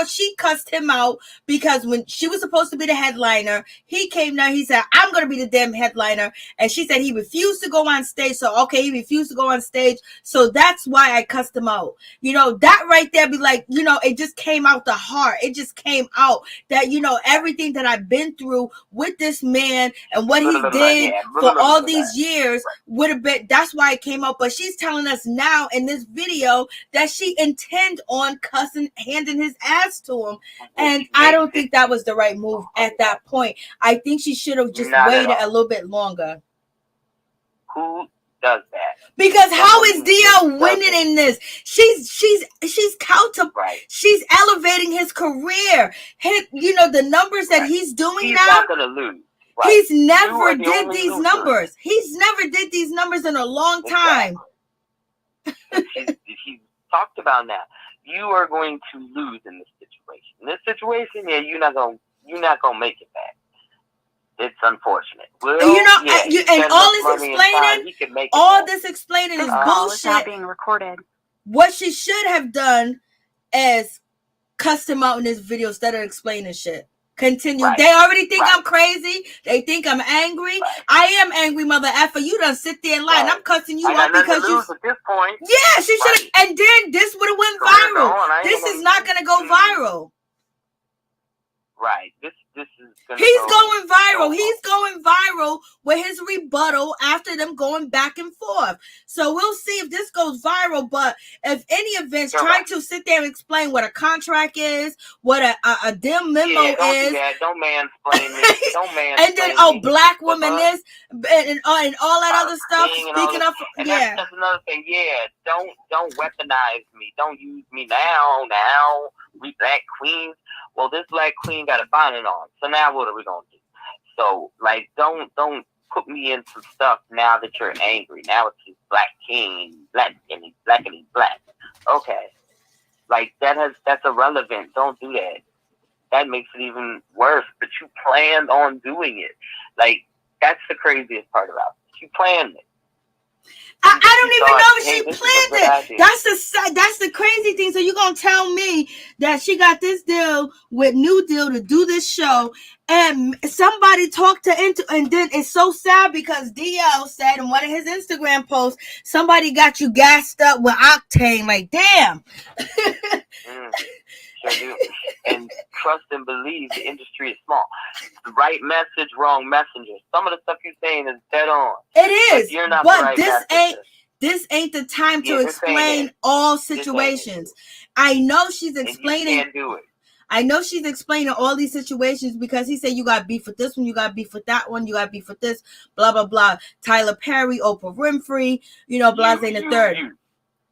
she cussed him out because when she was supposed to be the headliner, he came down, he said, I'm going to be the damn headliner. And she said he refused to go on stage. So, okay, he refused to go on stage. So that's why I cussed him out. You know, that right there be like, you know, it just came out the heart. It just came out that, you know, everything that I've been through with this man and what he did for all these years would have been, that's why it came out. But she's telling us now in this video that she intend on handing his ass to him, and I don't think that was the right move at that point. I think she should have just waited a little bit longer. Who does that? Because how is DL winning in this? She's she's elevating his career. You know, the numbers that he's doing now. He's not gonna lose. Right. He's never did these numbers. He's never did these numbers in a long time. He's talked about now. You are going to lose in this situation. In this situation, yeah, you're not gonna make it back. It's unfortunate. Well, you know, and all this explaining is bullshit. Not being recorded. What she should have done is cussed him out in this video instead of explaining shit. Continue. Right. They already think I'm crazy. They think I'm angry. Right. I am angry, mother effer. You done sit there and lie, and I'm cussing you out because you. At this point. Yeah, she should have. And then this would have went viral. This is not gonna go viral. Right. This is gonna going viral. He's going viral with his rebuttal after them going back and forth. So we'll see if this goes viral. But if any events trying to sit there and explain what a contract is, what a dim memo is, don't mansplain me. Don't mansplain. And then black woman this and all that other stuff. Speaking of, that's another thing. Yeah, don't weaponize me. Don't use me now. Now we black queens. Well, this black queen got a bonnet on. So now what are we gonna do? So like, don't put me in some stuff now that you're angry. Now it's this black king, black and he's black. Okay, like that's irrelevant. Don't do that. That makes it even worse. But you planned on doing it. Like, that's the craziest part about it. You planned it. I don't even know if she planned it. That's the crazy thing. So you're gonna tell me that she got this deal with New Deal to do this show, and somebody talked to and then it's so sad because DL said in one of his Instagram posts, somebody got you gassed up with octane. Like, damn. Sure do. And trust and believe the industry is small. The right message, wrong messenger. Some of the stuff you're saying is dead on. It is. But you're not but the right messenger. This ain't the time to explain all situations. I know she's explaining. You can't do it. I know she's explaining all these situations because he said you got beef with this one, you got beef with that one, you got beef with this, blah blah blah. Tyler Perry, Oprah Winfrey, you know, Blase the third.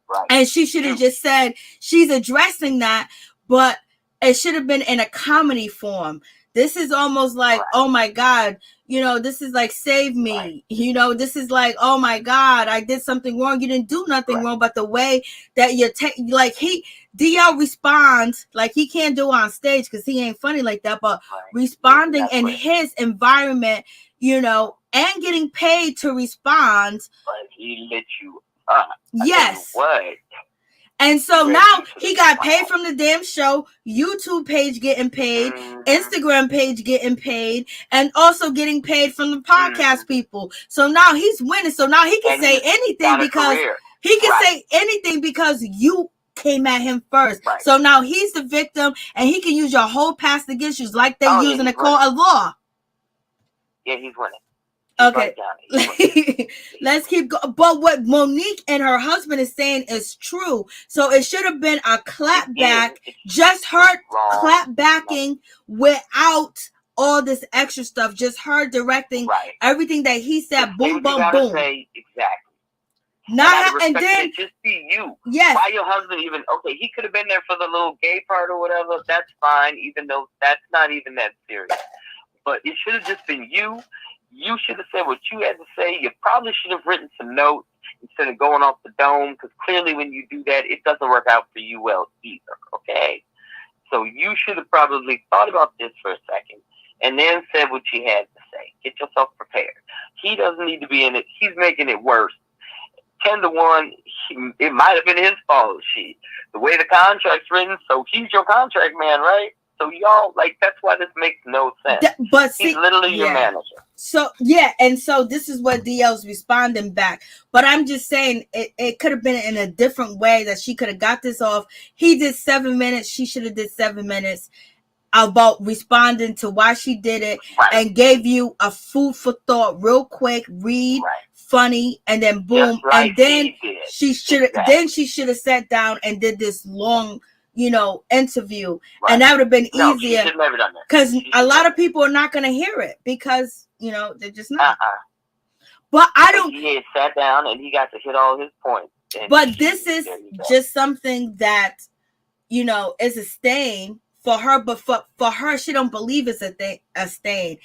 Right. And she should have just said she's addressing that, but it should have been in a comedy form. This is almost like, oh my God, you know, this is like, save me. Right. You know, this is like, oh my God, I did something wrong. You didn't do nothing wrong, but the way that you're DL responds, like he can't do it on stage because he ain't funny like that, but responding in his environment, you know, and getting paid to respond. But he lit you up. Yes. What? And so now he got paid from the damn show, YouTube page getting paid, Instagram page getting paid, and also getting paid from the podcast people. So now he's winning. So now he can say anything because you came at him first. Right. So now he's the victim, and he can use your whole past against you like they using the court of law. Yeah, he's winning. Okay, let's keep going. But what Monique and her husband is saying is true. So it should have been a clap back, just her clap backing without all this extra stuff, just her directing everything that he said. Boom, boom, boom. Say, exactly. Not and then just be you. Yes. Why your husband even? Okay, he could have been there for the little gay part or whatever. That's fine, even though that's not even that serious. But it should have just been you. You should have said what you had to say. You probably should have written some notes instead of going off the dome, because clearly when you do that, it doesn't work out for you well either, okay? So you should have probably thought about this for a second and then said what you had to say. Get yourself prepared. He doesn't need to be in it. He's making it worse. 10-1, it might have been his fault. The way the contract's written, so he's your contract man, right? So y'all, like, that's why this makes no sense. But see, he's literally your manager. So, yeah, and so this is what DL's responding back. But I'm just saying it could have been in a different way that she could have got this off. He did 7 minutes. She should have did 7 minutes about responding to why she did it and gave you a food for thought real quick, read, funny, and then boom. Like and then she should have sat down and did this long interview, and that would have been easier because a lot of people are not going to hear it because they're just not. But I don't. He sat down and he got to hit all his points. But this is just something that is a stain for her. But for her, she don't believe it's a stain.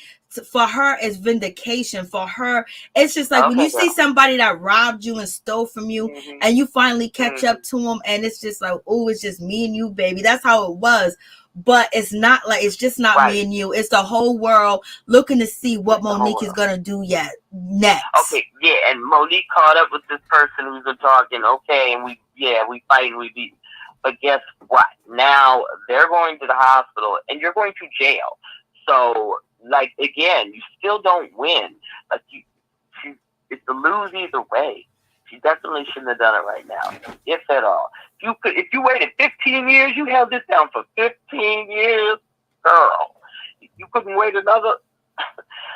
For her, it's vindication. For her, it's just like when you see somebody that robbed you and stole from you, and you finally catch up to them, and it's just like, oh, it's just me and you, baby. That's how it was. But it's not like it's just not me and you. It's the whole world looking to see what Monique is gonna do next. Okay, yeah, and Monique caught up with this person who's been talking. Okay, and we fight and we beat. But guess what? Now they're going to the hospital, and you're going to jail. So. Like, again, you still don't win. Like, it's a lose either way. She definitely shouldn't have done it right now, if at all. If you waited 15 years, you held this down for 15 years, girl. You couldn't wait another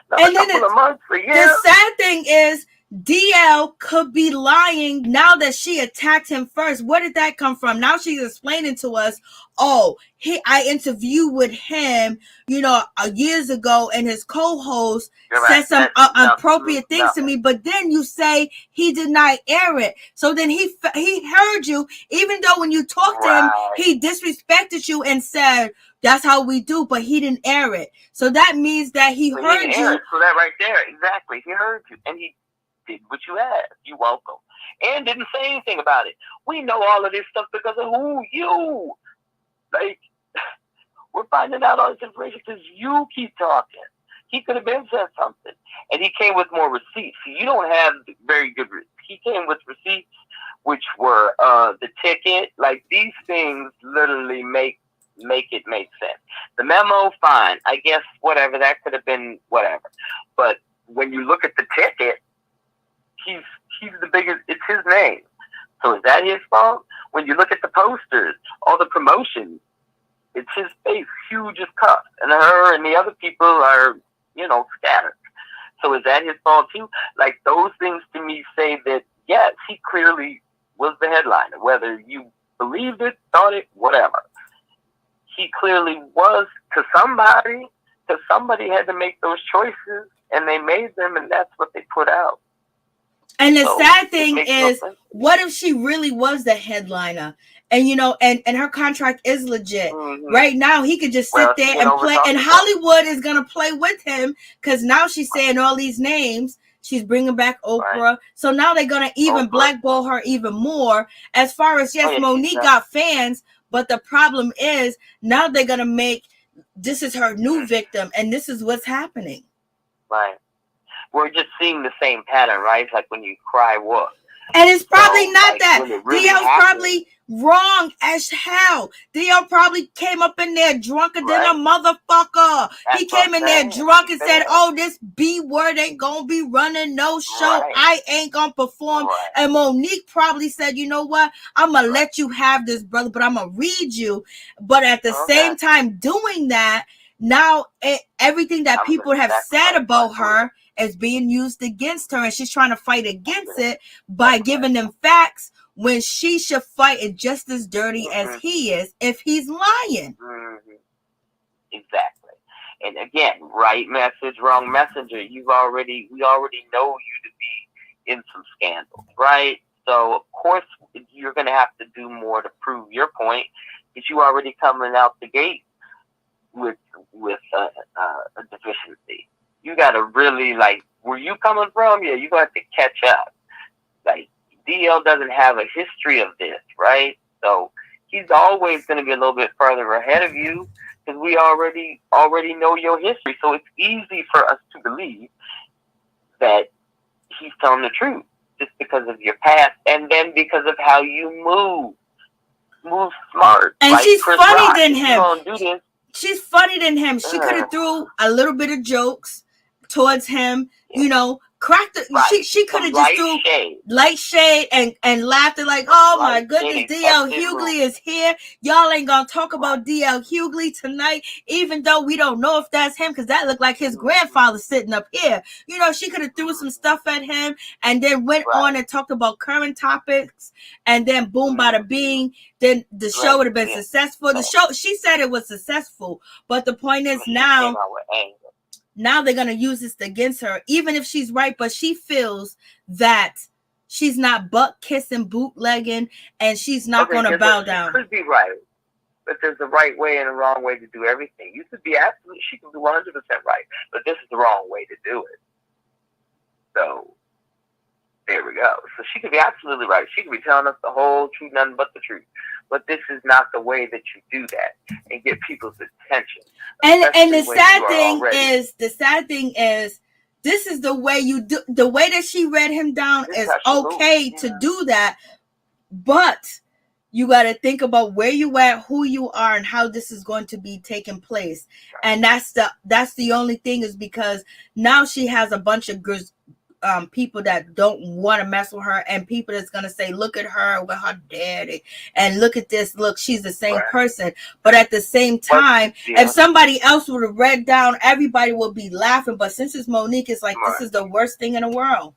couple of months, a year. The sad thing is, DL could be lying now that she attacked him first. Where did that come from? Now she's explaining to us, I interviewed with him, years ago, and his co-host said some appropriate things to me, but then you say he did not air it. So then he heard you, even though when you talked to him, he disrespected you and said, that's how we do, but he didn't air it. So that means that he heard you. So that right there, exactly. He heard you, and he did what you asked. You welcome. And didn't say anything about it. We know all of this stuff because of you. Like, we're finding out all this information because you keep talking. He could have been said something. And he came with more receipts. You don't have very good receipts. He came with receipts, which were the ticket. Like, these things literally make it make sense. The memo, fine. I guess whatever. That could have been whatever. But when you look at the ticket, he's the biggest. It's his name. So is that his fault? When you look at the posters, all the promotions, it's his face, huge as cuffs, and her and the other people are, scattered. So is that his fault too? Like, those things to me say that yes, he clearly was the headliner. Whether you believed it, thought it, whatever, he clearly was to somebody. Because somebody had to make those choices, and they made them, and that's what they put out. And the sad thing is, what if she really was the headliner? And and her contract is legit. Right now, he could just sit there and play. And Hollywood is gonna play with him because now she's saying all these names. She's bringing back Oprah, so now they're gonna even blackball her even more. As far as Monique got fans, but the problem is now they're gonna make this is her new victim, and this is what's happening. Right. We're just seeing the same pattern, right? It's like when you cry wolf. And it's probably not that. Really DL's probably Wrong as hell. Dio probably came up in there drunker than a motherfucker. He came in there drunk and said, oh, this B word ain't gonna be running no show. I ain't gonna perform. And Monique probably said, you know what? I'm gonna let you have this, brother, but I'm gonna read you. But at the same time doing that, now everything that people have said about her is being used against her, and she's trying to fight against it by giving them facts when she should fight it just as dirty as he is if he's lying. Exactly. And again, right message, wrong messenger. We already know you to be in some scandals, right? So of course you're going to have to do more to prove your point, because you already coming out the gate with a deficiency. You got to really, like, where you coming from? Yeah, you got to catch up. Like, DL doesn't have a history of this, right? So he's always going to be a little bit further ahead of you, because we already know your history. So it's easy for us to believe that he's telling the truth just because of your past, and then because of how you move smart. And like she's Chris funny Rock. than If you him. gonna do this, She's funny than him. She could have threw a little bit of jokes towards him, you know, cracked it. She could have just threw light shade and laughed at like, oh my goodness, DL Hughley is here. Y'all ain't gonna talk about DL Hughley tonight, even though we don't know if that's him, because that looked like his grandfather sitting up here. You know, she could have threw some stuff at him and then went on and talked about current topics, and then boom, bada bing, then the show would have been successful. The show, she said it was successful, but the point is now they're going to use this against her, even if she's right, but she feels that she's not butt kissing, bootlegging, and she's not going to bow down. She could be right, but there's a right way and a wrong way to do everything. You could be absolutely, she could be 100% right, but this is the wrong way to do it. So there we go. So she could be absolutely right. She could be telling us the whole truth, nothing but the truth. But this is not the way that you do that and get people's attention. And the sad thing is, this is the way you do. The way that she read him down is okay to do that, but you got to think about where you at, who you are, and how this is going to be taking place. And that's the only thing, is because now she has a bunch of people that don't want to mess with her, and people that's going to say, look at her with her daddy, and look at this, look, she's the same person. But at the same time, if somebody else would have read down, everybody would be laughing. But since it's Monique, it's like, this is the worst thing in the world.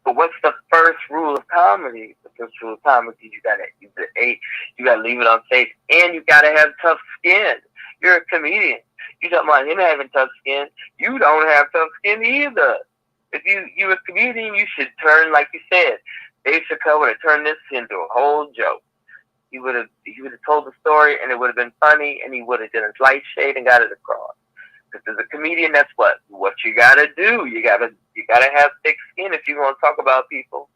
But what's the first rule of comedy? The first rule of comedy, you gotta leave it on stage, and you gotta have tough skin. You're a comedian. You talking about him having tough skin? You don't have tough skin either. If you're a comedian, you should turn, like you said, Dave Chappelle would have turned this into a whole joke. He would have told the story, and it would have been funny, and he would have done a light shade and got it across. Because as a comedian, that's what you gotta do. You gotta have thick skin if you want to talk about people.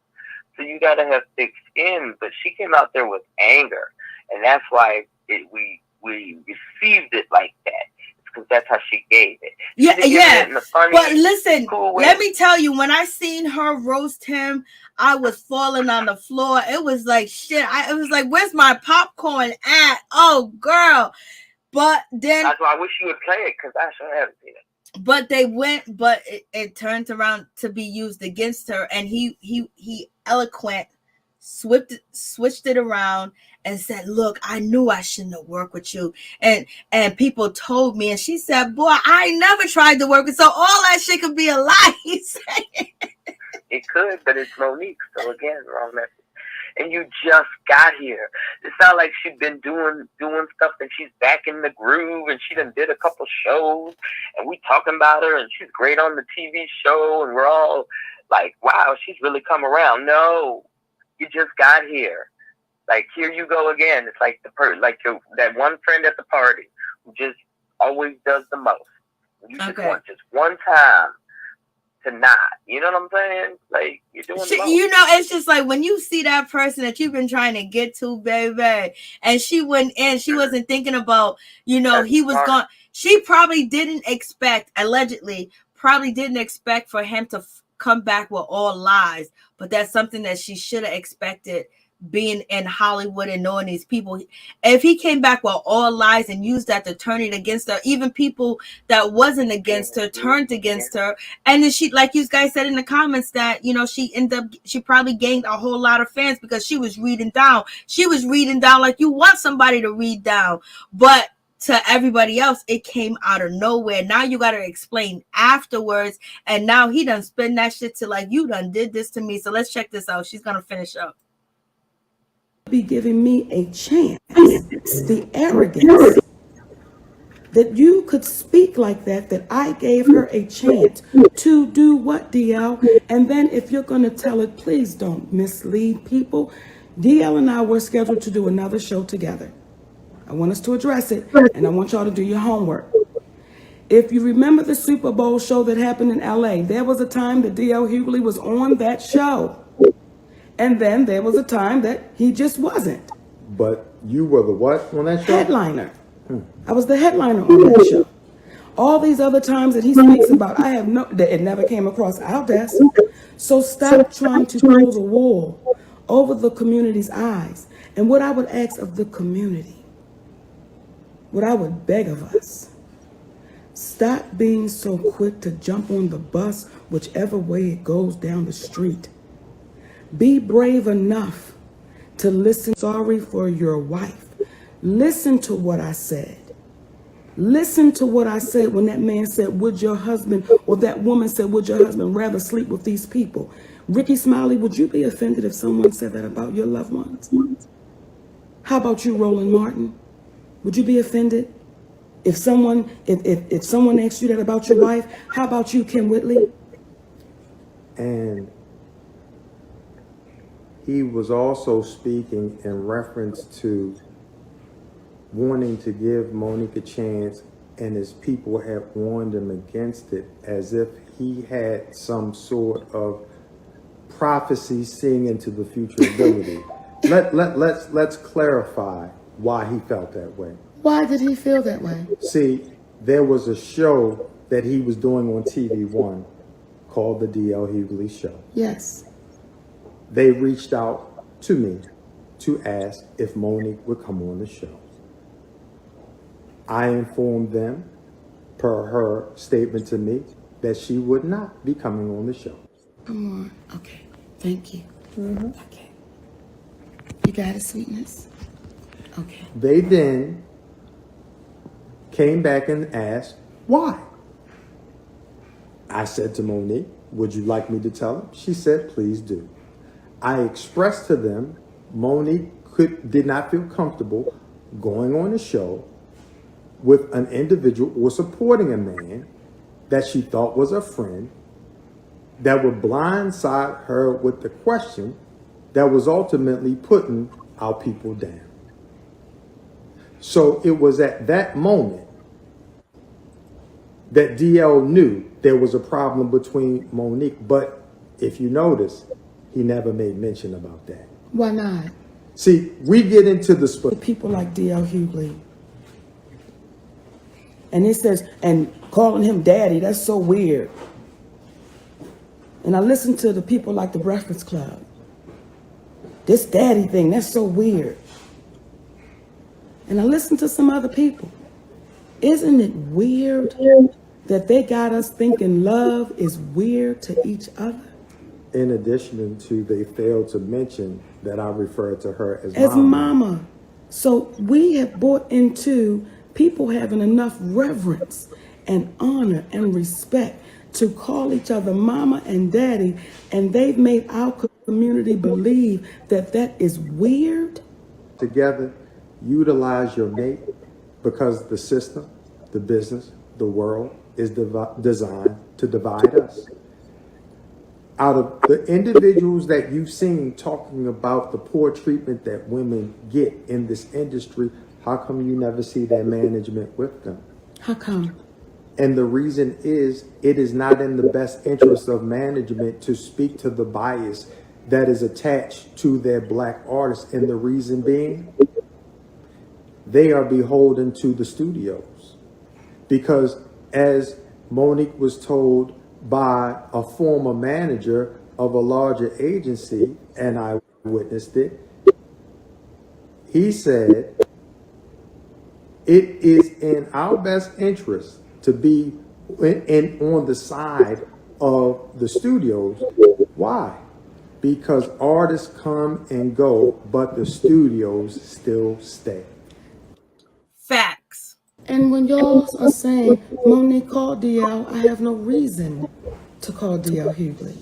So you gotta have thick skin. But she came out there with anger, and that's why we received it like that. Because that's how she gave it. But listen, let me tell you, when I seen her roast him, I was falling on the floor. It was like shit. It was like, where's my popcorn at? Oh, girl. But then that's why I wish you would play it, because I sure haven't seen it. But they went, but it turned around to be used against her, and he eloquent switched it around and said, look, I knew I shouldn't have worked with you, and people told me, and she said, boy, I never tried to work with, so all that shit could be a lie. It could, but it's Monique, so again, wrong message. And you just got here. It's not like she's been doing stuff and she's back in the groove, and she done did a couple shows and we talking about her and she's great on the TV show and we're all like, wow, she's really come around. No, you just got here. Like, here you go again. It's like that one friend at the party who just always does the most. You just want just one time to not, you know what I'm saying? Like, you're doing the most. You know, it's just like when you see that person that you've been trying to get to, baby, and she went in, she wasn't thinking about, you know, he was gone. She probably didn't expect, allegedly, for him to come back with all lies, but that's something that she should have expected being in Hollywood and knowing these people. If he came back with all lies and used that to turn it against her, even people that wasn't against her turned against her. And then she, like you guys said in the comments, that, you know, she probably gained a whole lot of fans because she was reading down. She was reading down like you want somebody to read down. But to everybody else, it came out of nowhere. Now you got to explain afterwards. And now he done spin that shit to like, you done did this to me. So let's check this out. She's going to finish up. Be giving me a chance. The arrogance that you could speak like that I gave her a chance to do what, DL? And then if you're going to tell it, please don't mislead people. DL and I were scheduled to do another show together. I want us to address it, and I want y'all to do your homework. If you remember the Super Bowl show that happened in LA, there was a time that DL Hughley was on that show. And then there was a time that he just wasn't. But you were the what on that show? Headliner. I was the headliner on that show. All these other times that he speaks about, it never came across our desk. So stop trying to close a wall over the community's eyes. And what I would ask of the community, what I would beg of us, stop being so quick to jump on the bus whichever way it goes down the street. Be brave enough to listen. Sorry for your wife. Listen to what I said. Listen to what I said when that man said, would your husband, or that woman said, would your husband rather sleep with these people? Ricky Smiley, would you be offended if someone said that about your loved ones? How about you, Roland Martin? Would you be offended if someone asked you that about your wife? How about you, Kim Whitley? And he was also speaking in reference to wanting to give Monique a chance, and his people had warned him against it, as if he had some sort of prophecy seeing into the future ability. Let's clarify why he felt that way. Why did he feel that way? See, there was a show that he was doing on TV One called the D.L. Hughley Show. Yes. They reached out to me to ask if Monique would come on the show. I informed them, per her statement to me, that she would not be coming on the show. Come on. Okay. Thank you. Okay. You got it, sweetness? Okay. They then came back and asked why. I said to Monique, would you like me to tell them? She said, please do. I expressed to them, Monique did not feel comfortable going on a show with an individual or supporting a man that she thought was a friend that would blindside her with the question that was ultimately putting our people down. So it was at that moment that DL knew there was a problem between Monique. But if you notice, he never made mention about that. Why not? See, we get into the people like DL Hughley. And it says, and calling him daddy, that's so weird. And I listen to the people like the Breakfast Club. This daddy thing, that's so weird. And I listen to some other people. Isn't it weird that they got us thinking love is weird to each other? In addition to, they failed to mention that I referred to her as mama. So we have bought into people having enough reverence and honor and respect to call each other mama and daddy, and they've made our community believe that that is weird. Together, utilize your mate, because the system, the business, the world is designed to divide us. Out of the individuals that you've seen talking about the poor treatment that women get in this industry, how come you never see their management with them? How come? And the reason is, it is not in the best interest of management to speak to the bias that is attached to their black artists. And the reason being, they are beholden to the studios. Because as Monique was told by a former manager of a larger agency, and I witnessed it, He said, it is in our best interest to be on the side of the studios. Why? Because artists come and go, but the studios still stay. Facts. And when y'all are saying, Monique called DL, I have no reason to call DL Hughley.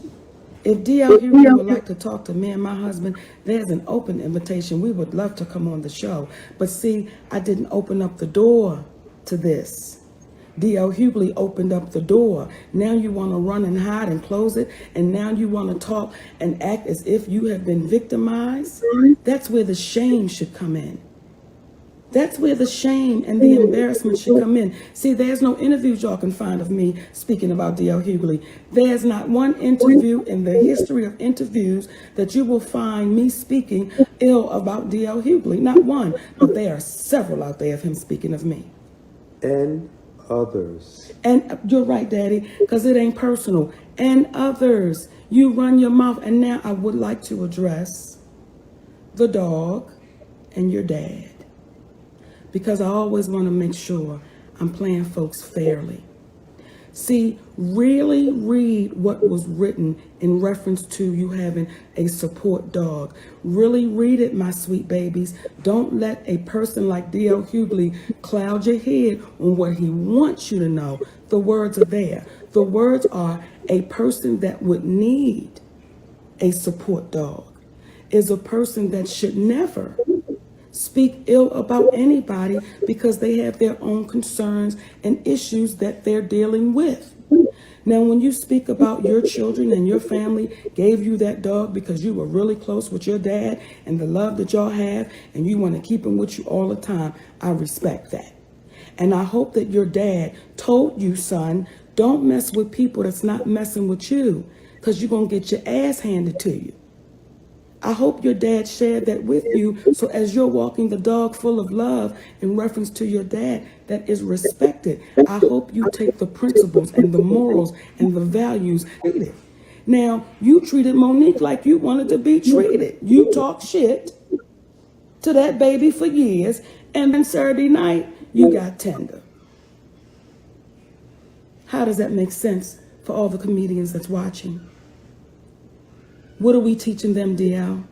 If DL Hughley would like to talk to me and my husband, there's an open invitation. We would love to come on the show. But see, I didn't open up the door to this. DL Hughley opened up the door. Now you want to run and hide and close it, and now you want to talk and act as if you have been victimized. That's where the shame should come in. That's where the shame and the embarrassment should come in. See, there's no interviews y'all can find of me speaking about D.L. Hughley. There's not one interview in the history of interviews that you will find me speaking ill about D.L. Hughley. Not one, but there are several out there of him speaking of me. And others. And you're right, Daddy, because it ain't personal. And others. You run your mouth. And now I would like to address the dog and your dad, because I always want to make sure I'm playing folks fairly. See, really read what was written in reference to you having a support dog. Really read it, my sweet babies. Don't let a person like D.L. Hughley cloud your head on what he wants you to know. The words are there. The words are, a person that would need a support dog is a person that should never speak ill about anybody because they have their own concerns and issues that they're dealing with. Now, when you speak about your children and your family gave you that dog because you were really close with your dad and the love that y'all have and you want to keep him with you all the time, I respect that. And I hope that your dad told you, son, don't mess with people that's not messing with you because you're going to get your ass handed to you. I hope your dad shared that with you, so as you're walking the dog full of love in reference to your dad that is respected, I hope you take the principles and the morals and the values. Now, you treated Monique like you wanted to be treated. You talk shit to that baby for years, and then Saturday night, you got tender. How does that make sense for all the comedians that's watching? What are we teaching them, DL?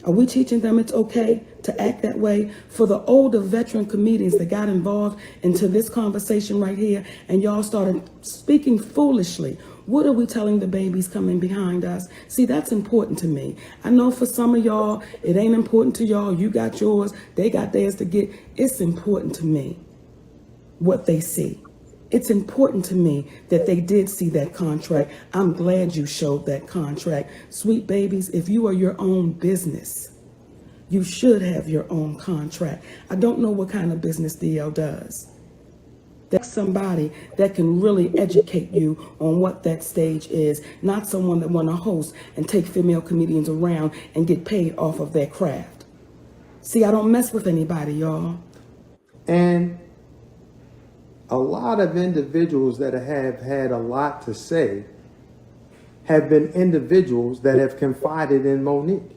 Are we teaching them it's okay to act that way? For the older veteran comedians that got involved into this conversation right here and y'all started speaking foolishly, what are we telling the babies coming behind us? See, that's important to me. I know for some of y'all, it ain't important to y'all. You got yours, they got theirs to get. It's important to me what they see. It's important to me that they did see that contract. I'm glad you showed that contract. Sweet babies, if you are your own business, you should have your own contract. I don't know what kind of business DL does. That's somebody that can really educate you on what that stage is, not someone that want to host and take female comedians around and get paid off of their craft. See, I don't mess with anybody, y'all. And a lot of individuals that have had a lot to say have been individuals that have confided in Monique.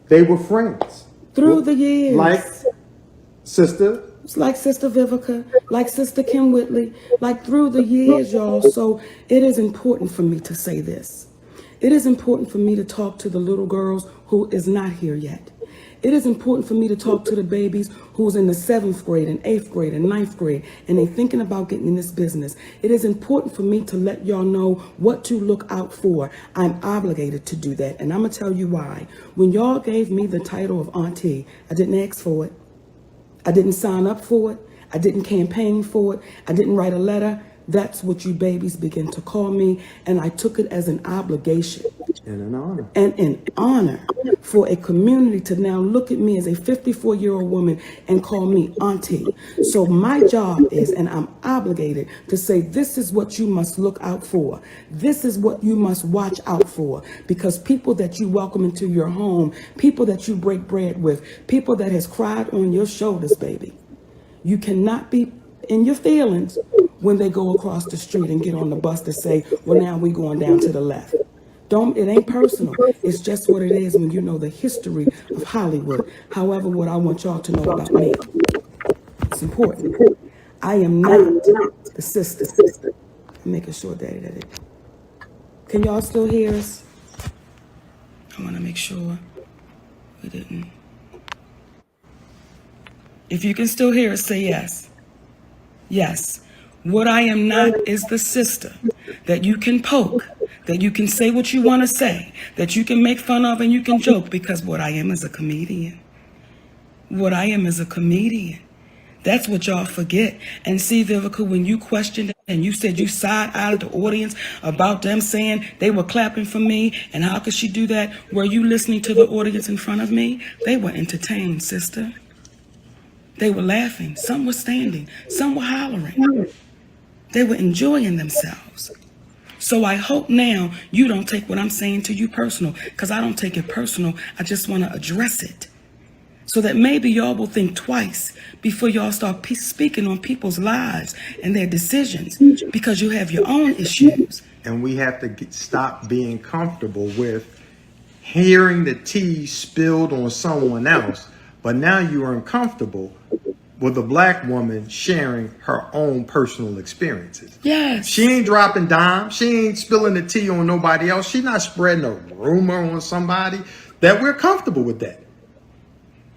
They were friends. Through the years. Like Sister. Like Sister Vivica, like Sister Kim Whitley, like through the years, y'all. So it is important for me to say this. It is important for me to talk to the little girls who is not here yet. It is important for me to talk to the babies who's in the 7th grade and 8th grade and 9th grade and they thinking about getting in this business. It is important for me to let y'all know what to look out for. I'm obligated to do that, and I'm going to tell you why. When y'all gave me the title of auntie, I didn't ask for it. I didn't sign up for it. I didn't campaign for it. I didn't write a letter. That's what you babies begin to call me, and I took it as an obligation. And an honor. And an honor for a community to now look at me as a 54-year-old woman and call me auntie. So my job is, and I'm obligated to say, this is what you must look out for. This is what you must watch out for. Because people that you welcome into your home, people that you break bread with, people that has cried on your shoulders, baby. You cannot be in your feelings when they go across the street and get on the bus to say, well, now we're going down to the left. It ain't personal. It's just what it is when you know the history of Hollywood. However, what I want y'all to know about me, it's important. I am not the sister. I'm making sure that it. Can y'all still hear us? I want to make sure we didn't. If you can still hear us, say yes. Yes. What I am not is the sister that you can poke, that you can say what you want to say, that you can make fun of and you can joke, because what I am is a comedian. What I am is a comedian. That's what y'all forget. And see, Vivica, when you questioned and you said you side-eyed the audience about them saying they were clapping for me, and how could she do that? Were you listening to the audience in front of me? They were entertained, sister. They were laughing. Some were standing. Some were hollering. They were enjoying themselves. So I hope now you don't take what I'm saying to you personal, because I don't take it personal. I just want to address it, so that maybe y'all will think twice before y'all start speaking on people's lives and their decisions, because you have your own issues. And we have to stop being comfortable with hearing the tea spilled on someone else, but now you are uncomfortable with a black woman sharing her own personal experiences. Yes. She ain't dropping dimes. She ain't spilling the tea on nobody else. She's not spreading a rumor on somebody. That we're comfortable with that.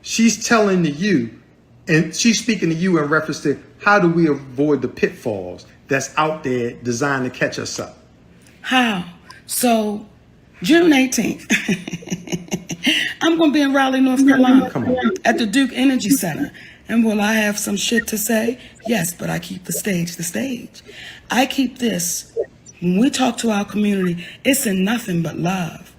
She's telling to you, and she's speaking to you in reference to how do we avoid the pitfalls that's out there designed to catch us up. How? So, June 18th, I'm going to be in Raleigh, North Carolina, at the Duke Energy Center. And will I have some shit to say? Yes, but I keep the stage the stage. I keep this. When we talk to our community, it's in nothing but love.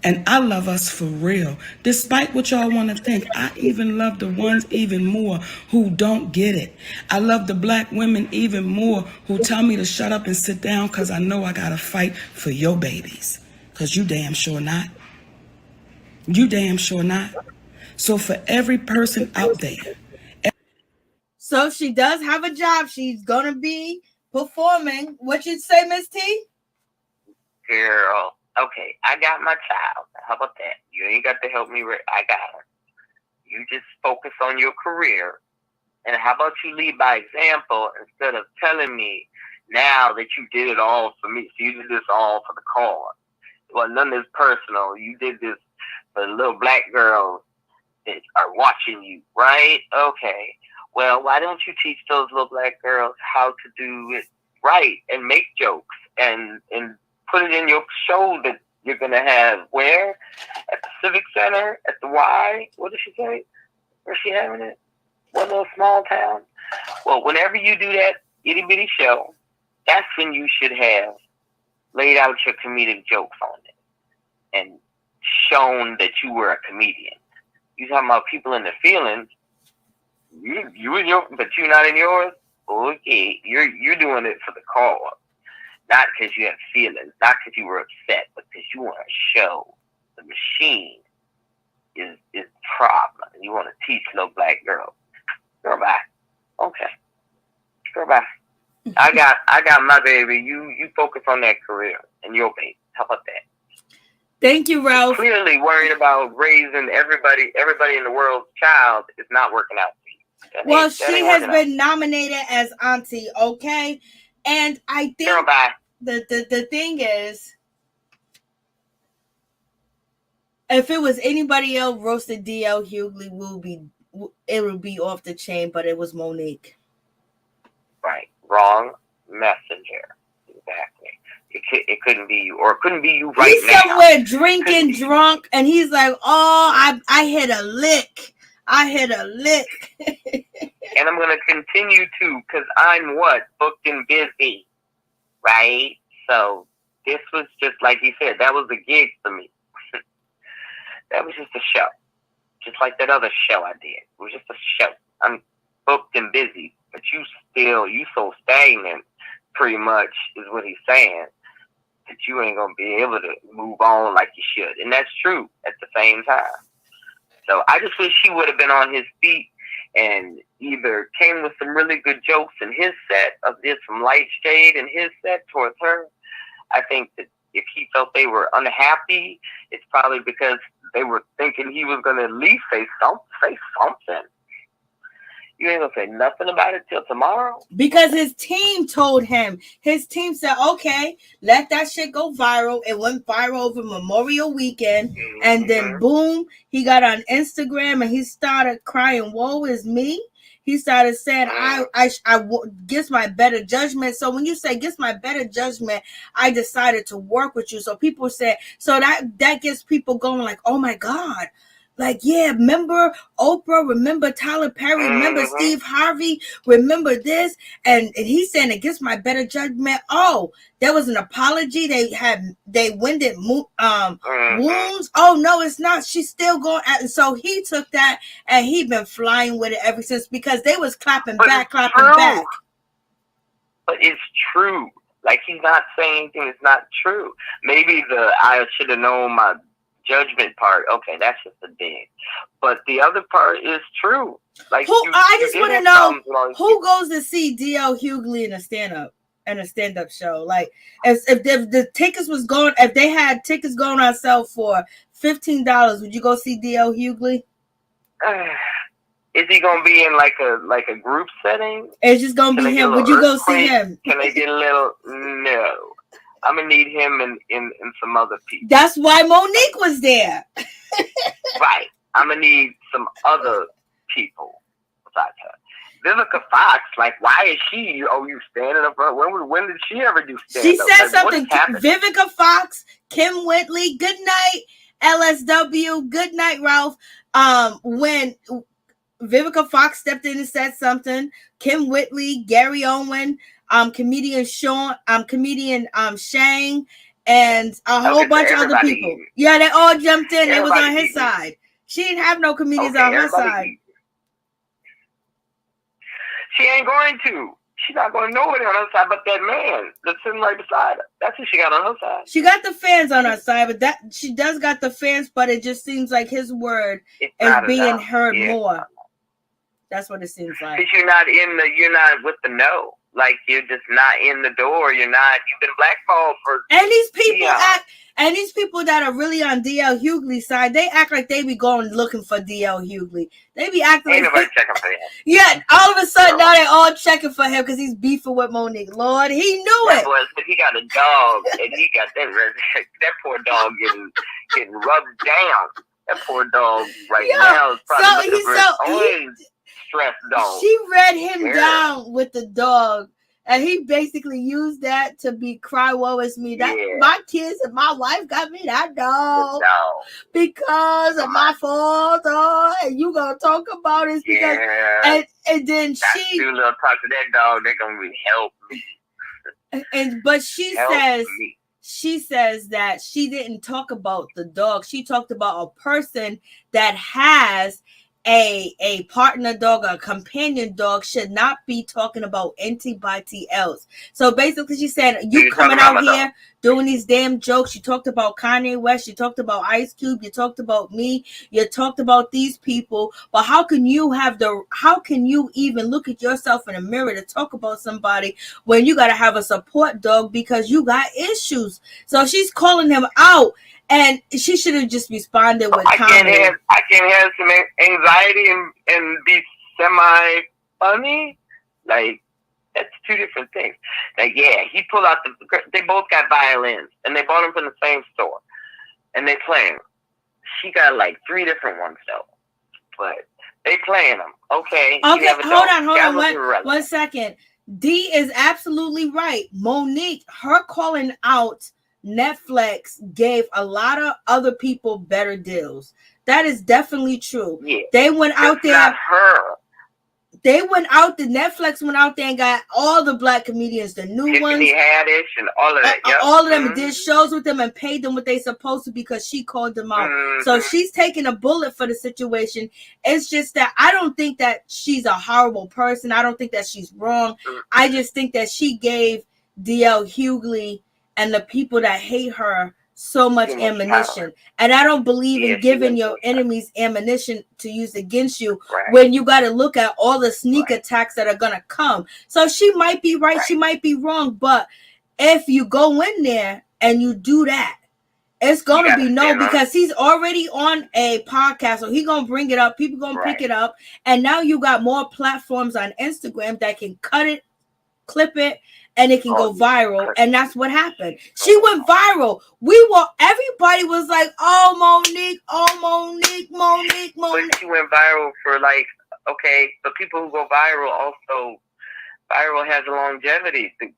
And I love us for real. Despite what y'all want to think, I even love the ones even more who don't get it. I love the black women even more who tell me to shut up and sit down, because I know I got to fight for your babies. Because you damn sure not. You damn sure not. So for every person out there. So she does have a job. She's going to be performing. What you say, Miss T? Girl. Okay, I got my child. How about that? You ain't got to help me. I got her. You just focus on your career. And how about you lead by example instead of telling me now that you did it all for me. So you did this all for the cause. Well, none of this personal. You did this for the little black girls that are watching you, right? Okay. Well, why don't you teach those little black girls how to do it right and make jokes and put it in your show that you're going to have where? At the Civic Center? At the Y? What did she say? Where's she having it? What little small town? Well, whenever you do that itty bitty show, that's when you should have laid out your comedic jokes on it and shown that you were a comedian. You talking about people in their feelings. You in your, but you not in yours. Okay, you're doing it for the cause, not because you have feelings, not because you were upset, but because you want to show the machine is the problem. You want to teach little black girls. Girl, bye. Okay, girl, bye. I got my baby. You focus on that career and your baby. How about that? Thank you, Ralph. Clearly worried about raising everybody in the world's child is not working out for you. Well, she has been nominated as Auntie, okay? And I think Girl, bye. The thing is, if it was anybody else, roasted DL Hughley would be off the chain, but it was Monique. Right. Wrong messenger. Exactly. It couldn't be you, or it couldn't be you right now. He's somewhere drinking drunk, and he's like, "Oh, I hit a lick. I hit a lick." And I'm going to continue to, because I'm booked and busy, right? So this was just, like he said, that was a gig for me. That was just a show. Just like that other show I did. It was just a show. I'm booked and busy, but you so stagnant, pretty much, is what he's saying, that you ain't going to be able to move on like you should. And that's true at the same time. So I just wish he would have been on his feet and either came with some really good jokes in his set, of this some light shade in his set towards her. I think that if he felt they were unhappy, it's probably because they were thinking he was going to at least say something. You ain't going to say nothing about it till tomorrow? Because his team told him. His team said, okay, let that shit go viral. It went viral over Memorial Weekend. Mm-hmm. And then boom, he got on Instagram and he started crying, woe is me. He started saying, I guess my better judgment. So when you say guess my better judgment, I decided to work with you. So people said, so that gets people going like, oh my God. Like, yeah, remember Oprah, remember Tyler Perry, remember Steve Harvey, remember this. And he's saying against my better judgment. Oh, there was an apology. They winded wounds. Oh, no, it's not. She's still going at it. So he took that and he been flying with it ever since because they was clapping back. But it's true. Like, he's not saying anything that's not true. Maybe I should have known my judgment part, okay, that's just a dig. But the other part is true. Like, I just want to know who goes to see D.L. Hughley in a stand-up show. Like, if the tickets was going, if they had tickets going on sale for $15, would you go see D.L. Hughley? Is he gonna be in like a group setting? It's just gonna be him. Would you go see him? Can they get a little? No. I'm gonna need him and some other people. That's why Monique was there. Right. I'm gonna need some other people besides her. Vivica Fox, like, why is she? Oh, you standing up front? When did she ever do stand up? She said something. Vivica Fox, Kim Whitley, good night, LSW, good night, Ralph. When Vivica Fox stepped in and said something, Kim Whitley, Gary Owen, comedian Sean, comedian Shang, and a whole bunch of other people. Yeah, they all jumped in. They was on his side. She didn't have no comedians on her side. She ain't going to. She's not going nowhere on her side but that man that's sitting right beside her. That's who she got on her side. She got the fans on her side, but that she does got the fans, but it just seems like his word is being heard more. That's what it seems like. Because you're not with the no. Like, you're just not in the door. You've been blackballed for. And these people that are really on D.L. Hughley's side, they act like they be going looking for D.L. Hughley. They be acting ain't like nobody checking for him. Yeah, all of a sudden now they all checking for him because he's beefing with Monique. Lord, he knew it. But he got a dog, and he got that poor dog getting rubbed down. That poor dog now is probably stressed dog. She read him down with the dog, and he basically used that to be cry woe is me. My kids and my wife got me that dog because of my fault. And you gonna talk about it because and then she do a little talk to that dog. They're gonna be help me. But she says that she didn't talk about the dog. She talked about a person that has a partner dog, a companion dog, should not be talking about anybody else. So basically she said, you coming out here doing these damn jokes. You talked about Kanye West, you talked about Ice Cube, you talked about me, you talked about these people, but how can you even look at yourself in a mirror to talk about somebody when you got to have a support dog because you got issues? So she's calling him out. And she should have just responded with comedy. I can't have some anxiety and be semi-funny. Like, that's two different things. Like, yeah, he pulled out they both got violins, and they bought them from the same store. And they playing them. She got like 3 different ones, though. But they playing them. Okay, hold on. One second. D is absolutely right. Monique, her calling out Netflix gave a lot of other people better deals. That is definitely true. Yeah. They went out there. Not her. Netflix went out there and got all the black comedians, the new ones. Tiffany Haddish and all of that. All of them did shows with them and paid them what they supposed to because she called them out. So she's taking a bullet for the situation. It's just that I don't think that she's a horrible person. I don't think that she's wrong. I just think that she gave D.L. Hughley and the people that hate her so much ammunition. And I don't believe in giving your enemies ammunition to use against you when you got to look at all the sneak attacks that are going to come. So she might be right. She might be wrong. But if you go in there and you do that, it's gonna be no, because he's already on a podcast, so he's gonna bring it up. People gonna pick it up, and now you got more platforms on Instagram that can cut it, clip it, and it can go viral. And that's what happened. She went viral. Everybody was like, "Oh, Monique, Monique." But she went viral for like, okay, but people who go viral also, viral has a longevity. The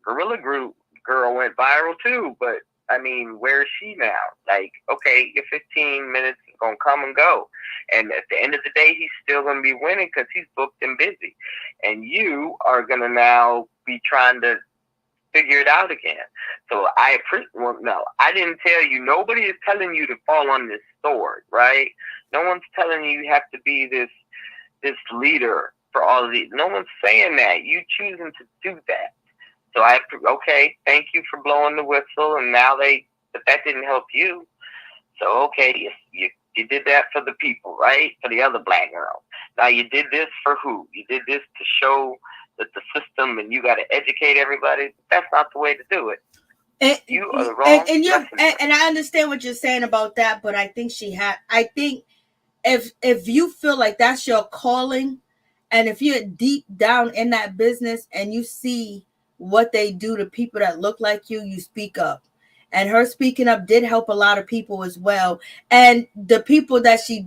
Gorilla Group girl went viral too, but I mean, where is she now? Like, okay, your 15 minutes is going to come and go. And at the end of the day, he's still going to be winning because he's booked and busy. And you are going to now be trying to figure it out again. So I didn't tell you. Nobody is telling you to fall on this sword, right? No one's telling you have to be this leader for all of these. No one's saying that. You choosing to do that. So thank you for blowing the whistle, and now but that didn't help you. So you did that for the people, right? For the other black girl. Now you did this for who? You did this to show that the system, and you got to educate everybody. That's not the way to do it. You are the wrong. And I understand what you're saying about that, but I think if you feel like that's your calling, and if you're deep down in that business and you see what they do to people that look like you speak up. And her speaking up did help a lot of people as well. And the people that it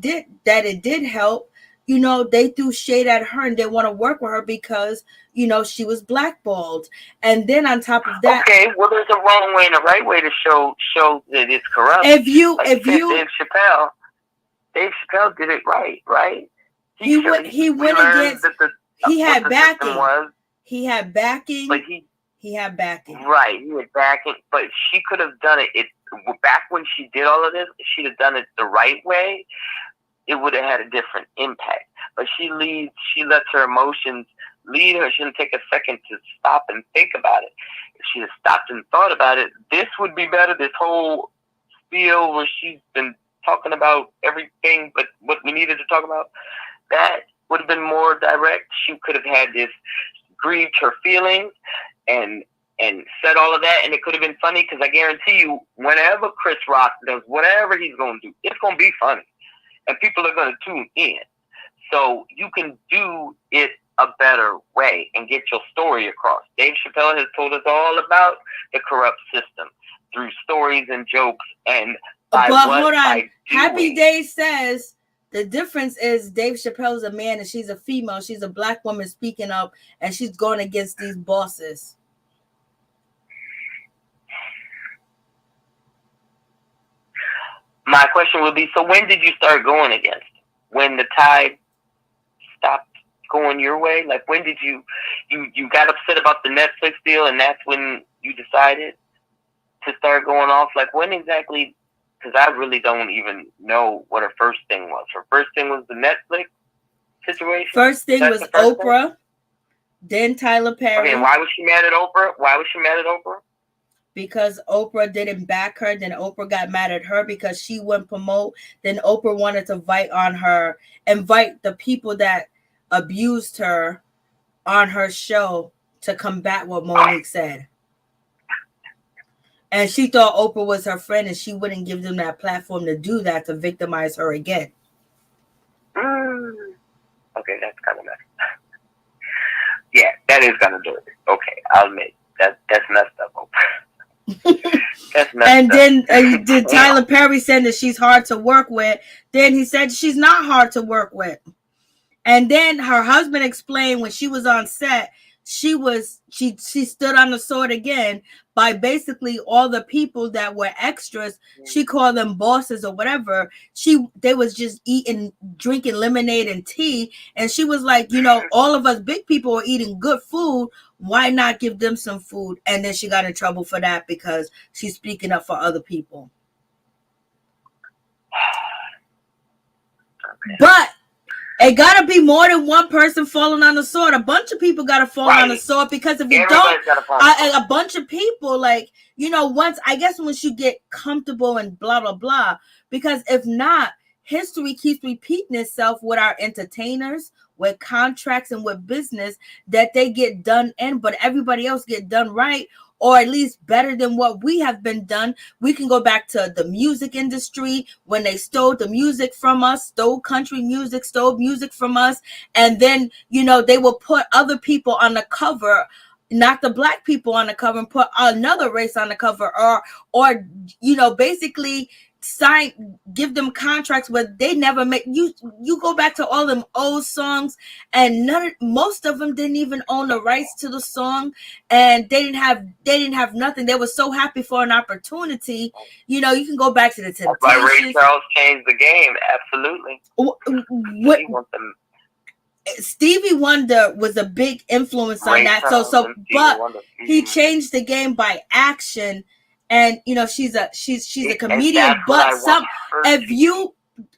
did help, they threw shade at her and they want to work with her because, she was blackballed. And then on top of that, okay, well, there's a wrong way and a right way to show that it's corrupt. Dave Chappelle did it right? He went against. He had backing. He had backing. But he had backing. Right, he had backing. But she could have done it. Back when she did all of this, if she'd have done it the right way, it would have had a different impact. But she lets her emotions lead her. She didn't take a second to stop and think about it. If she had stopped and thought about it, this would be better. This whole spiel where she's been talking about everything but what we needed to talk about, that would have been more direct. She could have had this, grieved her feelings and said all of that, and it could have been funny, because I guarantee you, whenever Chris Rock does whatever he's going to do, it's going to be funny, and people are going to tune in. So you can do it a better way and get your story across. Dave Chappelle has told us all about the corrupt system through stories and jokes, and hold on. Happy Day says the difference is Dave Chappelle's a man and she's a female. She's a black woman speaking up, and she's going against these bosses. My question would be, so when did you start going against? When the tide stopped going your way? Like, when did you got upset about the Netflix deal, and that's when you decided to start going off? Like, when exactly? Because I really don't even know what her first thing was. Her first thing was the Netflix situation. First thing was Oprah, then Tyler Perry. Okay, and why was she mad at Oprah? Because Oprah didn't back her. Then Oprah got mad at her because she wouldn't promote. Then Oprah wanted to invite the people that abused her on her show to combat what Monique said. And she thought Oprah was her friend, and she wouldn't give them that platform to do that, to victimize her again. Okay, that's kind of messed up. Yeah, that is kind of dirty. Okay, I'll admit that's messed up, Oprah. That's messed and up. Then did Tyler Perry said that she's hard to work with. Then he said she's not hard to work with. And then her husband explained when she was on set, she stood on the sword again by basically all the people that were extras. She called them bosses or whatever. They was just drinking lemonade and tea. And she was like, all of us big people are eating good food. Why not give them some food? And then she got in trouble for that because she's speaking up for other people. Okay. But it gotta be more than one person falling on the sword. A bunch of people gotta fall on the sword, because if you don't, a bunch of people, once you get comfortable and blah blah blah. Because if not, history keeps repeating itself with our entertainers, with contracts, and with business, that they get done in, but everybody else get done right, or at least better than what we have been done. We can go back to the music industry when they stole the music from us, stole country music, stole music from us. And then, they will put other people on the cover, not the black people on the cover, and put another race on the cover, or basically give them contracts where they never make you go back to all them old songs, and most of them didn't even own the rights to the song, and they didn't have nothing. They were so happy for an opportunity. You can go back to the Temptations. That's why Ray Charles changed the game. Absolutely. Stevie Wonder was a big influence on that. But he changed the game by action. And she's a comedian, but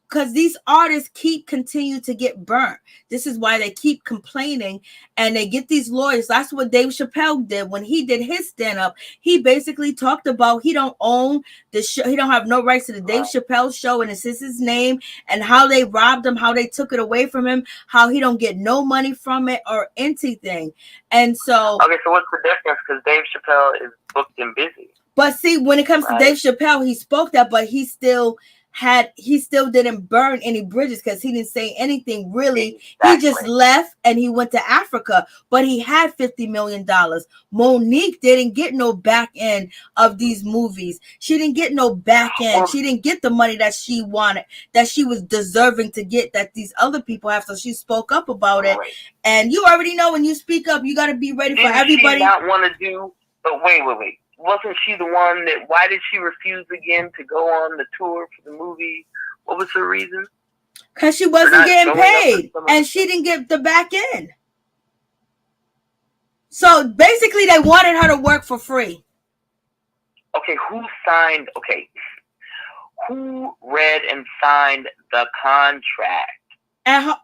because these artists continue to get burnt. This is why they keep complaining, and they get these lawyers. That's what Dave Chappelle did when he did his stand-up. He basically talked about he don't own the show, he don't have no rights to the Dave Chappelle show, and it's his name, and how they robbed him, how they took it away from him, how he don't get no money from it or anything. And so okay, so what's the difference? Because Dave Chappelle is booked and busy. But see, when it comes to Dave Chappelle, he spoke that, but he still didn't burn any bridges because he didn't say anything really. Exactly. He just left and he went to Africa, but he had $50 million. Monique didn't get no back end of these movies. She didn't get no back end. She didn't get the money that she wanted, that she was deserving to get, that these other people have. So she spoke up about it. And you already know when you speak up, you got to be ready for everybody. She not want to do, but wait. Wasn't she the one that, why did she refuse again to go on the tour for the movie? What was her reason? Because she wasn't getting paid and she didn't get the back end. So basically they wanted her to work for free. Okay, who read and signed the contract? And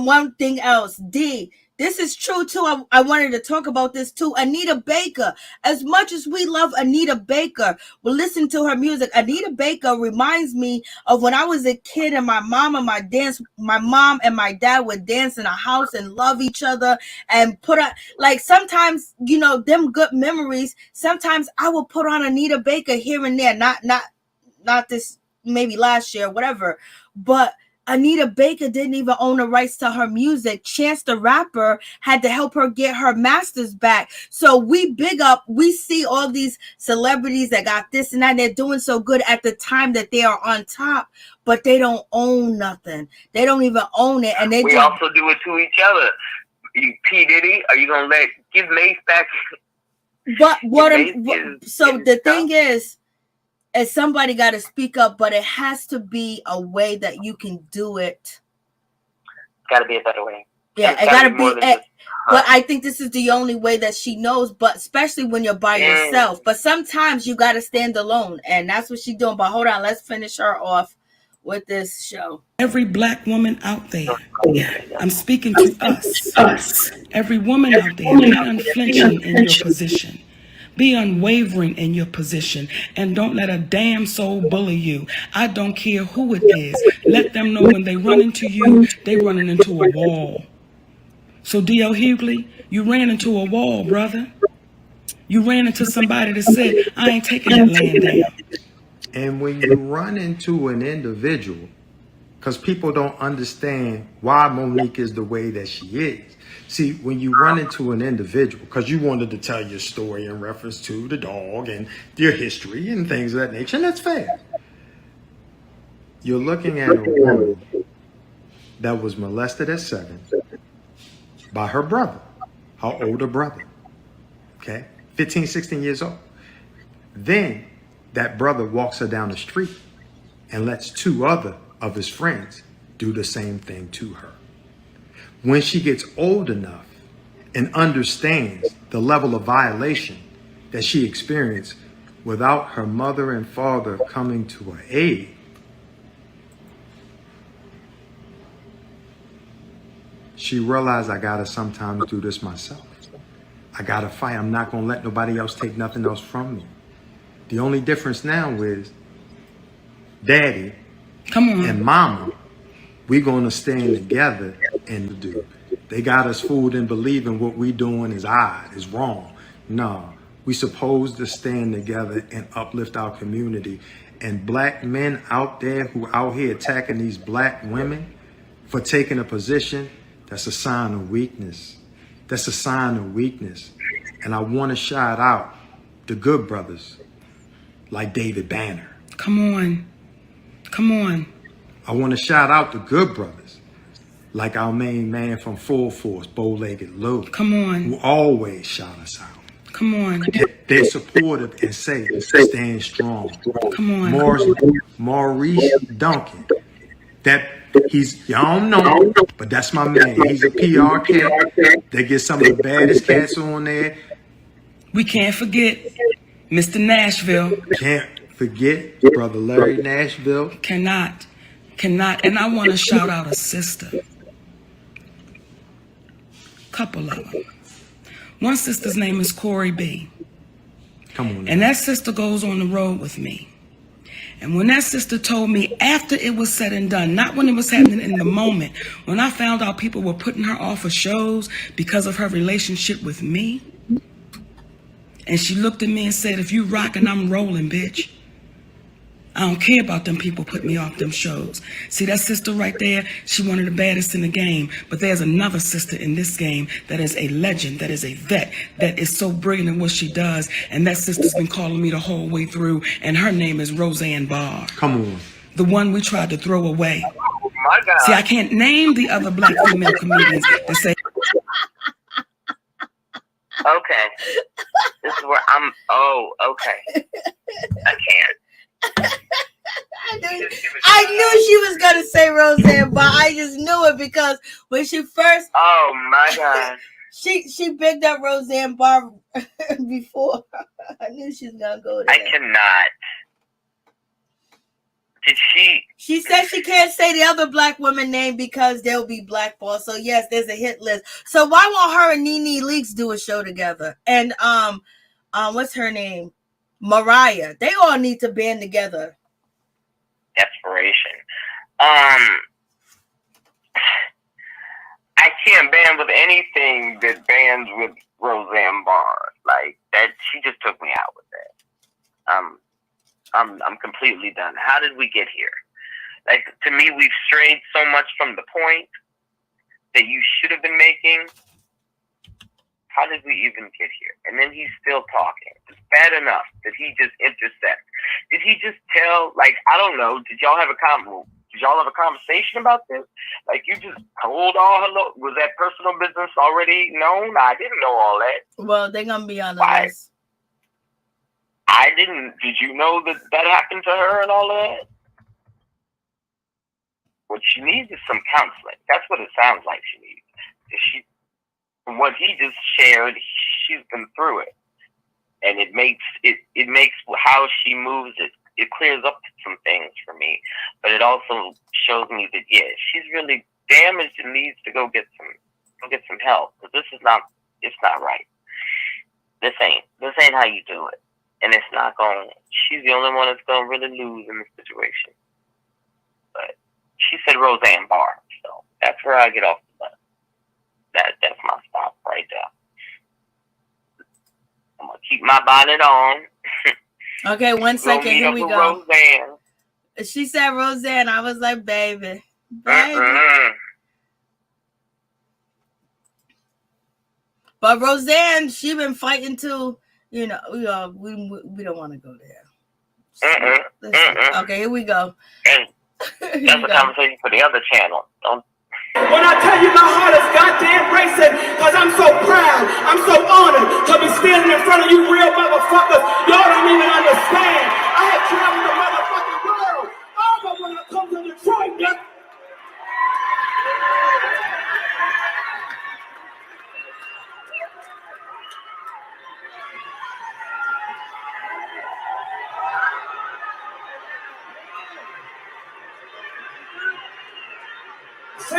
one thing else, D. This is true too. I wanted to talk about this too. Anita Baker. As much as we love Anita Baker, we listen to her music. Anita Baker reminds me of when I was a kid and my mom and my dad would dance in a house and love each other and put on, like, sometimes, them good memories. Sometimes I will put on Anita Baker here and there. Not this, maybe last year, whatever. But Anita Baker didn't even own the rights to her music. Chance the Rapper had to help her get her masters back. So we see all these celebrities that got this and that, and they're doing so good at the time that they are on top, but they don't own nothing. They don't even own it. And we also do it to each other. P. Diddy, are you going to give Mace back? But the thing is somebody got to speak up, but it has to be a way that you can do it. It's got to be a better way. Yeah, it got to be. But I think this is the only way that she knows, but especially when you're by yourself. But sometimes you got to stand alone, and that's what she's doing. But hold on, let's finish her off with this show. Every black woman out there, I'm speaking to us. Every woman out there, be unflinching in your position. Be unwavering in your position, and don't let a damn soul bully you. I don't care who it is. Let them know when they run into you, they running into a wall. So D.L. Hughley, you ran into a wall, brother. You ran into somebody that said, I ain't taking that land down. And when you run into an individual, because people don't understand why Monique is the way that she is. See, when you run into an individual, because you wanted to tell your story in reference to the dog and your history and things of that nature, and that's fair. You're looking at a woman that was molested at 7 by her brother, her older brother, okay? 15, 16 years old. Then that brother walks her down the street and lets 2 other of his friends do the same thing to her. When she gets old enough and understands the level of violation that she experienced without her mother and father coming to her aid, she realized, I gotta sometimes do this myself. I gotta fight. I'm not gonna let nobody else take nothing else from me. The only difference now is daddy and mama, we're gonna stand together and do. They got us fooled and believing what we doing is odd, is wrong. No, We supposed to stand together and uplift our community. And black men out there who out here attacking these black women for taking a position, that's a sign of weakness. That's a sign of weakness. And I want to shout out the good brothers like David Banner. Come on. Come on. I want to shout out the good brothers like our main man from Full Force, Bow-Legged Lou. Come on. Who always shout us out. Come on. They're supportive and say, stand strong. Come on. Maurice Duncan. That he's, y'all don't know, but that's my man. He's a PR cat. They get some of the baddest cats on there. We can't forget Mr. Nashville. Can't forget Brother Larry Nashville. Cannot. And I want to shout out a sister. Couple of them. One sister's name is Corey B. Come on. And that sister goes on the road with me. And when that sister told me after it was said and done, not when it was happening in the moment, when I found out people were putting her off of shows because of her relationship with me, and she looked at me and said, if you rockin', I'm rolling, bitch. I don't care about them people putting me off them shows. See, that sister right there, she one of the baddest in the game. But there's another sister in this game that is a legend, that is a vet, that is so brilliant in what she does. And that sister's been calling me the whole way through. And her name is Roseanne Barr. Come on. The one we tried to throw away. Oh my God. See, I can't name the other black female comedians that say. Okay. This is where I'm. Oh, okay. I can't. I knew she was gonna say Roseanne Barr. I just knew it because when she first, Oh my God. she picked up Roseanne Barr before. I knew she was gonna go there. I cannot. Did she? She said she can't say the other black woman name because they'll be blackballed. So yes, there's a hit list. So why won't her and Nene Leakes do a show together? And what's her name? Mariah. They all need to band together. Desperation. I can't band with anything that bands with Roseanne Barr. Like that, she just took me out with that. I'm completely done. How did we get here? Like, to me, we've strayed so much from the point that you should have been making. How did we even get here? And then he's still talking. It's bad enough that he just intercepts. Did he just tell, like, I don't know, did y'all have a conversation about this? Like, you just told all hello? Was that personal business already known? I didn't know all that. Well, they're going to be on the Why? list. I didn't. Did you know that happened to her and all that? What she needs is some counseling. That's what it sounds like she needs. From what he just shared, she's been through it. And it makes how she moves, it clears up some things for me. But it also shows me that, yeah, she's really damaged and needs to go get some help. Because it's not right. This ain't how you do it. And it's not going, she's the only one that's going to really lose in this situation. But she said Roseanne Barr, so that's where I get off the bus. That's my stop right there. I'm going to keep my bonnet on. Okay, 1 second, here we go. Roseanne. She said Roseanne, I was like, baby. But Roseanne, she been fighting too. You know, we don't want to go there. Okay, here we go. And that's a conversation for the other channel. When I tell you my heart is goddamn racing, because I'm so proud, I'm so honored to be standing in front of you real motherfuckers. Y'all don't even understand. I have traveled the motherfucking world. But when I come to Detroit, see,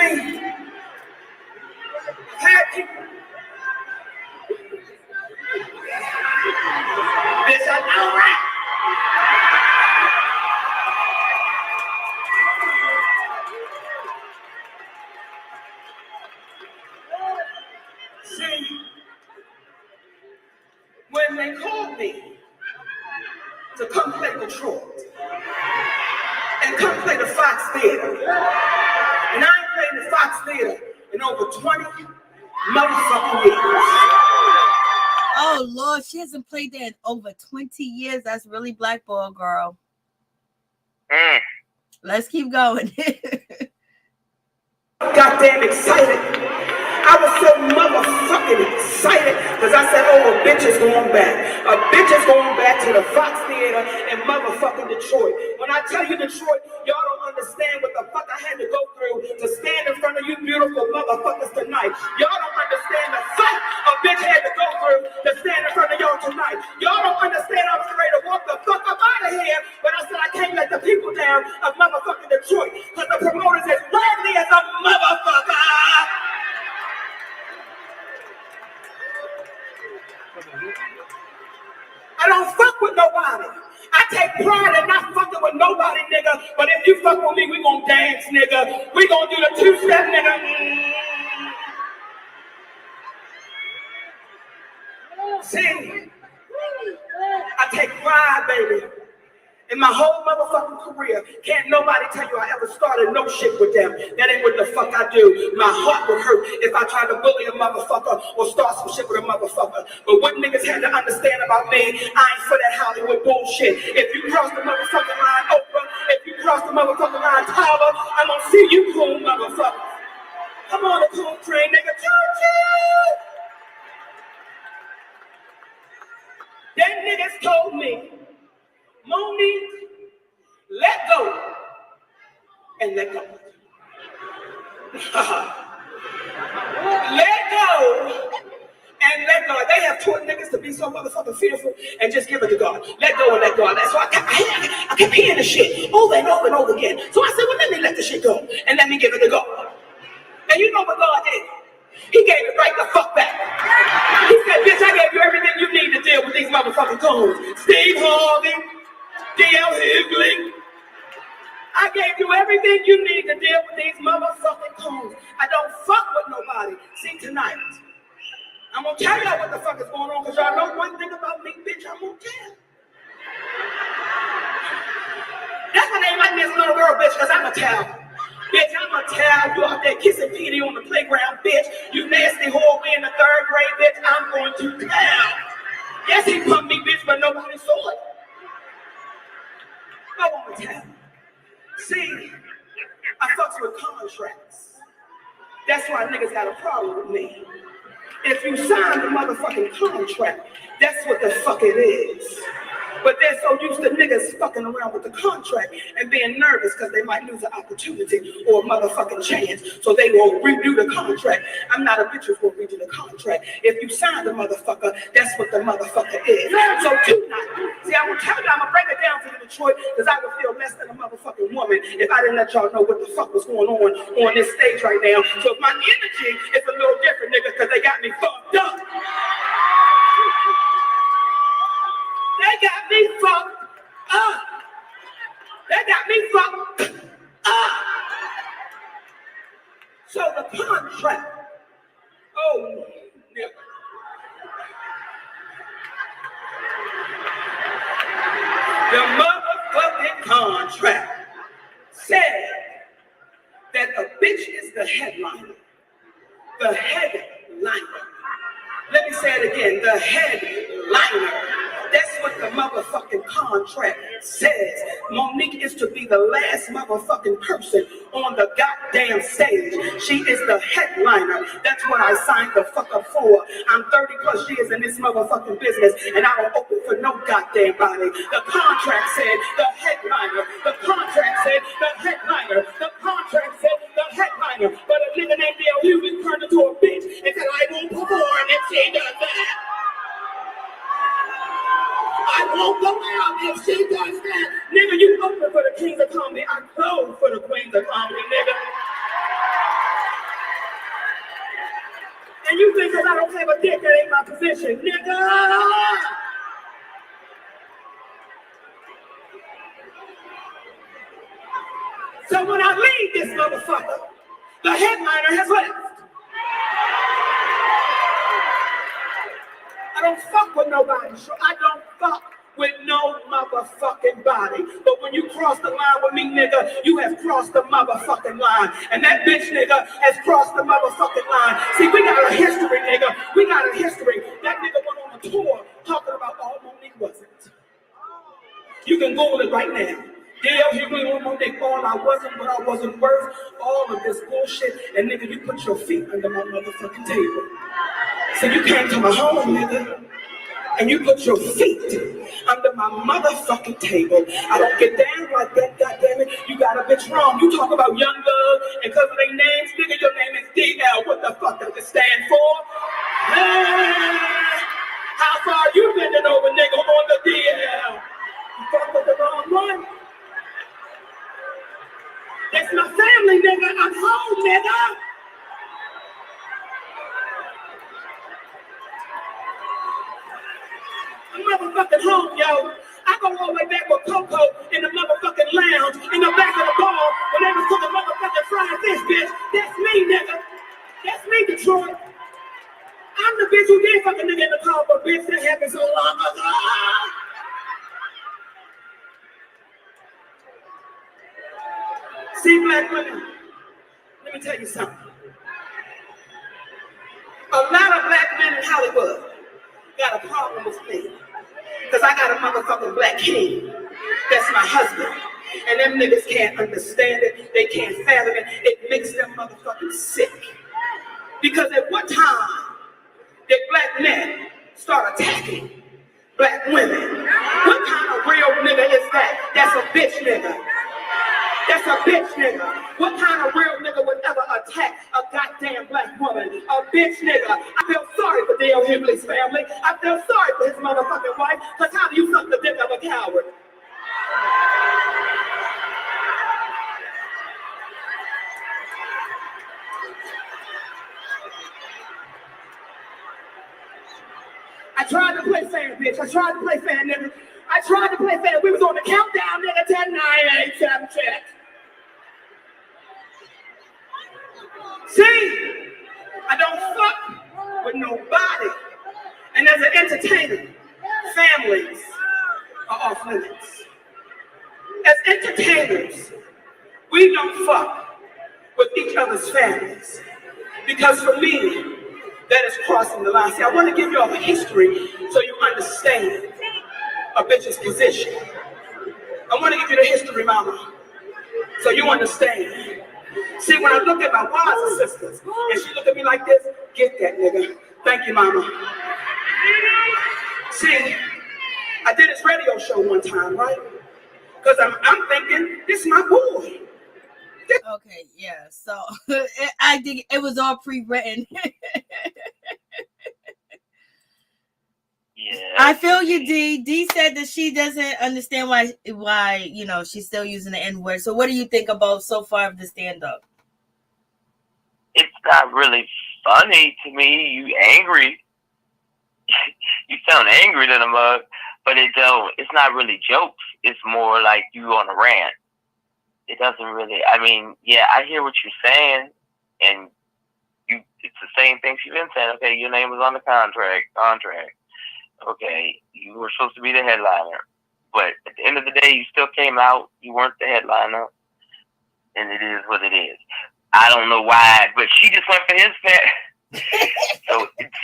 bitch, I know right. See, when when they called me to come play Detroit and come play the Fox Theater, and I ain't played the Fox Theater in over 20 motherfucking years. Oh Lord, she hasn't played there in over 20 years. That's really blackball, girl. Let's keep going. Goddamn excited. I was so motherfucking excited because I said, oh, a bitch is going back. A bitch is going back to the Fox Theater in motherfucking Detroit. When I tell you Detroit, y'all don't understand what the fuck I had to go through to stand in front of you beautiful motherfuckers tonight. Y'all don't understand the fight a bitch had to go through to stand in front of y'all tonight. Y'all don't understand I was ready to walk the fuck up out of here, but I said I can't let the people down of motherfucking Detroit because the promoters is worthy as a motherfucker. I don't fuck with nobody. I take pride in not fucking with nobody, nigga. But if you fuck with me, we gon' dance, nigga. We gon' do the two-step, nigga. See, I take pride, baby. In my whole motherfucking career, can't nobody tell you I ever started no shit with them. That ain't what the fuck I do. My heart would hurt if I tried to bully a motherfucker or start some shit with a motherfucker. But what niggas had to understand about me, I ain't for that Hollywood bullshit. If you cross the motherfucking line, Oprah, if you cross the motherfucking line, Tyler, I'm gonna see you cool motherfucker. Come on the cool train, nigga. Choo-choo! Them niggas told me, Monique, let go and let go. Let go and let go. They have taught niggas to be so motherfucking fearful and just give it to God. Let go and let go. That's why I kept hearing the shit over and over and over again. So I said, well, let me let the shit go and let me give it to God. And you know what God did? He gave it right the fuck back. He said, bitch, I gave you everything you need to deal with these motherfucking goons. Steve Harvey, D.L. Hughley. I gave you everything you need to deal with these motherfucking coons. I don't fuck with nobody. See, tonight, I'm gonna tell y'all what the fuck is going on, because y'all know one thing about me, bitch, I'm gonna tell. That's my name like this little girl, bitch, because I'm gonna tell. Bitch, I'm gonna tell you out there kissing Petey on the playground, bitch. You nasty whore, we in the 3rd grade, bitch. I'm going to tell. Yes, he pumped me, bitch, but nobody saw it. I want to tell. See, I fucks with contracts. That's why niggas got a problem with me. If you sign the motherfucking contract, that's what the fuck it is. But they're so used to niggas fucking around with the contract and being nervous because they might lose an opportunity or a motherfucking chance. So they will redo the contract. I'm not a bitch who's gonna redo the contract. If you sign the motherfucker, that's what the motherfucker is. So tonight, see, I'm gonna tell you, I'm gonna break it down to you, Detroit, because I would feel less than a motherfucking woman if I didn't let y'all know what the fuck was going on this stage right now. So my energy is a little different, nigga, because they got me fucked up. They got me fucked up. They got me fucked up. So the contract, oh, nigga. The motherfucking contract said that a bitch is the headliner. The headliner. Let me say it again. The headliner. That's what the motherfucking contract says. Monique is to be the last motherfucking person on the goddamn stage. She is the headliner. That's what I signed the fuck up for. I'm 30 plus years in this motherfucking business, and I don't open for no goddamn body. The contract said the headliner. The contract said the headliner. The contract said the headliner. But a nigga named D.L. Hughley turned into a bitch and said I won't perform if she does that. I won't go out if she does that. Nigga, you open for the kings of comedy. I close for the queens of comedy, nigga. And you think that I don't have a dick, that ain't my position, nigga. So when I leave this motherfucker, the headliner has left. I don't fuck with nobody. So I don't fuck with no motherfucking body. But when you cross the line with me, nigga, you have crossed the motherfucking line. And that bitch, nigga, has crossed the motherfucking line. See, we got a history, nigga. We got a history. That nigga went on a tour talking about all Monique wasn't. You can Google it right now. Yeah, he went on Monique, all I wasn't, but I wasn't worth all of this bullshit. And nigga, you put your feet under my motherfucking table. So you came to my home, nigga. And you put your feet under my motherfucking table. I don't get down like that, goddammit. You got a bitch wrong. You talk about young love, and because of their names, nigga, your name is DL. What the fuck does it stand for? Hey, how far you bending over, nigga, on the DL? You fuck with the wrong one. That's my family, nigga. I'm home, nigga. I'm motherfucking home, yo. I go all the way back with Coco in the motherfucking lounge in the back of the bar when they was cooking motherfucking fried fish, bitch. That's me, nigga. That's me, Detroit. I'm the bitch who did fuck a nigga in the car, but bitch, that happened so long ago. See, black women, let me tell you something. A lot of black men in Hollywood got a problem with me. Because I got a motherfucking black king. That's my husband. And them niggas can't understand it. They can't fathom it. It makes them motherfucking sick. Because at what time did black men start attacking black women? What kind of real nigga is that? That's a bitch nigga. That's a bitch nigga. What kind of real nigga would ever attack a goddamn black woman? A bitch nigga. I feel sorry for D.L. Hughley's family. I feel sorry for his motherfucking wife. Because how do you suck the dick of a coward? I tried to play fan, bitch. I tried to play fan, nigga. I tried to play fan. We was on the countdown, nigga. 10, 9, 8, 7, check. See, I don't fuck with nobody. And as an entertainer, families are off limits. As entertainers, we don't fuck with each other's families. Because for me, that is crossing the line. See, I want to give you all a history so you understand a bitch's position. I want to give you the history, mama, so you understand. See, when I look at my wives and sisters, and she look at me like this, get that, nigga. Thank you, mama. See, I did this radio show one time, right? Because I'm thinking, this is my boy. Okay, yeah. So I think it was all pre-written. Yeah. I feel you, D. D said that she doesn't understand why she's still using the N-word. So what do you think about so far of the stand-up? It's not really funny to me. You angry. You sound angry than a mug, but it's not really jokes. It's more like you on a rant. It doesn't really, yeah, I hear what you're saying, and it's the same thing she's been saying. Okay, your name was on the contract. Okay, you were supposed to be the headliner, but at the end of the day, you still came out. You weren't the headliner, and it is what it is. I don't know why, but she just went for his fan. So it's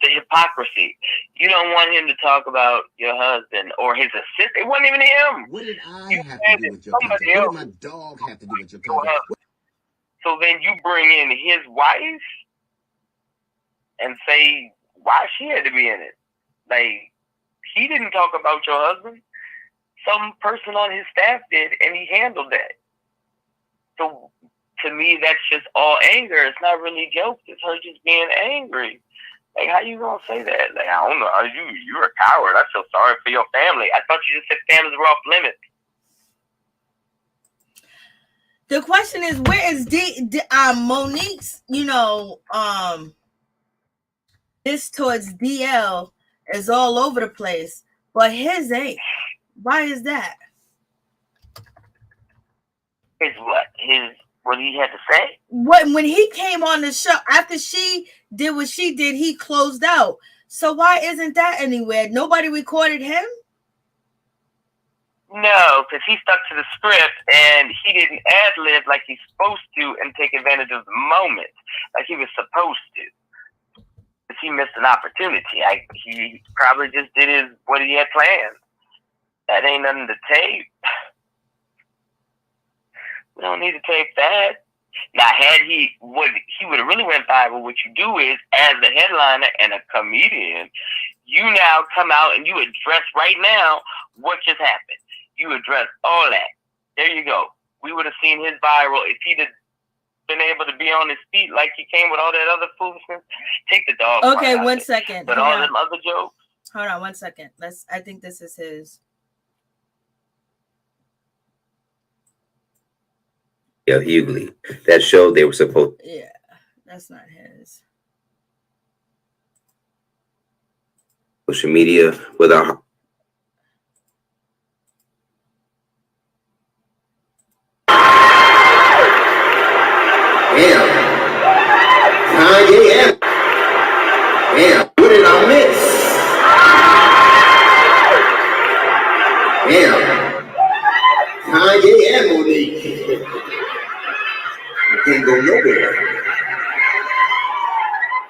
the hypocrisy. You don't want him to talk about your husband or his assistant. It wasn't even him. What did I have to do with your content? What did my dog have to do with your content? So then you bring in his wife and say why she had to be in it. Like, he didn't talk about your husband. Some person on his staff did, and he handled that. So to me, that's just all anger. It's not really jokes. It's her just being angry. Like, how you gonna say that? Like, I don't know. You're a coward. I feel sorry for your family. I thought you just said families were off limits. The question is, where is Monique's, this towards DL is all over the place, but his ain't. Why is that? His what? What he had to say? When he came on the show, after she did what she did, he closed out. So why isn't that anywhere? Nobody recorded him? No, because he stuck to the script and he didn't ad-lib like he's supposed to and take advantage of the moment like he was supposed to. Because he missed an opportunity. He probably just did what he had planned. That ain't nothing to tape. We don't need to tape that. Now, he would have really went viral. What you do is, as the headliner and a comedian, you now come out and you address right now what just happened. You address all that. There you go. We would have seen his viral if he'd have been able to be on his feet like he came with all that other foolishness. Take the dog. Okay, 1 second. But all them other jokes. Hold on 1 second. I think this is his. Yeah, Hughley. That show they were supposed. Yeah, that's not his. Social media without. Damn. Kanye and damn, what did I miss? Damn. Kanye and Monique. You can't go nowhere.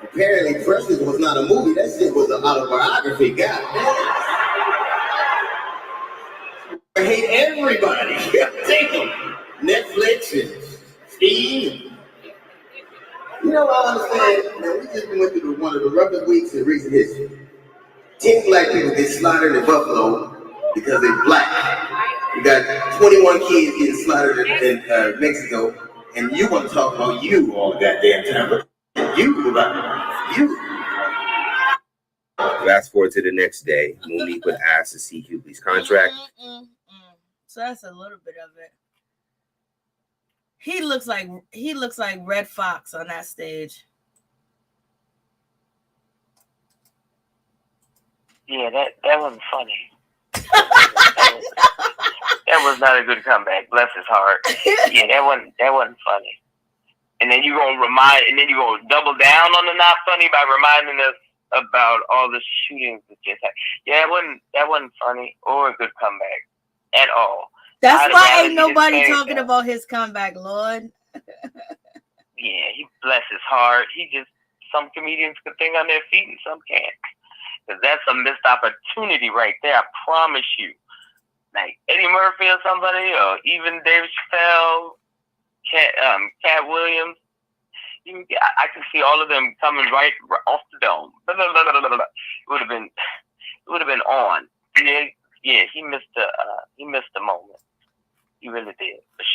Apparently, Precious was not a movie. That shit was an autobiography. God damn. I hate everybody. Damn. Netflix and Steve. You know what I understand? Man, we just went through one of the roughest weeks in recent history. 10 black people get slaughtered in Buffalo because they're black. You got 21 kids getting slaughtered in Mexico, and you want to talk about you all the goddamn time. You about you. Fast forward to the next day, Monique would ask to see Hughley's contract. So that's a little bit of it. He looks like Red Fox on that stage. Yeah, that wasn't funny. That was not a good comeback. Bless his heart. Yeah, that wasn't funny. And then you're gonna double down on the not funny by reminding us about all the shootings that just happened. Yeah, that wasn't funny or a good comeback at all. That's why ain't nobody talking about his comeback, Lord. Yeah, he bless his heart. Some comedians can think on their feet and some can't. Because that's a missed opportunity right there. I promise you. Like Eddie Murphy or somebody, or even David Chappelle, Cat Williams. I can see all of them coming right off the dome. It would have been on. Yeah, he missed the moment. He really did. But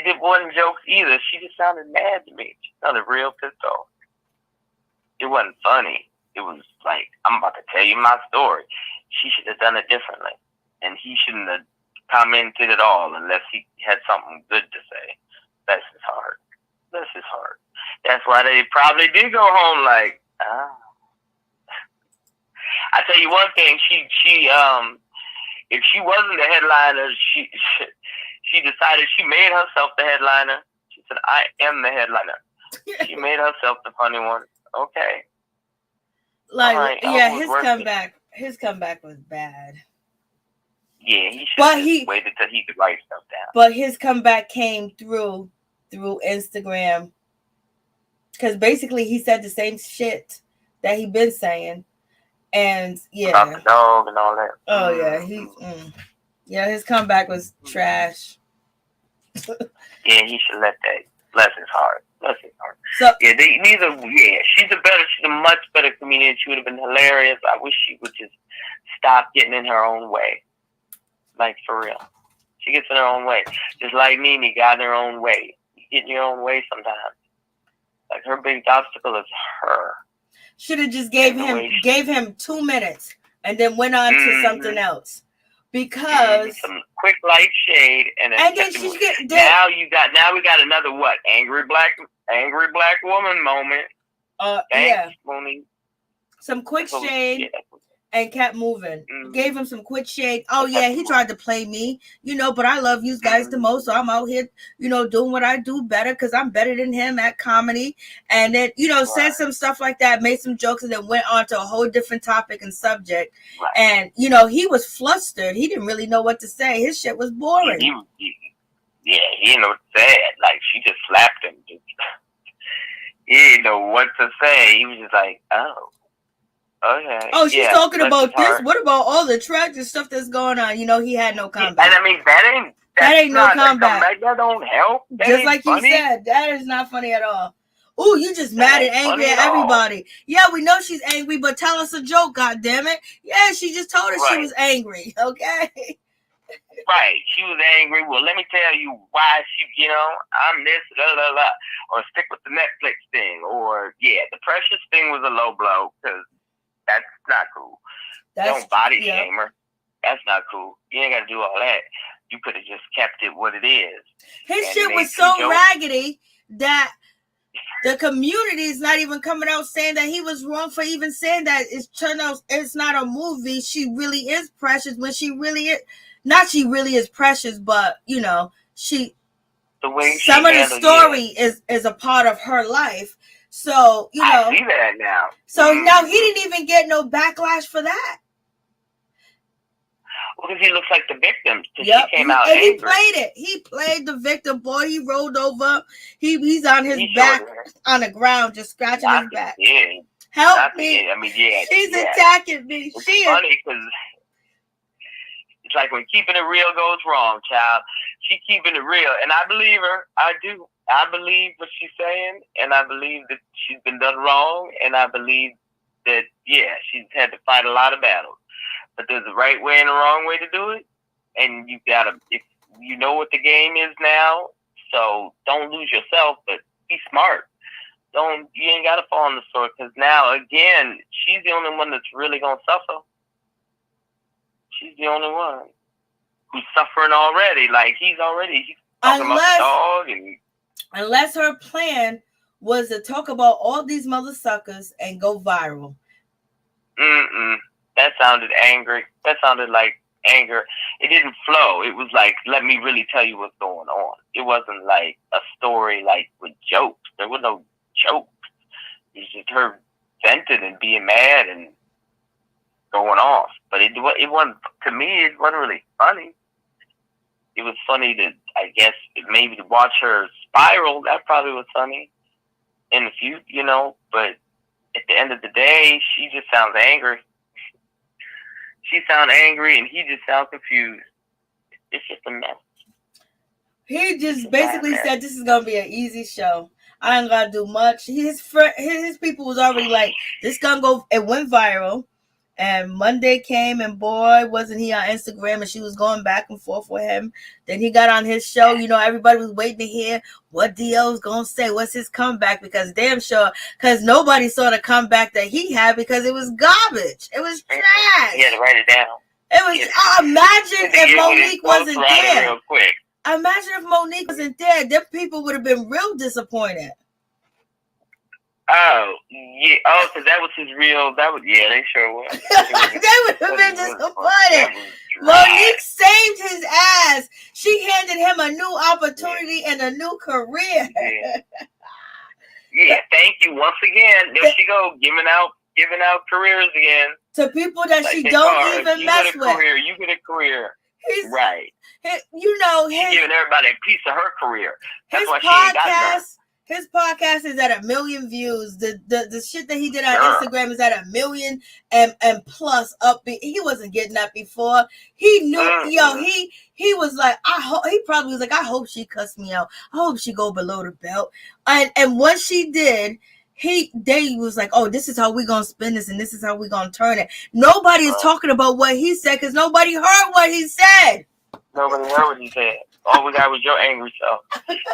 it wasn't jokes either. She just sounded mad to me. She sounded real pissed off. It wasn't funny. It was like, I'm about to tell you my story. She should have done it differently. And he shouldn't have commented at all unless he had something good to say. Bless his heart. Bless his heart. That's why they probably did go home like, I tell you one thing, she if she wasn't the headliner, she decided she made herself the headliner. She said, I am the headliner. She made herself the funny one. Okay. Like, right, yeah, his comeback was bad. Yeah, he should have waited till he could write stuff down. But his comeback came through Instagram. Because basically he said the same shit that he been saying. And yeah. About the dog and all that. Oh yeah, his comeback was trash. Yeah, he should let that. Bless his heart. Bless his heart. So yeah, she's a much better comedian. She would have been hilarious. I wish she would just stop getting in her own way. Like for real. She gets in her own way. Just like Nene got in her own way. You get in your own way sometimes. Like her big obstacle is her. Should have just gave him 2 minutes and then went on to something else. Because some quick light shade and then she now we got another angry black woman moment. Thanks, Monique. Some quick shade. and kept moving. Gave him some quick shade. Oh yeah, he tried to play me, but I love you guys the most, so I'm out here, doing what I do better because I'm better than him at comedy. And then, said some stuff like that, made some jokes, and then went on to a whole different topic and subject. Right. And he was flustered. He didn't really know what to say. His shit was boring. He didn't know what to say. Like, she just slapped him. He didn't know what to say. He was just like, oh. Okay. Oh, she's talking about this. What about all the tragic stuff that's going on? He had no comeback. And I mean, that ain't no comeback. That don't help. That just like funny. You said, that is not funny at all. Ooh, you just mad and angry at everybody. Yeah, we know she's angry, but tell us a joke, goddammit. Yeah, she just told us she was angry. Okay. Right. She was angry. Well, let me tell you why she, I'm this, blah, blah, blah. Or stick with the Netflix thing. Or, the Precious thing was a low blow because that's not cool. Don't body shame her. That's not cool. You ain't got to do all that. You could have just kept it what it is. His shit was so raggedy that the community is not even coming out saying that he was wrong for even saying that. It's turned out it's not a movie. She really is precious when she really is. Not she really is precious, but, she. The way some of the story is a part of her life. So, I see that now. So now he didn't even get no backlash for that. Well, because he looks like the victim. She came out angry. He played it. He played the victim. Boy, he rolled over. He's on his back on the ground, just scratching his back. Help me. I mean, she's attacking me. It's funny because it's like when keeping it real goes wrong, child. She keeping it real. And I believe her. I do. I believe what she's saying, and I believe that she's been done wrong, and I believe that, she's had to fight a lot of battles. But there's a right way and a wrong way to do it, and if you know what the game is now, so don't lose yourself, but be smart. You ain't got to fall on the sword, because now, again, she's the only one that's really going to suffer. She's the only one who's suffering already. Like, he's talking about the dog and... Unless her plan was to talk about all these mother suckers and go viral. That sounded angry. That sounded like anger. It didn't flow. It was like, let me really tell you what's going on. It wasn't like a story like with jokes. There were no jokes. It was just her venting and being mad and going off. But it wasn't, to me, it wasn't really funny. It was funny to, I guess, maybe to watch her spiral. That probably was funny in the future, but at the end of the day, she just sounds angry. She sounds angry and he just sounds confused. It's just a mess. He just basically said this is going to be an easy show. I ain't got to do much. His people was already like, this going to go, it went viral. And Monday came and boy, wasn't he on Instagram, and she was going back and forth with him. Then he got on his show. Everybody was waiting to hear what D.O. was going to say. What's his comeback? Because because nobody saw the comeback that he had because it was garbage. It was trash. You had to write it down. It was, imagine if Monique wasn't there. Real quick. Imagine if Monique wasn't there. Them people would have been real disappointed. Oh, yeah. Oh, because that was his real. They sure was. They would have been disappointed. Monique saved his ass. She handed him a new opportunity and a new career. Thank you once again. There she go, giving out careers again to people that she don't even mess with. You get a career. Right. She's giving everybody a piece of her career. That's why she ain't got none. His podcast is at 1 million views. The shit that he did on Instagram is at 1 million and plus up. He wasn't getting that before. He knew, he was like, he probably was like, I hope she cuss me out. I hope she go below the belt. And once she did, they was like, oh, this is how we gonna spin this and this is how we gonna turn it. Nobody is talking about what he said because nobody heard what he said. Nobody heard what he said. All we got was your angry self.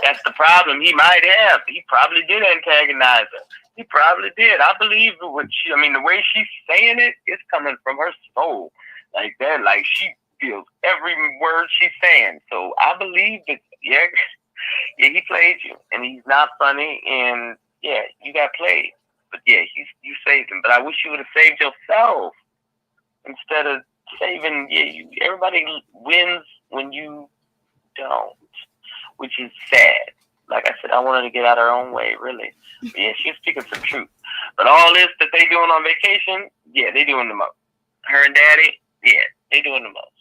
That's the problem. He might have. He probably did antagonize her. He probably did. I believe the way she's saying it, it's coming from her soul. Like that. Like she feels every word she's saying. So I believe that, he played you. And he's not funny. And, you got played. But, you saved him. But I wish you would have saved yourself. instead of saving. Yeah, everybody wins when you don't, which is sad. Like I said, I wanted to get out of her own way, really. But yeah, she was speaking some truth. But all this that they doing on vacation, yeah, they doing the most. Her and Daddy, yeah, they doing the most.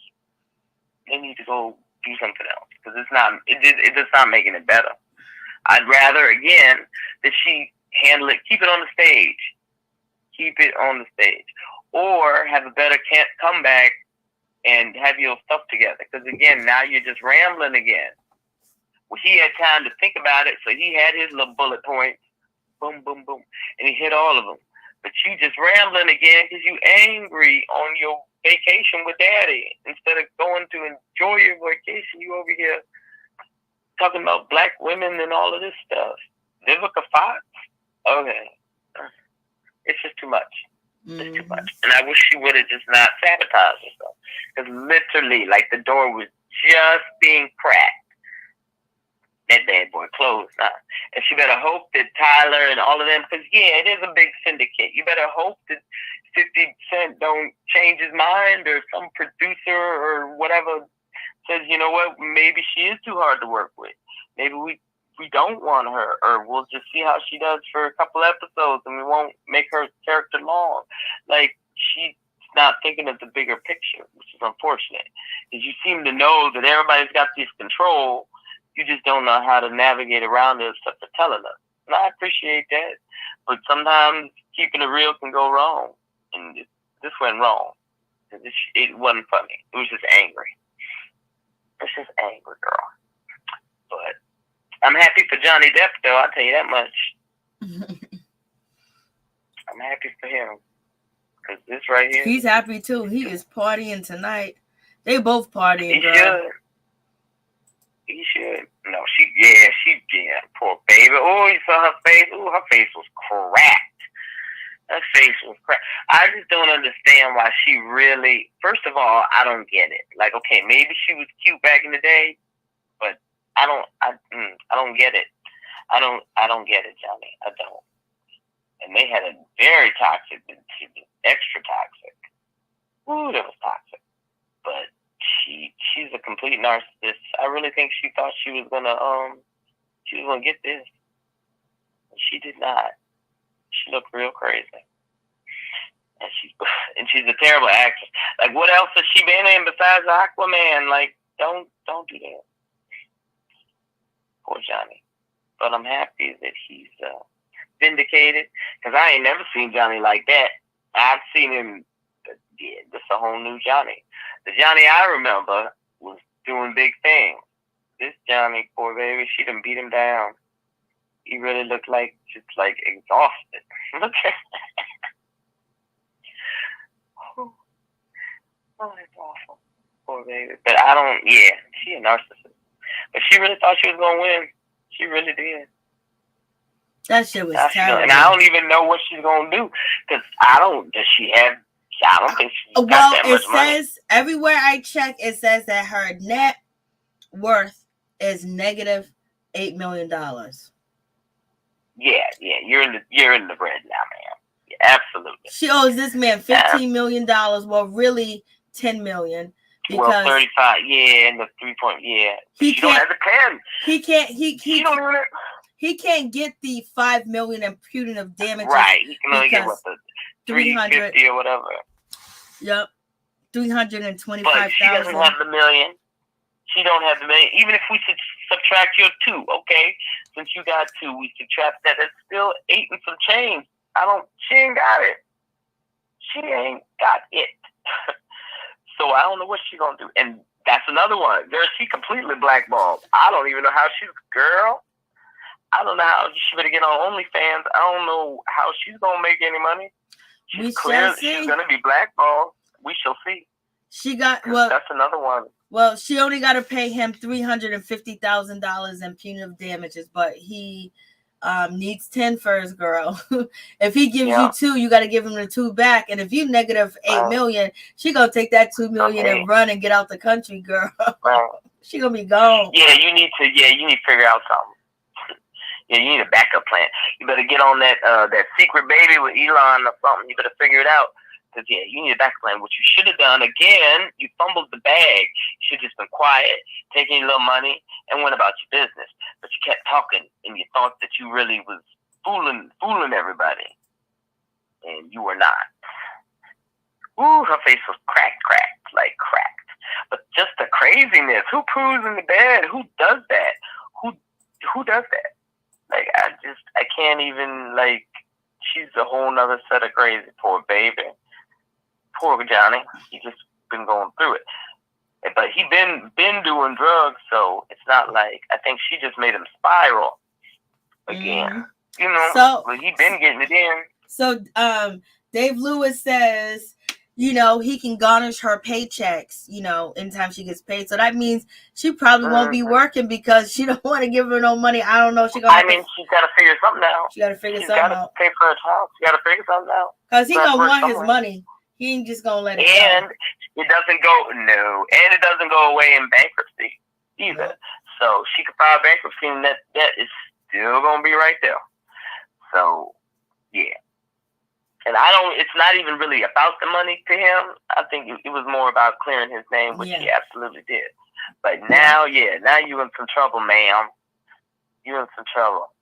They need to go do something else because it's just not making it better. I'd rather, again, that she handle it, keep it on the stage. Keep it on the stage. Or have a better comeback and have your stuff together. Because, again, now you're just rambling again. Well, he had time to think about it, so he had his little bullet points. Boom, boom, boom. And he hit all of them. But you just rambling again because you angry on your vacation with Daddy. Instead of going to enjoy your vacation, you over here talking about black women and all of this stuff. Vivica Fox? Okay. It's just too much. It's too much. And I wish she would have just not sabotaged herself. Because literally, like, the door was just being cracked. That bad boy closed now. And she better hope that Tyler and all of them, because, yeah, it is a big syndicate. You better hope that 50 Cent don't change his mind or some producer or whatever says, you know what, maybe she is too hard to work with. Maybe we don't want her, or we'll just see how she does for a couple episodes and we won't make her character long. Like, she's not thinking of the bigger picture, which is unfortunate. Because you seem to know that everybody's got this control. You just don't know how to navigate around it except for telling us. And I appreciate that. But sometimes keeping it real can go wrong. And this went wrong. It wasn't funny. It was just angry. It's just angry, girl. But I'm happy for Johnny Depp, though. I'll tell you that much. I'm happy for him. Because this right here. He's happy, too. He is partying tonight. They both partying, he girl. Should. He should. No, she, poor baby. Oh, you saw her face? Oh, her face was cracked. Her face was cracked. I just don't understand why she really, first of all, I don't get it. Like, okay, maybe she was cute back in the day, but I don't get it. I don't get it, Johnny. I don't. And they had a very toxic, extra toxic. Ooh, that was toxic. But she's a complete narcissist. I really think she thought she was gonna get this. She did not. She looked real crazy. And she's a terrible actress. Like, what else has she been in besides Aquaman? Like, don't do that. Poor Johnny. But I'm happy that he's vindicated, because I ain't never seen Johnny like that. I've seen him. Yeah, this is a whole new Johnny. The Johnny I remember was doing big things. This Johnny, poor baby, she done beat him down. He really looked like exhausted. Look at oh, that's awful. Poor baby. But she a narcissist. But she really thought she was gonna win. She really did. That shit was terrible. And I don't even know what she's gonna do. Because I don't think she's got that much money. Says, everywhere I check, it says that her net worth is negative $8 million. Yeah, you're in the red now, man. Yeah, absolutely. She owes this man $15 million. Well, really $10 million. Because 35, and the 3 point, She don't have the pen. He can't. She don't even. He can't get the $5 million in punitive damages. Right. He can only get what, the 350 or whatever. Yep. $325,000. But she doesn't have the million. She don't have the million. Even if we subtract your 2, okay? Since you got 2, we subtract that. It's still 8 and some change. She ain't got it. She ain't got it. So I don't know what she's gonna do. And that's another one. Girl, she completely blackballed. I don't even know how I don't know how she better get on OnlyFans. I don't know how she's gonna make any money. She's gonna be blackballed. We shall see. That's another one. Well, she only got to pay him $350,000 in punitive damages, but he needs 10 first, girl. If he gives you 2, you got to give him the 2 back. And if you negative $8 million, she gonna take that $2 million and run and get out the country, girl. She gonna be gone. Yeah, you need to figure out something. Yeah, you need a backup plan. You better get on that secret baby with Elon or something. You better figure it out. Because, yeah, you need a backup plan. What you should have done, again, you fumbled the bag. You should have just been quiet, taking your little money, and went about your business. But you kept talking, and you thought that you really was fooling everybody. And you were not. Ooh, her face was cracked. But just the craziness. Who poos in the bed? Who does that? Who does that? Like, I can't even, like, she's a whole nother set of crazy. Poor baby. Poor Johnny. He just been going through it. But he been doing drugs, so it's not like, I think she just made him spiral again. You know, so he been getting it in. So Dave Lewis says, you know, he can garnish her paychecks, you know, anytime she gets paid. So that means she probably won't be working because she don't want to give her no money. I don't know if she's gonna. She's got to figure something out. She got to figure something out. She's got to pay for her child. She got to figure something out. Because he gonna want his money. He ain't just gonna let it go. And it doesn't go away in bankruptcy either. So she could file bankruptcy, and that is still gonna be right there. So yeah. And it's not even really about the money to him. I think it was more about clearing his name, which he absolutely did. But now you're in some trouble, ma'am. You're in some trouble.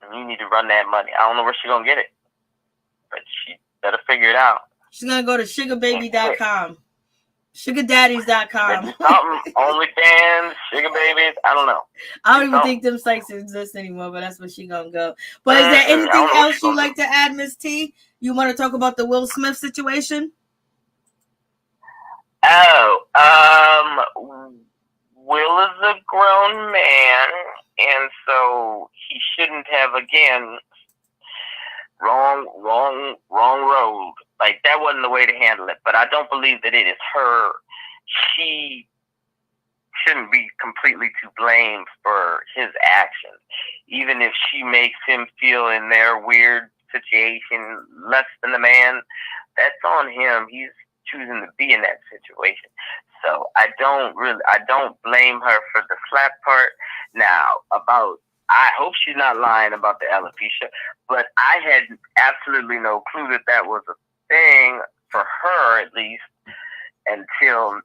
And you need to run that money. I don't know where she's going to get it. But she better figure it out. She's going to go to sugarbaby.com. Sugardaddies.com. OnlyFans, Sugar Babies, I don't know. I don't even think them sites exist anymore, but that's where she gonna go. But is there anything else you'd like to add, Miss T? You want to talk about the Will Smith situation? Will is a grown man, and so he shouldn't have, again, wrong road. Like, that wasn't the way to handle it. But I don't believe that it is her. She shouldn't be completely to blame for his actions. Even if she makes him feel in their weird situation less than the man, that's on him. He's choosing to be in that situation. So I don't blame her for the slap part. Now, I hope she's not lying about the alopecia, but I had absolutely no clue that was a thing for her, at least until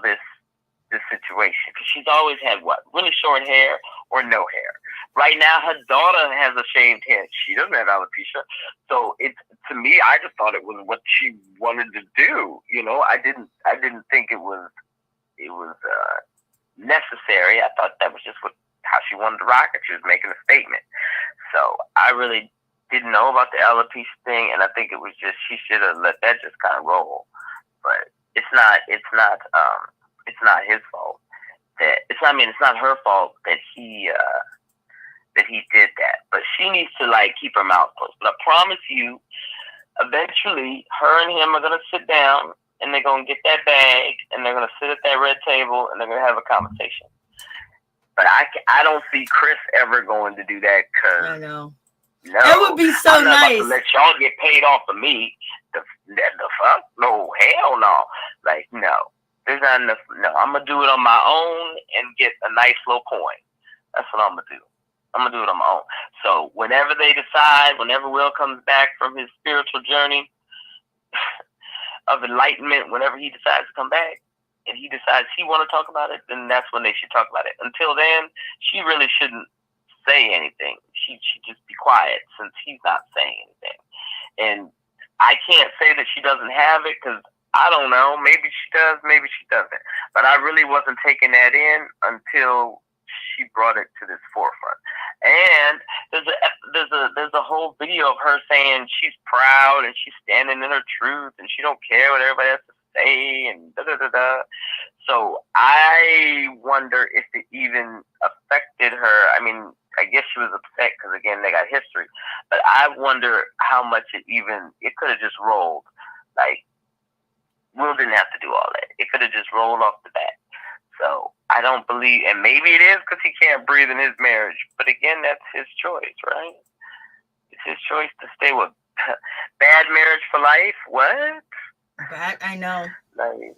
this situation, because she's always had really short hair or no hair. Right now, her daughter has a shaved head. She doesn't have alopecia, so to me, I just thought it was what she wanted to do. You know, I didn't think it was necessary. I thought that was just how she wanted to rock it. She was making a statement. So I really didn't know about the alopecia thing, and I think it was just she should have let that just kind of roll. But it's not his fault. It's not her fault that he did that. But she needs to keep her mouth closed. But I promise you, eventually, her and him are gonna sit down and they're gonna get that bag and they're gonna sit at that red table and they're gonna have a conversation. But I don't see Chris ever going to do that, because I know. No, it would be so I'm not nice. about to let y'all get paid off of me. The fuck? No, hell no. Like, no. There's not enough. No, I'm going to do it on my own and get a nice little coin. That's what I'm going to do. I'm going to do it on my own. So whenever they decide, whenever Will comes back from his spiritual journey of enlightenment, whenever he decides to come back and he decides he want to talk about it, then that's when they should talk about it. Until then, she really shouldn't say anything. She should just be quiet since he's not saying anything. And I can't say that she doesn't have it, because I don't know. Maybe she does, maybe she doesn't. But I really wasn't taking that in until she brought it to this forefront. And there's a whole video of her saying she's proud and she's standing in her truth and she don't care what everybody has to say and da da da da. So I wonder if it even affected her. I mean, I guess she was upset because, again, they got history. But I wonder how much it could have just rolled. Like, Will didn't have to do all that. It could have just rolled off the bat. So I don't believe, and maybe it is because he can't breathe in his marriage. But again, that's his choice, right? It's his choice to stay with bad marriage for life. What? I know. Like,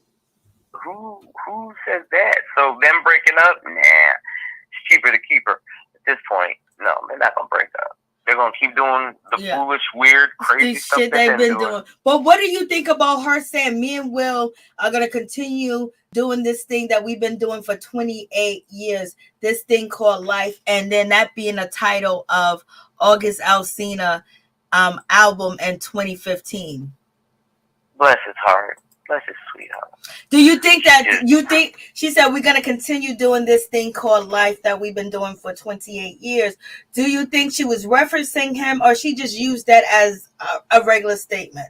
who says that? So them breaking up, nah. It's cheaper to keep her. At this point, no, they're not gonna break up. They're gonna keep doing the foolish, weird, crazy stuff shit they've been doing. But what do you think about her saying me and Will are gonna continue doing this thing that we've been doing for 28 years, this thing called life, and then that being a title of August Alsina album in 2015? Bless his heart. Bless his sweetheart. Do you think that she said we're going to continue doing this thing called life that we've been doing for 28 years? Do you think she was referencing him, or she just used that as a regular statement?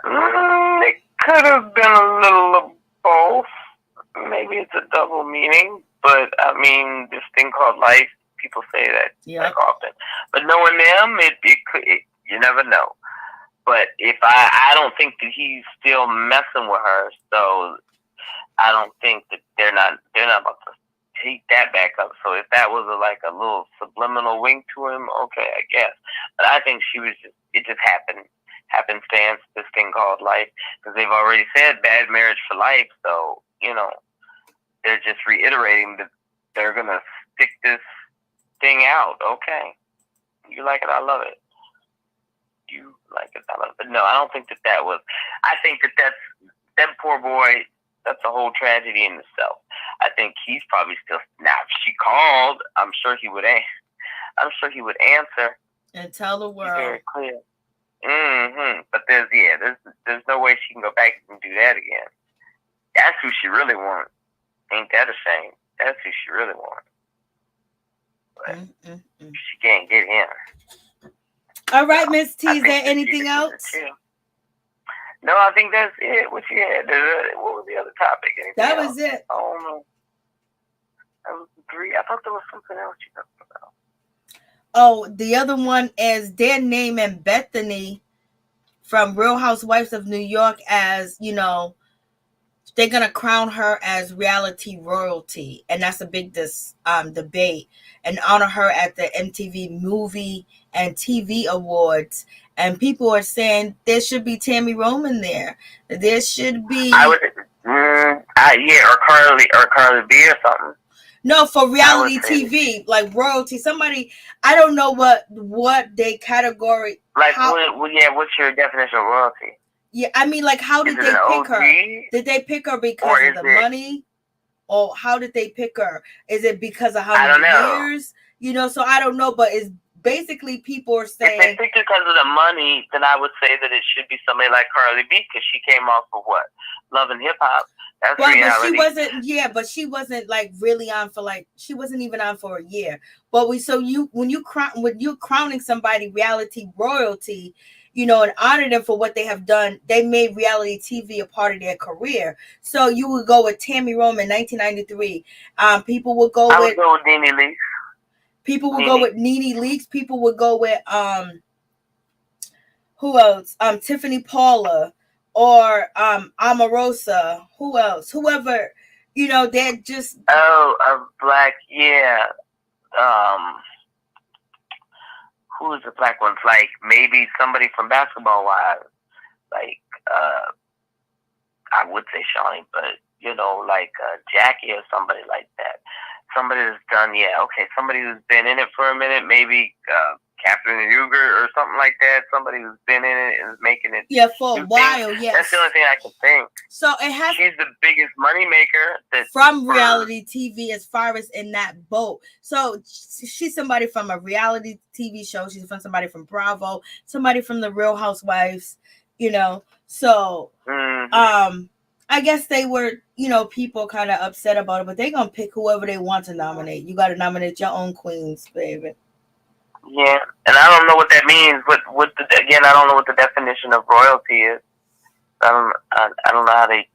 It could have been a little of both. Maybe it's a double meaning, but I mean, this thing called life, people say that like often. But knowing them, it you never know. But if I don't think that he's still messing with her, so I don't think that they're not about to take that back up. So if that was a little subliminal wink to him, okay, I guess. But I think it just happenstance, this thing called life, because they've already said bad marriage for life. So, they're just reiterating that they're going to stick this thing out. Okay. You like it, I love it. You like it, I love it. But no, I don't think that was. I think that poor boy, that's a whole tragedy in itself. I think he's probably still, now if she called, I'm sure he would answer. And tell the world. Very clear. But there's no way she can go back and do that again. That's who she really wants. Ain't that a shame? That's who she really wants. But she can't get him. All right, Miss T, is there anything else? No, I think that's it. What you had? What was the other topic? That was it. Oh, no. That was 3. I thought there was something else you talked about. Oh, the other one is they're naming Bethany from Real Housewives of New York as, they're going to crown her as reality royalty. And that's a big debate, and honor her at the MTV Movie and TV Awards. And people are saying there should be Tammy Roman there. There should be. Or Carly B or something. No, for reality TV, like royalty. Somebody, I don't know what they category. Like, what's your definition of royalty? Yeah, I mean, like, how did they pick her? Did they pick her because of the money? Or how did they pick her? Is it because of how many years? So I don't know, but it's basically people are saying. If they picked her because of the money, then I would say that it should be somebody like Carly B, because she came off of what? Love and Hip Hop. That's reality. But she wasn't like really on for she wasn't even on for a year. But when you're crowning somebody reality royalty, and honor them for what they have done, they made reality TV a part of their career. So you would go with Tammy Roman, 1993. People would go with Nene Leakes. People would go with Nene Leakes. People would go with who else? Tiffany Paula or Omarosa. Who else? Whoever, they're just a black, yeah. Who's the black ones? Like maybe somebody from Basketball Wives, like I would say Shawnee, but like Jackie or somebody like that. Somebody that's done, somebody who's been in it for a minute, maybe Catherine Huger or something like that. Somebody who's been in it and is making it. Yeah, for a while. Yes, that's the only thing I can think. So it has. She's the biggest money maker from reality TV, as far as in that boat. So she's somebody from a reality TV show. She's from somebody from Bravo, somebody from the Real Housewives. So I guess they were, people kind of upset about it, but they're gonna pick whoever they want to nominate. You got to nominate your own queens, baby. Yeah, and I don't know what that means. I don't know what the definition of royalty is. I don't know how they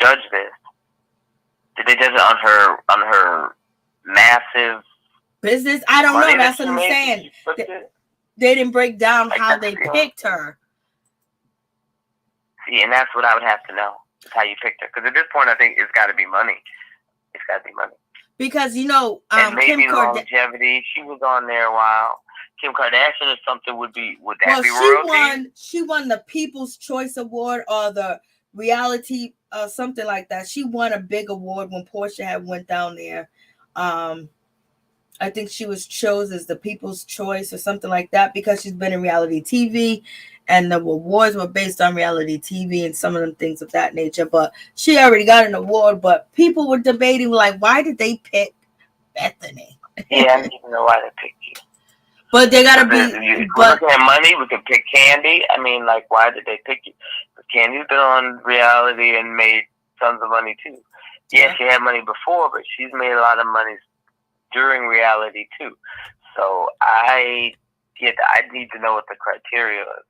judge this. Did they judge it on her massive business? I don't know. That's what I'm saying. They didn't break down how they picked her. See, and that's what I would have to know. Is how you picked her. Because at this point, I think it's got to be money. It's got to be money. Because and maybe Kim longevity. She was on there a while. Kim Kardashian or something would be royalty? She won the People's Choice Award or the reality something like that. She won a big award when Portia had went down there. I think she was chosen as the people's choice or something like that because she's been in reality TV and the awards were based on reality TV and some of them things of that nature. But she already got an award, but people were debating, like, why did they pick Bethany? Yeah, I don't even know why they picked you. But they gotta be. We're looking at money. We could pick Candy. I mean, like, why did they pick you? Because Candy's been on reality and made tons of money too. Yeah, she had money before, but she's made a lot of money during reality too. So I need to know what the criteria is.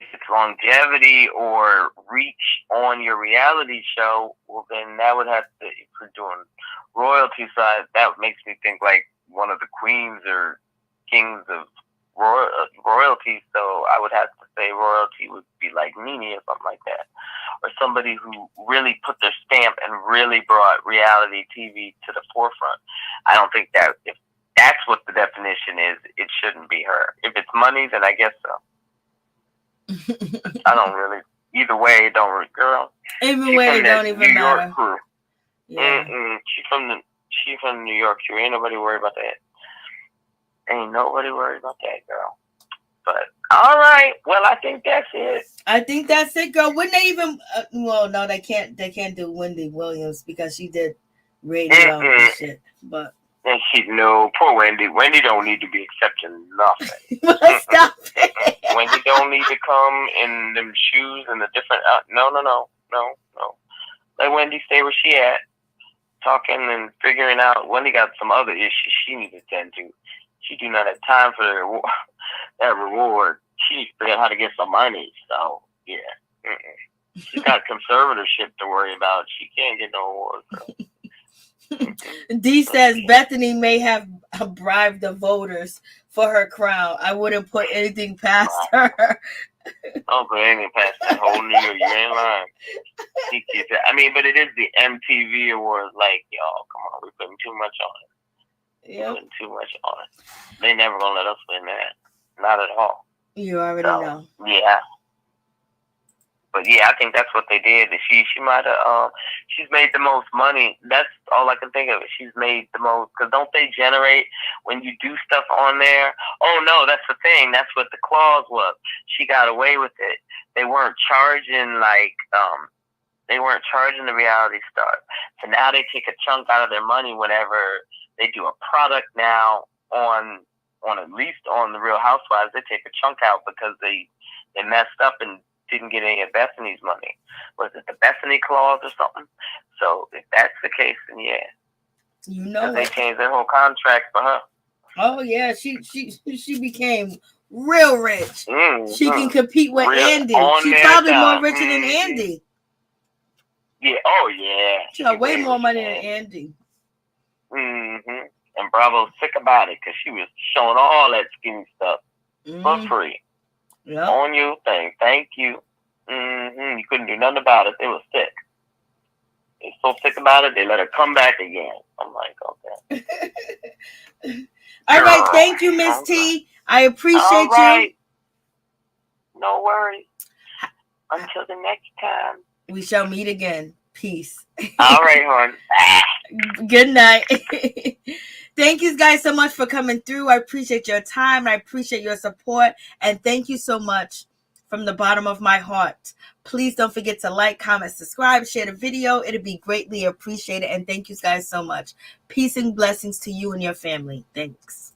If it's longevity or reach on your reality show, well, then that would have to, if we're doing royalty side, that makes me think like one of the queens or kings of royalty. So I would have to say royalty would be like Nene or something like that. Or somebody who really put their stamp and really brought reality TV to the forefront. I don't think that, if that's what the definition is, it shouldn't be her. If it's money, then I guess so. I don't really. Either way, it don't. Girl. Either way, it don't even New York matter. Crew. Yeah. She from New York crew. Ain't nobody worried about that. Ain't nobody worried about that, girl. But all right. Well, I think that's it. I think that's it, girl. Wouldn't they even? Well, no, they can't. They can't do Wendy Williams because she did radio and shit. But and poor Wendy. Wendy don't need to be accepting nothing. Stop it. Wendy don't need to come in them shoes and the different. No. Let Wendy stay where she at, talking and figuring out. Wendy got some other issues she needs to tend to. She do not have time for that reward. She needs to figure out how to get some money. So yeah, she's got conservatorship to worry about. She can't get no awards. D says Bethany may have bribed the voters for her crown. I wouldn't put anything past her. Don't put anything past that whole New York. You ain't lying. I mean, but it is the MTV Awards. Like, y'all, come on, we're putting too much on it. Yep. Putting too much on it. They never gonna let us win that. Not at all. You already know. Yeah. But yeah, I think that's what they did. She might have. She's made the most money. That's all I can think of. She's made the most, because don't they generate when you do stuff on there? Oh no, that's the thing. That's what the clause was. She got away with it. They weren't charging they weren't charging the reality stars. So now they take a chunk out of their money whenever they do a product now on at least on the Real Housewives. They take a chunk out because they messed up and didn't get any of Bethany's money. Was it the Bethany clause or something? So if that's the case, then yeah. You know they changed their whole contract for her. Oh yeah, she became real rich. She can compete with Andy. She's probably more richer than Andy. Yeah. Oh yeah. She got way more money than Andy. And Bravo's sick about it because she was showing all that skinny stuff for free. Yeah. On you thing. Thank you. You couldn't do nothing about it. They were sick. They're so sick about it, they let her come back again. I'm like, okay. All right. Thank you, Miss T. I appreciate you. No worries. Until the next time. We shall meet again. Peace. All right, hon. Good night. Thank you guys so much for coming through. I appreciate your time. I appreciate your support. And thank you so much from the bottom of my heart. Please don't forget to like, comment, subscribe, share the video. It'd be greatly appreciated. And thank you guys so much. Peace and blessings to you and your family. Thanks.